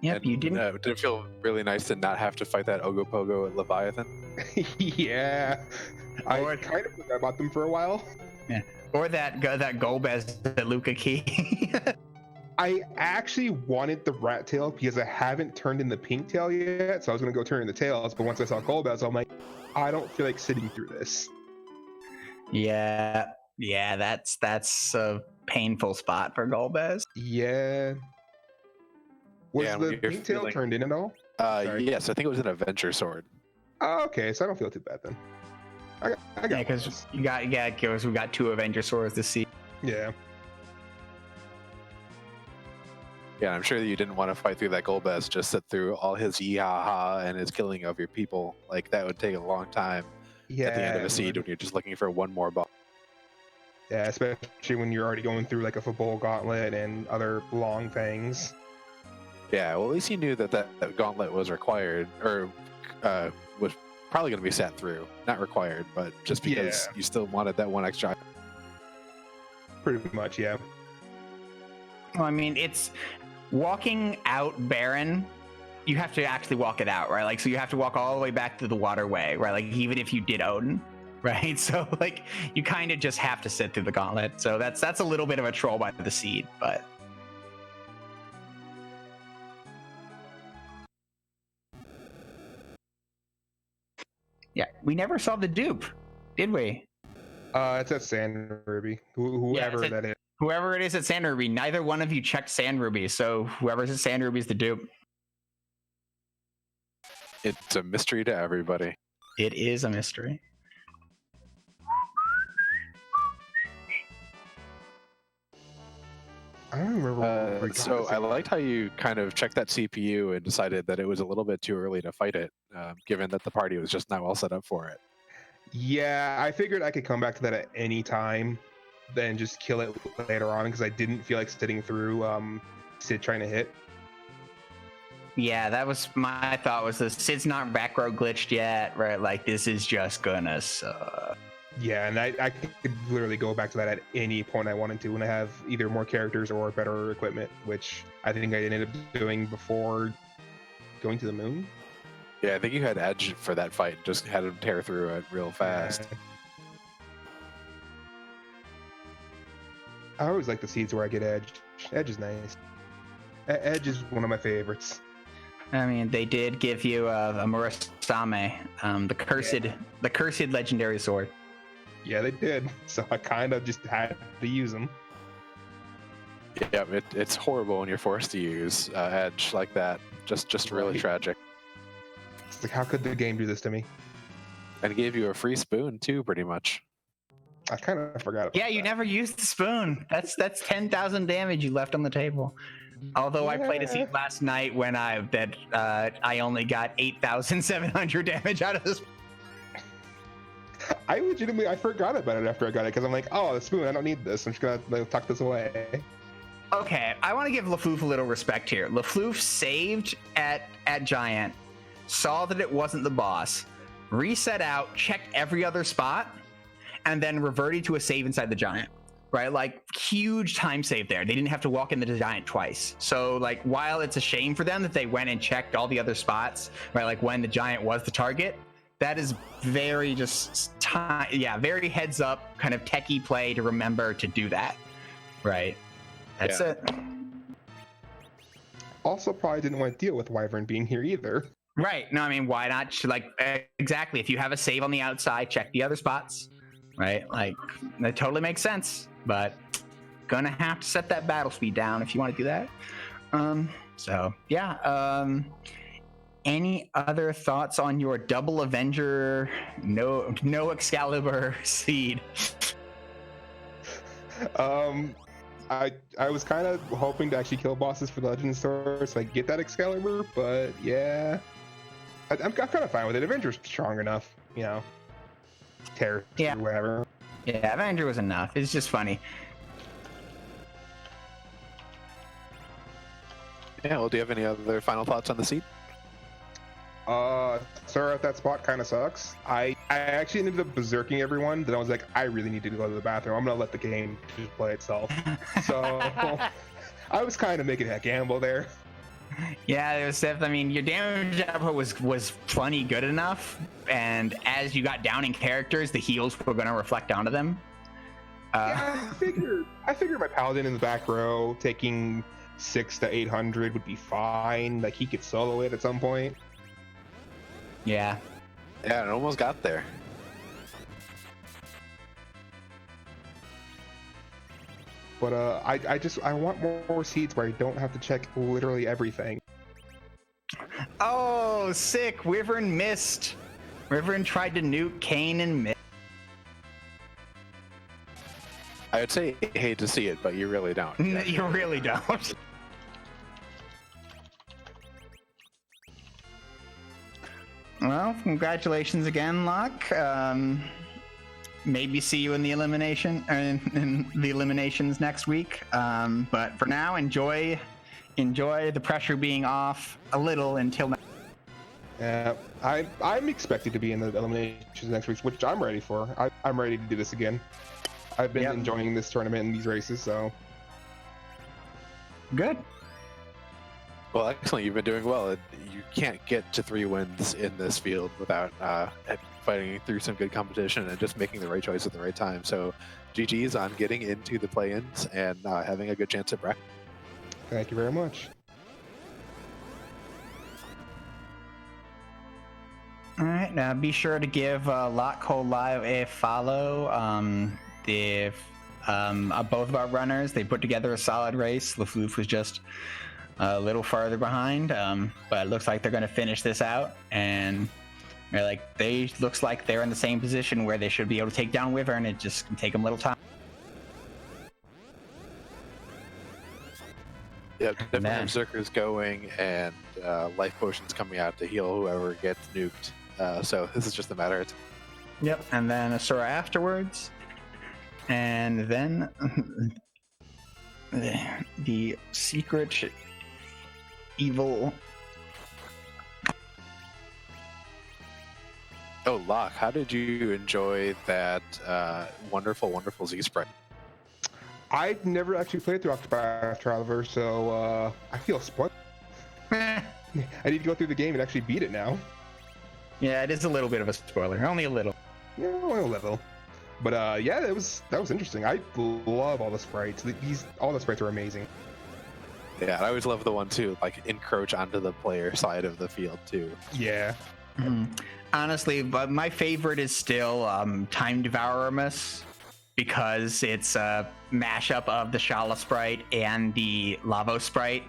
Yep, and, you didn't. Did it feel really nice to not have to fight that Ogopogo at Leviathan? Yeah, I kind of forgot about them for a while. Yeah, or that Golbez, the Luca key. I actually wanted the rat tail because I haven't turned in the pink tail yet, so I was gonna go turn in the tails. But once I saw Golbez, I'm like, I don't feel like sitting through this. Yeah, that's a painful spot for Golbez. Yeah. Was the pink tail turned in at all? Yes, I think it was an adventure sword. Oh, okay, so I don't feel too bad then. I got because we got 2 Avenger swords to see. Yeah. Yeah, I'm sure that you didn't want to fight through that Golbez, just sit through all his yeehaw and his killing of your people. Like, that would take a long time at the end of a seed when you're just looking for one more boss. Yeah, especially when you're already going through like a Fabul Gauntlet and other long things. Yeah, well, at least you knew that Gauntlet was required, or was probably going to be sat through. Not required, but just because you still wanted that one extra. Pretty much, yeah. Well, I mean, it's walking out Baron. You have to actually walk it out, right? Like, so you have to walk all the way back to the waterway, right? Like, even if you did Odin, right? So, like, you kind of just have to sit through the Gauntlet. So that's a little bit of a troll by the seed, but. Yeah, we never saw the dupe, did we? It's at Sand Ruby. Whoever that is. Whoever it is at Sand Ruby, neither one of you checked Sand Ruby, so whoever's at Sand Ruby is the dupe. It's a mystery to everybody. It is a mystery. I don't remember. So I liked how you kind of checked that CPU and decided that it was a little bit too early to fight it, given that the party was just not well set up for it. Yeah, I figured I could come back to that at any time, then just kill it later on because I didn't feel like sitting through Sid trying to hit. Yeah, that was my thought. Was the Sid's not back row glitched yet, right? Like this is just gonna suck. Yeah, and I could literally go back to that at any point I wanted to when I have either more characters or better equipment, which I think I ended up doing before going to the moon. Yeah, I think you had Edge for that fight. Just had him tear through it real fast. Yeah. I always like the seeds where I get Edge. Edge is nice. Edge is one of my favorites. I mean, they did give you a Murasame, the cursed legendary sword. Yeah, they did. So I kind of just had to use them. Yeah, it's horrible when you're forced to use Edge like that. Just really tragic. It's like, how could the game do this to me? And it gave you a free spoon too, pretty much. I kind of forgot about Yeah, you never used the spoon. That's 10,000 damage you left on the table. Although I played a seed last night when I only got 8,700 damage out of this. I forgot about it after I got it because I'm like, oh, the spoon, I don't need this. I'm just gonna tuck this away. Okay, I want to give lufloof a little respect here. Lufloof saved at Giant, saw that it wasn't the boss, reset out, checked every other spot, and then reverted to a save inside the Giant. Right, like huge time save there. They didn't have to walk in the Giant twice. So like, while it's a shame for them that they went and checked all the other spots, right, like when the Giant was the target, that is very very heads up kind of techie play to remember to do that. Right, that's it. Also, probably didn't want to deal with Wyvern being here either. Right. No, I mean, why not? Exactly. If you have a save on the outside, check the other spots. Right, like that totally makes sense. But gonna have to set that battle speed down if you want to do that. So yeah. Any other thoughts on your double Avenger no Excalibur seed? I was kind of hoping to actually kill bosses for the Legend Store so I get that Excalibur, but yeah, I'm kind of fine with it. Avenger's strong enough, you know. Tear, yeah, whatever. Yeah, Avenger was enough. It's just funny. Yeah, well, do you have any other final thoughts on the seed? Sir, at that spot kind of sucks. I actually ended up berserking everyone. Then I was like, I really need to go to the bathroom. I'm gonna let the game just play itself. So I was kind of making a gamble there. Yeah, it was. I mean, your damage output was plenty good enough, and as you got down in characters, the heals were going to reflect onto them. Yeah, I figured my paladin in the back row taking 600 to 800 would be fine. Like he could solo it at some point. Yeah. Yeah, it almost got there. But I want more seeds where I don't have to check literally everything. Oh, sick! Wyvern missed. Wyvern tried to nuke Kane and missed. I would say hate to see it, but you really don't. You really don't. Well, congratulations again, Locke. Maybe see you in the eliminations next week. But for now, enjoy the pressure being off a little until. I'm expected to be in the eliminations next week, which I'm ready for. I'm ready to do this again. I've been enjoying this tournament and these races, so good. Well, excellent. You've been doing well. You can't get to 3 wins in this field without fighting through some good competition and just making the right choice at the right time. So GG's on getting into the play-ins and having a good chance at bracket. Thank you very much. All right. right. Be sure to give LockeColeLive a follow. Both of our runners, they put together a solid race. Lufloof was just a little farther behind, but it looks like they're going to finish this out. And looks like they're in the same position where they should be able to take down Wyvern. It just can take them a little time. Yeah, different Berserkers going and life potions coming out to heal whoever gets nuked. So this is just a matter of time. Yep, and then Asura afterwards. And then the secret evil. Oh, Locke, how did you enjoy that wonderful, wonderful Z sprite? I've never actually played through Octopath Traveler, so I feel spoiled. I need to go through the game and actually beat it now. Yeah, it is a little bit of a spoiler. Only a little. Yeah, only a little. But yeah, that was interesting. I love all the sprites. All the sprites are amazing. Yeah, I always love the one too, like encroach onto the player side of the field too. Yeah. Mm-hmm. Honestly, but my favorite is still Time Devourmus, because it's a mashup of the Shala sprite and the Lavo sprite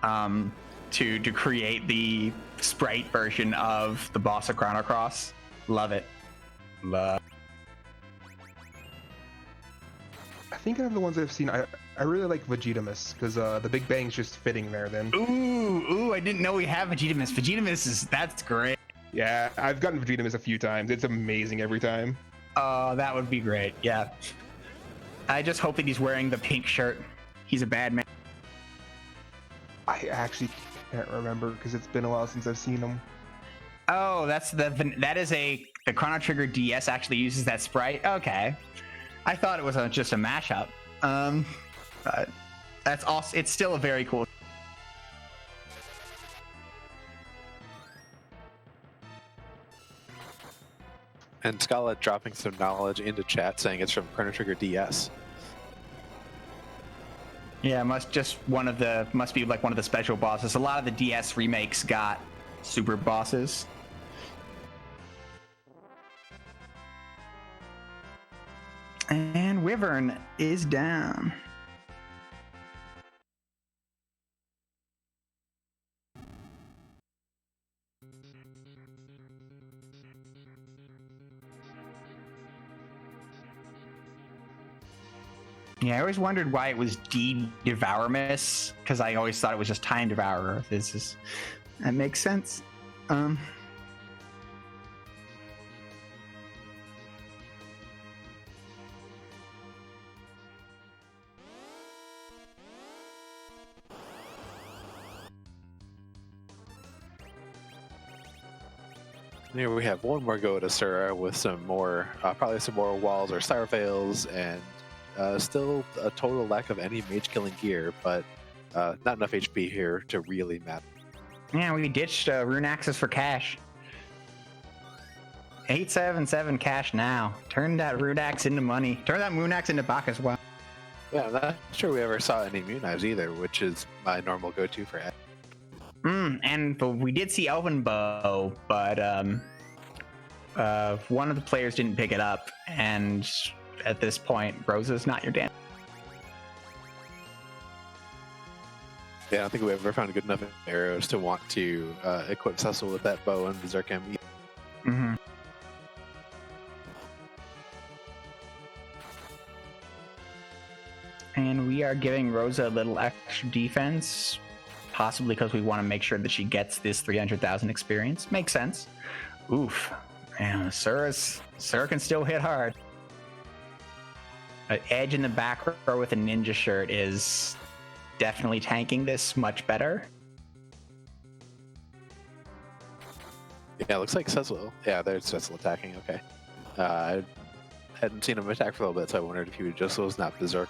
to create the sprite version of the boss of Chrono Cross. Love it. Love. I think out of the ones I've seen, I really like Vegetamus, because the Big Bang's just fitting there then. Ooh, I didn't know we have Vegetamus. That's great. Yeah, I've gotten Vegetamus a few times. It's amazing every time. Oh, that would be great. Yeah. I just hope that he's wearing the pink shirt. He's a bad man. I actually can't remember because it's been a while since I've seen him. Oh, the Chrono Trigger DS actually uses that sprite. Okay. I thought it was just a mashup. But that's also, it's still a very cool. And Scala dropping some knowledge into chat saying it's from Chrono Trigger DS. Yeah, must be like one of the special bosses. A lot of the DS remakes got super bosses. And Wyvern is down. Yeah, I always wondered why it was Devourmus, because I always thought it was just Time Devourer. That makes sense. Here we have one more go at Asura with some more, probably some more walls or Sire Veils, and still a total lack of any mage killing gear, but not enough HP here to really matter. Yeah, we ditched Rune Axes for cash. 877 cash now. Turn that Rune Axe into money. Turn that Moon Axe into Bach as well. Yeah, I'm not sure we ever saw any Moon Knives either, which is my normal go-to for it. But we did see Elven Bow, but one of the players didn't pick it up, and at this point, Rosa's not your damn. Yeah, I don't think we ever found good enough arrows to want to equip Cecil with that bow and berserk him. Mm-hmm. And we are giving Rosa a little extra defense, possibly because we want to make sure that she gets this 300,000 experience. Makes sense. Oof. Man, Sir can still hit hard. An Edge in the back row with a ninja shirt is definitely tanking this much better. Yeah, it looks like Cecil. Yeah, there's Cecil attacking. Okay. I hadn't seen him attack for a little bit, so I wondered if he just was not berserk.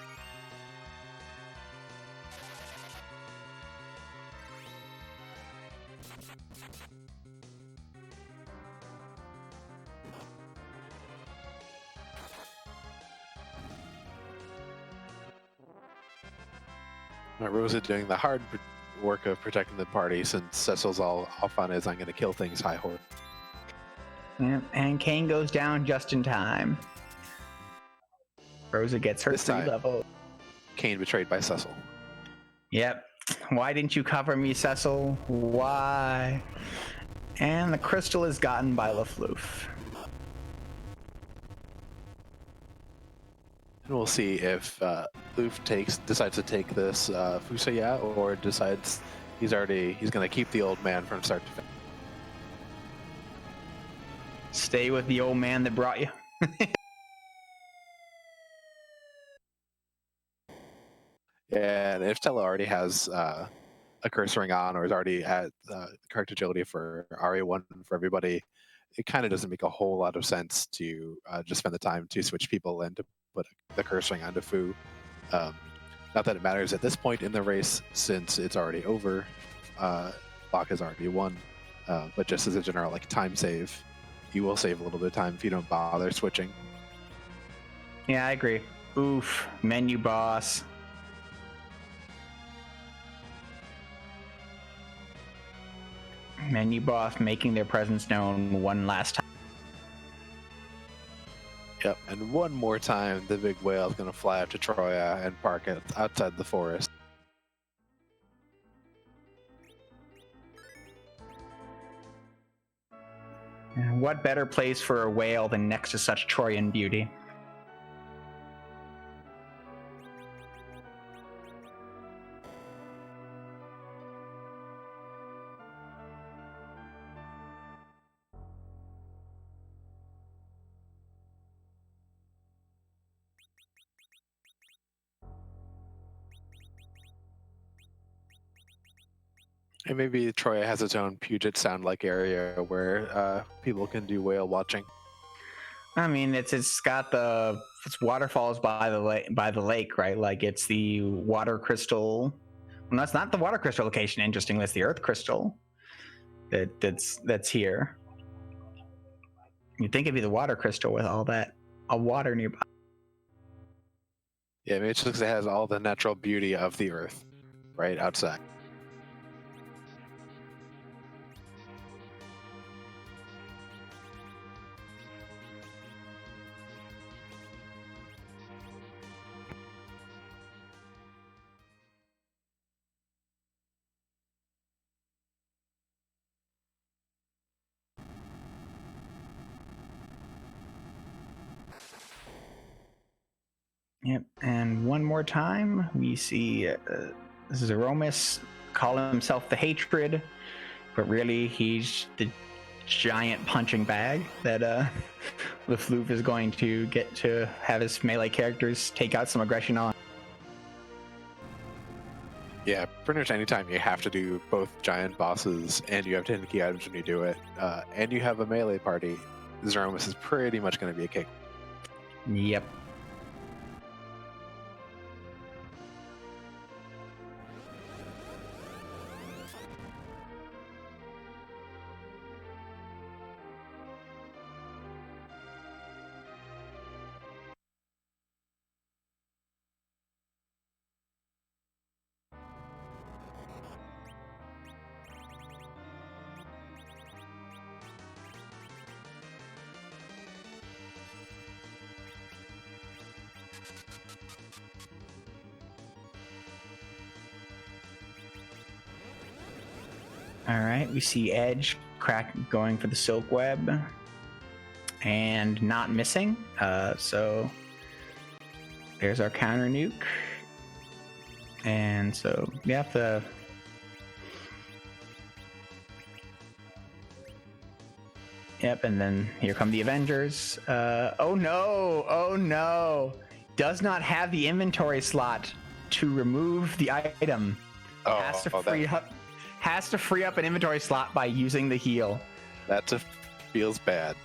Rosa doing the hard work of protecting the party, since Cecil's all off on his "I'm going to kill things" high horse. Yep, and Kane goes down just in time. Rosa gets her This 3 time. level. Kane betrayed by Cecil. Yep. Why didn't you cover me, Cecil? Why? And the crystal is gotten by lufloof. And we'll see if Loof decides to take this Fusaya, or decides he's going to keep the old man from start to finish. Stay with the old man that brought you. Yeah, and if Stella already has a curse ring on, or is already at correct agility for RA1 for everybody, it kind of doesn't make a whole lot of sense to just spend the time to switch people and to put the curse ring onto Fu. Not that it matters at this point in the race, since it's already over. Locke has already won, but just as a general time save, you will save a little bit of time if you don't bother switching. Yeah, I agree. Oof, menu boss. Menu boss making their presence known one last time. Yep, and one more time, the big whale is going to fly up to Troya and park it outside the forest. And what better place for a whale than next to such Trojan beauty? And maybe Troya has its own Puget Sound-like area where people can do whale watching. I mean, it's got it's waterfalls by the lake, right? Like it's the water crystal. Well, that's not the water crystal location. Interestingly, it's the earth crystal that's here. You'd think it'd be the water crystal with all that water nearby. Yeah, maybe it's just 'cause it has all the natural beauty of the earth right outside. Yep, and one more time we see Zeromus call himself the Hatred, but really he's the giant punching bag that lufloof is going to get to have his melee characters take out some aggression on. Yeah, pretty much anytime you have to do both giant bosses and you have 10 key items when you do it, and you have a melee party, Zeromus is pretty much going to be a kick. Yep. All right, we see Edge going for the silk web and not missing. So there's our counter nuke. And so we have to. Yep, and then here come the Avengers. Oh no! Does not have the inventory slot to remove the item. Has to free up an inventory slot by using the heal. That just feels bad.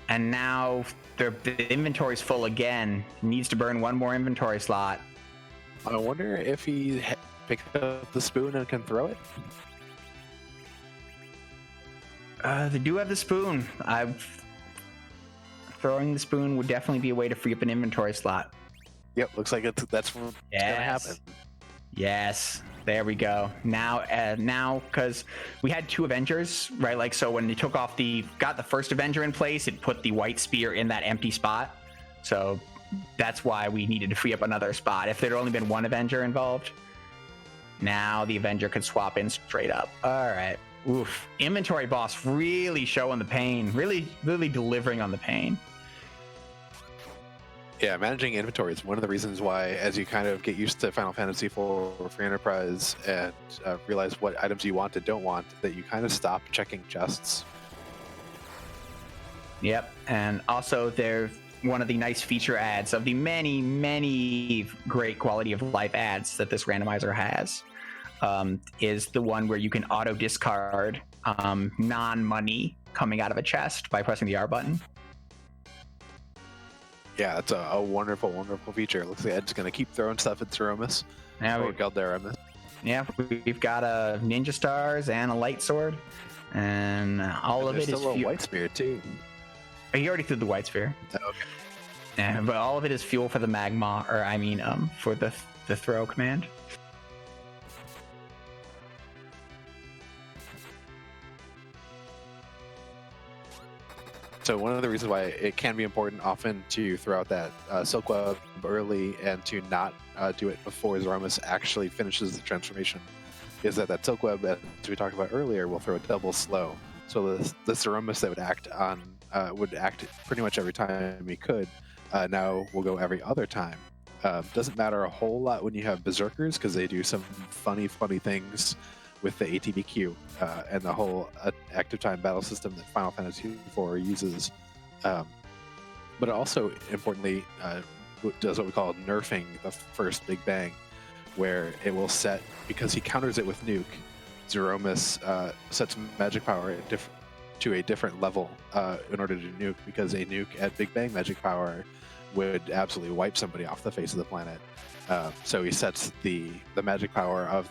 And now the inventory's full again. Needs to burn one more inventory slot. I wonder if he picked up the spoon and can throw it. They do have the spoon. Throwing the spoon would definitely be a way to free up an inventory slot. Yep, looks like that's what's gonna happen. Yes, there we go. Now, because we had 2 Avengers, right? Like, so when you got the first Avenger in place, it put the white spear in that empty spot. So that's why we needed to free up another spot. If there'd only been 1 Avenger involved, now the Avenger could swap in straight up. All right. Oof. Inventory boss really showing the pain, really delivering on the pain. Yeah, managing inventory is one of the reasons why, as you kind of get used to Final Fantasy IV for Enterprise and realize what items you want and don't want, that you kind of stop checking chests. Yep, and also they're one of the nice feature adds of the many great quality of life adds that this randomizer has, is the one where you can auto discard non-money coming out of a chest by pressing the R button. Yeah, that's a wonderful feature. Looks like Ed's gonna keep throwing stuff at Zeromus. Or Galderamus. Yeah, we've got a ninja stars and a light sword, and all of it is still a white spear too. He already threw the white spear. Oh, okay. Yeah, but all of it is fuel for the magma, or I mean, for the throw command. So one of the reasons why it can be important often to throw out that Silk Web early and to not do it before Zeromus actually finishes the transformation is that Silk Web, as we talked about earlier, will throw a double slow. So the Zeromus that would act pretty much every time he could, now will go every other time. Doesn't matter a whole lot when you have Berserkers, because they do some funny things with the ATBQ and the whole active time battle system that Final Fantasy IV uses. But it also, importantly, does what we call nerfing the first Big Bang, where it will set, because he counters it with Nuke, Zeromus sets magic power to a different level in order to nuke, because a nuke at Big Bang magic power would absolutely wipe somebody off the face of the planet. So he sets the magic power of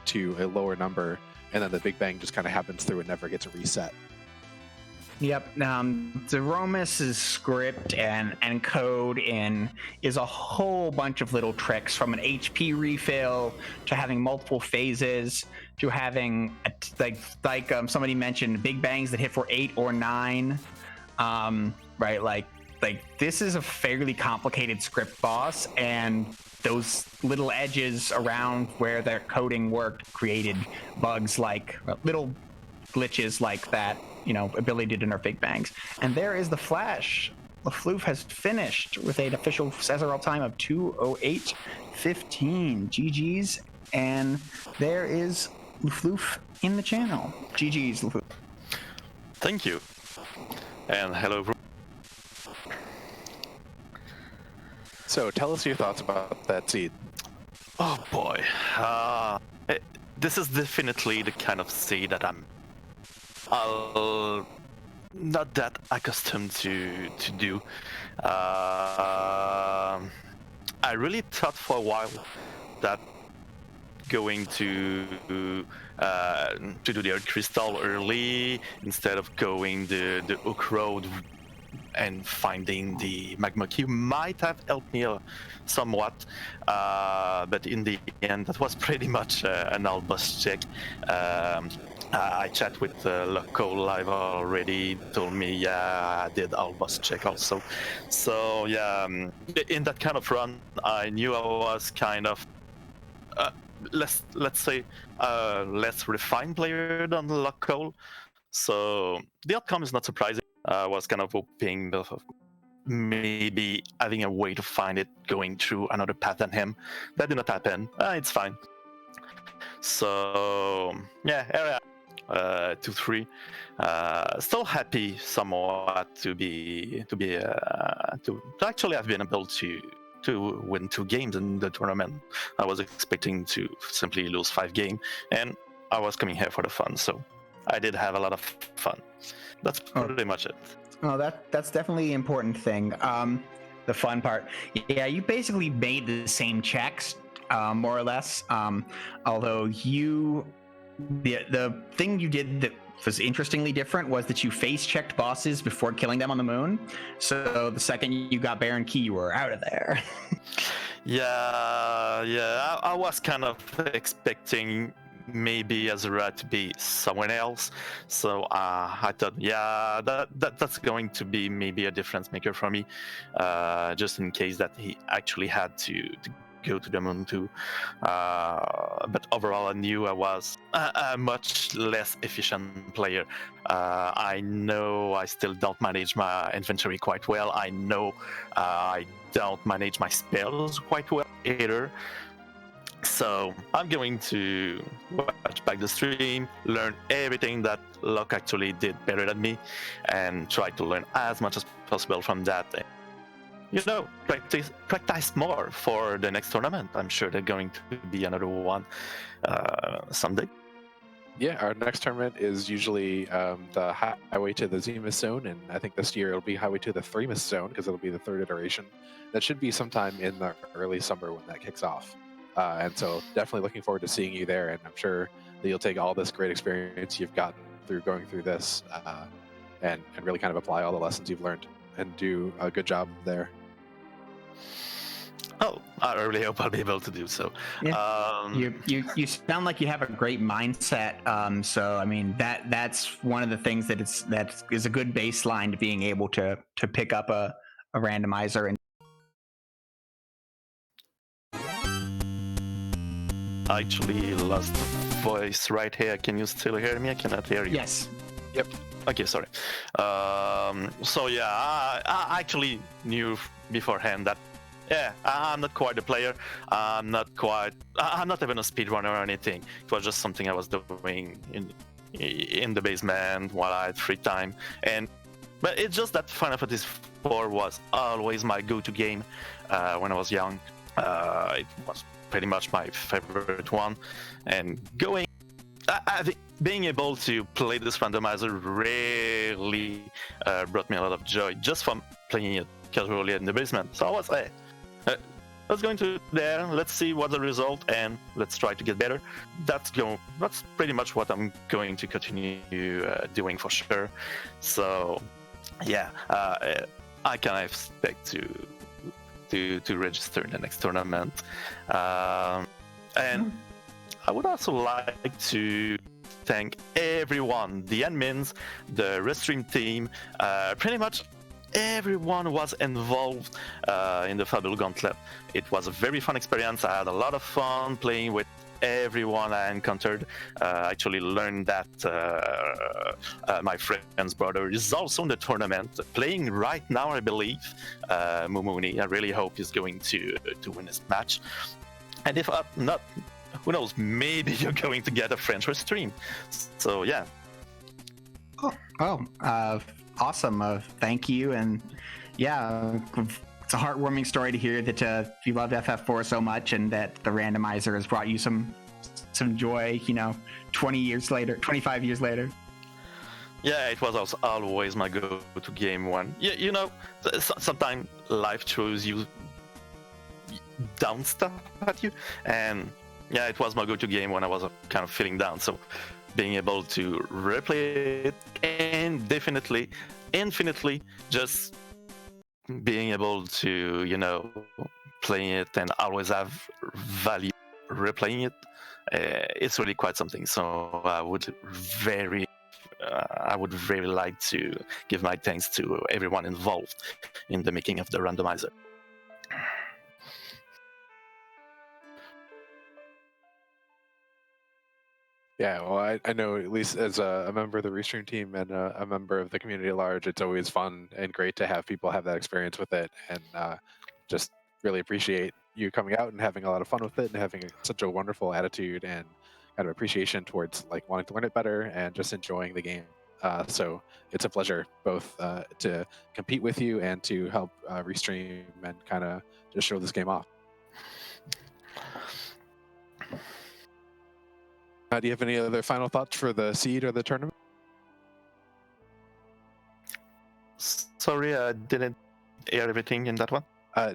to a lower number, and then the Big Bang just kind of happens through and never gets a reset. Yep. Zeromus's script and code is a whole bunch of little tricks, from an HP refill to having multiple phases to having like somebody mentioned Big Bangs that hit for 8 or 9. Right, like this is a fairly complicated script boss, and those little edges around where their coding worked created bugs, like little glitches like that, ability to nerf Big Bangs. And there is the Flash. Lufloof has finished with an official Cesarel time of 2:08:15. GG's, and there is Lufloof in the channel. GG's, Lufloof. Thank you, and hello, everyone. So tell us your thoughts about that seed. Oh boy, this is definitely the kind of seed that I'm not that accustomed to do. I really thought for a while that going to do the Earth Crystal early instead of going the Hook Road and finding the Magma Cube might have helped me somewhat, but in the end that was pretty much an all boss check. I chat with LockeColeLive already, told me I did all boss check also. So yeah, in that kind of run I knew I was kind of let's say less refined player than LockeCole, so the outcome is not surprising. I was kind of hoping maybe having a way to find it going through another path than him. That did not happen. It's fine. So yeah, area 2-3. Still happy somewhat to actually have been able to win 2 games in the tournament. I was expecting to simply lose 5 games, and I was coming here for the fun. So I did have a lot of fun. That's pretty much it. Oh, that's definitely the important thing. The fun part. Yeah, you basically made the same checks, more or less. Although you the thing you did that was interestingly different was that you face checked bosses before killing them on the moon. So the second you got Baron Key, you were out of there. Yeah. I was kind of expecting maybe Azura to be someone else, so I thought, yeah, that's going to be maybe a difference maker for me, just in case that he actually had to go to the moon too. But overall, I knew I was a much less efficient player. I know I still don't manage my inventory quite well. I know I don't manage my spells quite well either. So I'm going to watch back the stream, learn everything that Locke actually did better than me, and try to learn as much as possible from that. Practice more for the next tournament. I'm sure there's going to be another one someday. Yeah, our next tournament is usually the Highway to the Zenith Zone, and I think this year it'll be Highway to the Threemus Zone because it'll be the third iteration. That should be sometime in the early summer when that kicks off. And so definitely looking forward to seeing you there, and I'm sure that you'll take all this great experience you've gotten through going through this and really kind of apply all the lessons you've learned and do a good job there. Oh, I really hope I'll be able to do so. Yeah. You sound like you have a great mindset. So I mean that's one of the things that is a good baseline to being able to pick up a randomizer. And I actually lost the voice right here. Can you still hear me? I cannot hear you. yes. Yep. Okay, sorry. So yeah, I actually knew beforehand that I'm not quite a player. I'm not even a speedrunner or anything. It was just something I was doing in the basement while I had free time. But it's just that Final Fantasy IV was always my go-to game when I was young. It was pretty much my favorite one. And I think being able to play this randomizer really brought me a lot of joy just from playing it casually in the basement. So I was let's go into there, let's see what the result, and let's try to get better. That's pretty much what I'm going to continue doing for sure. So yeah, I can expect to register in the next tournament, and I would also like to thank everyone, the admins, the Restream team, pretty much everyone was involved in the Fabul Gauntlet. It was a very fun experience. I had a lot of fun playing with everyone I encountered. I actually learned that my friend's brother is also in the tournament, playing right now, I believe. Mumuni, I really hope he's going to win this match. And if not, who knows, maybe you're going to get a French stream. So yeah. Awesome. Thank you. And yeah, it's a heartwarming story to hear that you loved FF4 so much and that the randomizer has brought you some joy, 25 years later. Yeah, it was also always my go-to game one. Sometimes life throws you down stuff at you, and yeah, it was my go-to game when I was kind of feeling down. So being able to replay it and infinitely just being able to, playing it and always have value replaying it, it's really quite something. So I would very like to give my thanks to everyone involved in the making of the randomizer. Yeah, well, I know, at least as a member of the Restream team and a member of the community at large, it's always fun and great to have people have that experience with it, and just really appreciate you coming out and having a lot of fun with it and having such a wonderful attitude and kind of appreciation towards like wanting to learn it better and just enjoying the game. So it's a pleasure both to compete with you and to help Restream and kind of just show this game off. Do you have any other final thoughts for the seed or the tournament? Sorry, I didn't hear everything in that one.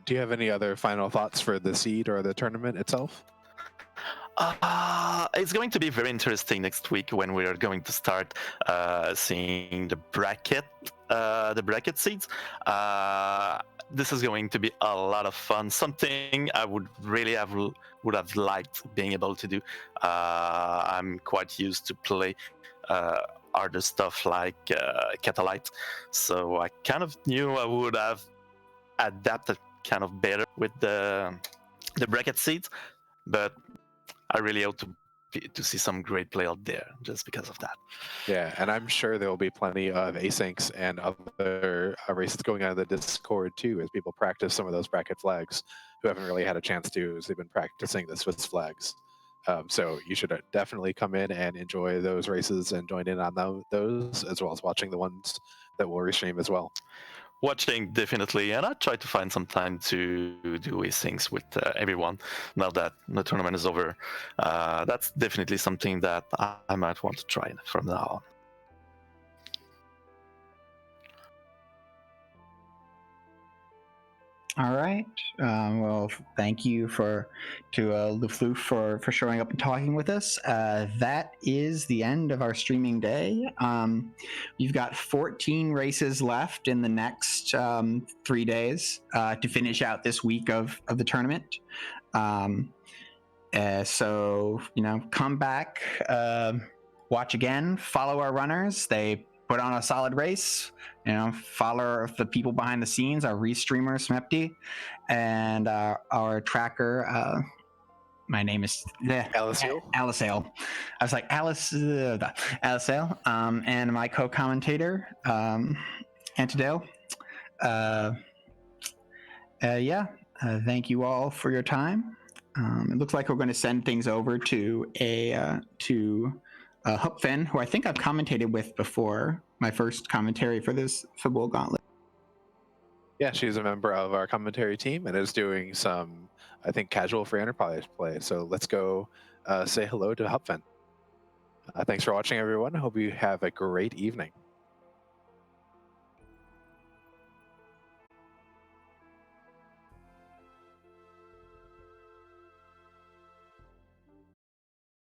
Do you have any other final thoughts for the seed or the tournament itself? It's going to be very interesting next week when we are going to start seeing the bracket seeds. This is going to be a lot of fun. Something I would have liked being able to do. I'm quite used to play harder stuff like Catalyte, so I kind of knew I would have adapted kind of better with the bracket seeds, but I really hope to see some great play out there just because of that. Yeah, and I'm sure there will be plenty of asyncs and other races going on in the Discord too, as people practice some of those bracket flags who haven't really had a chance to, as they've been practicing the Swiss flags. So you should definitely come in and enjoy those races and join in on those, as well as watching the ones that we'll restream as well. Watching definitely, and I try to find some time to do these things with everyone now that the tournament is over. That's definitely something that I might want to try from now on. All right. Well, thank you to lufloof for showing up and talking with us. That is the end of our streaming day. We've got 14 races left in the next 3 days to finish out this week of the tournament. So, come back, watch again, follow our runners. They put on a solid race. Follow the people behind the scenes, our restreamer Smepty, and our tracker. My name is Alicel. Alicel. I was like Alicel. And my co-commentator Antidale. Thank you all for your time. It looks like we're going to send things over to Hupfen, who I think I've commentated with before. My first commentary for this Fabul Gauntlet. Yeah, she's a member of our commentary team and is doing some, I think, casual free enterprise play. So let's go say hello to Hupfen. Thanks for watching, everyone. I hope you have a great evening.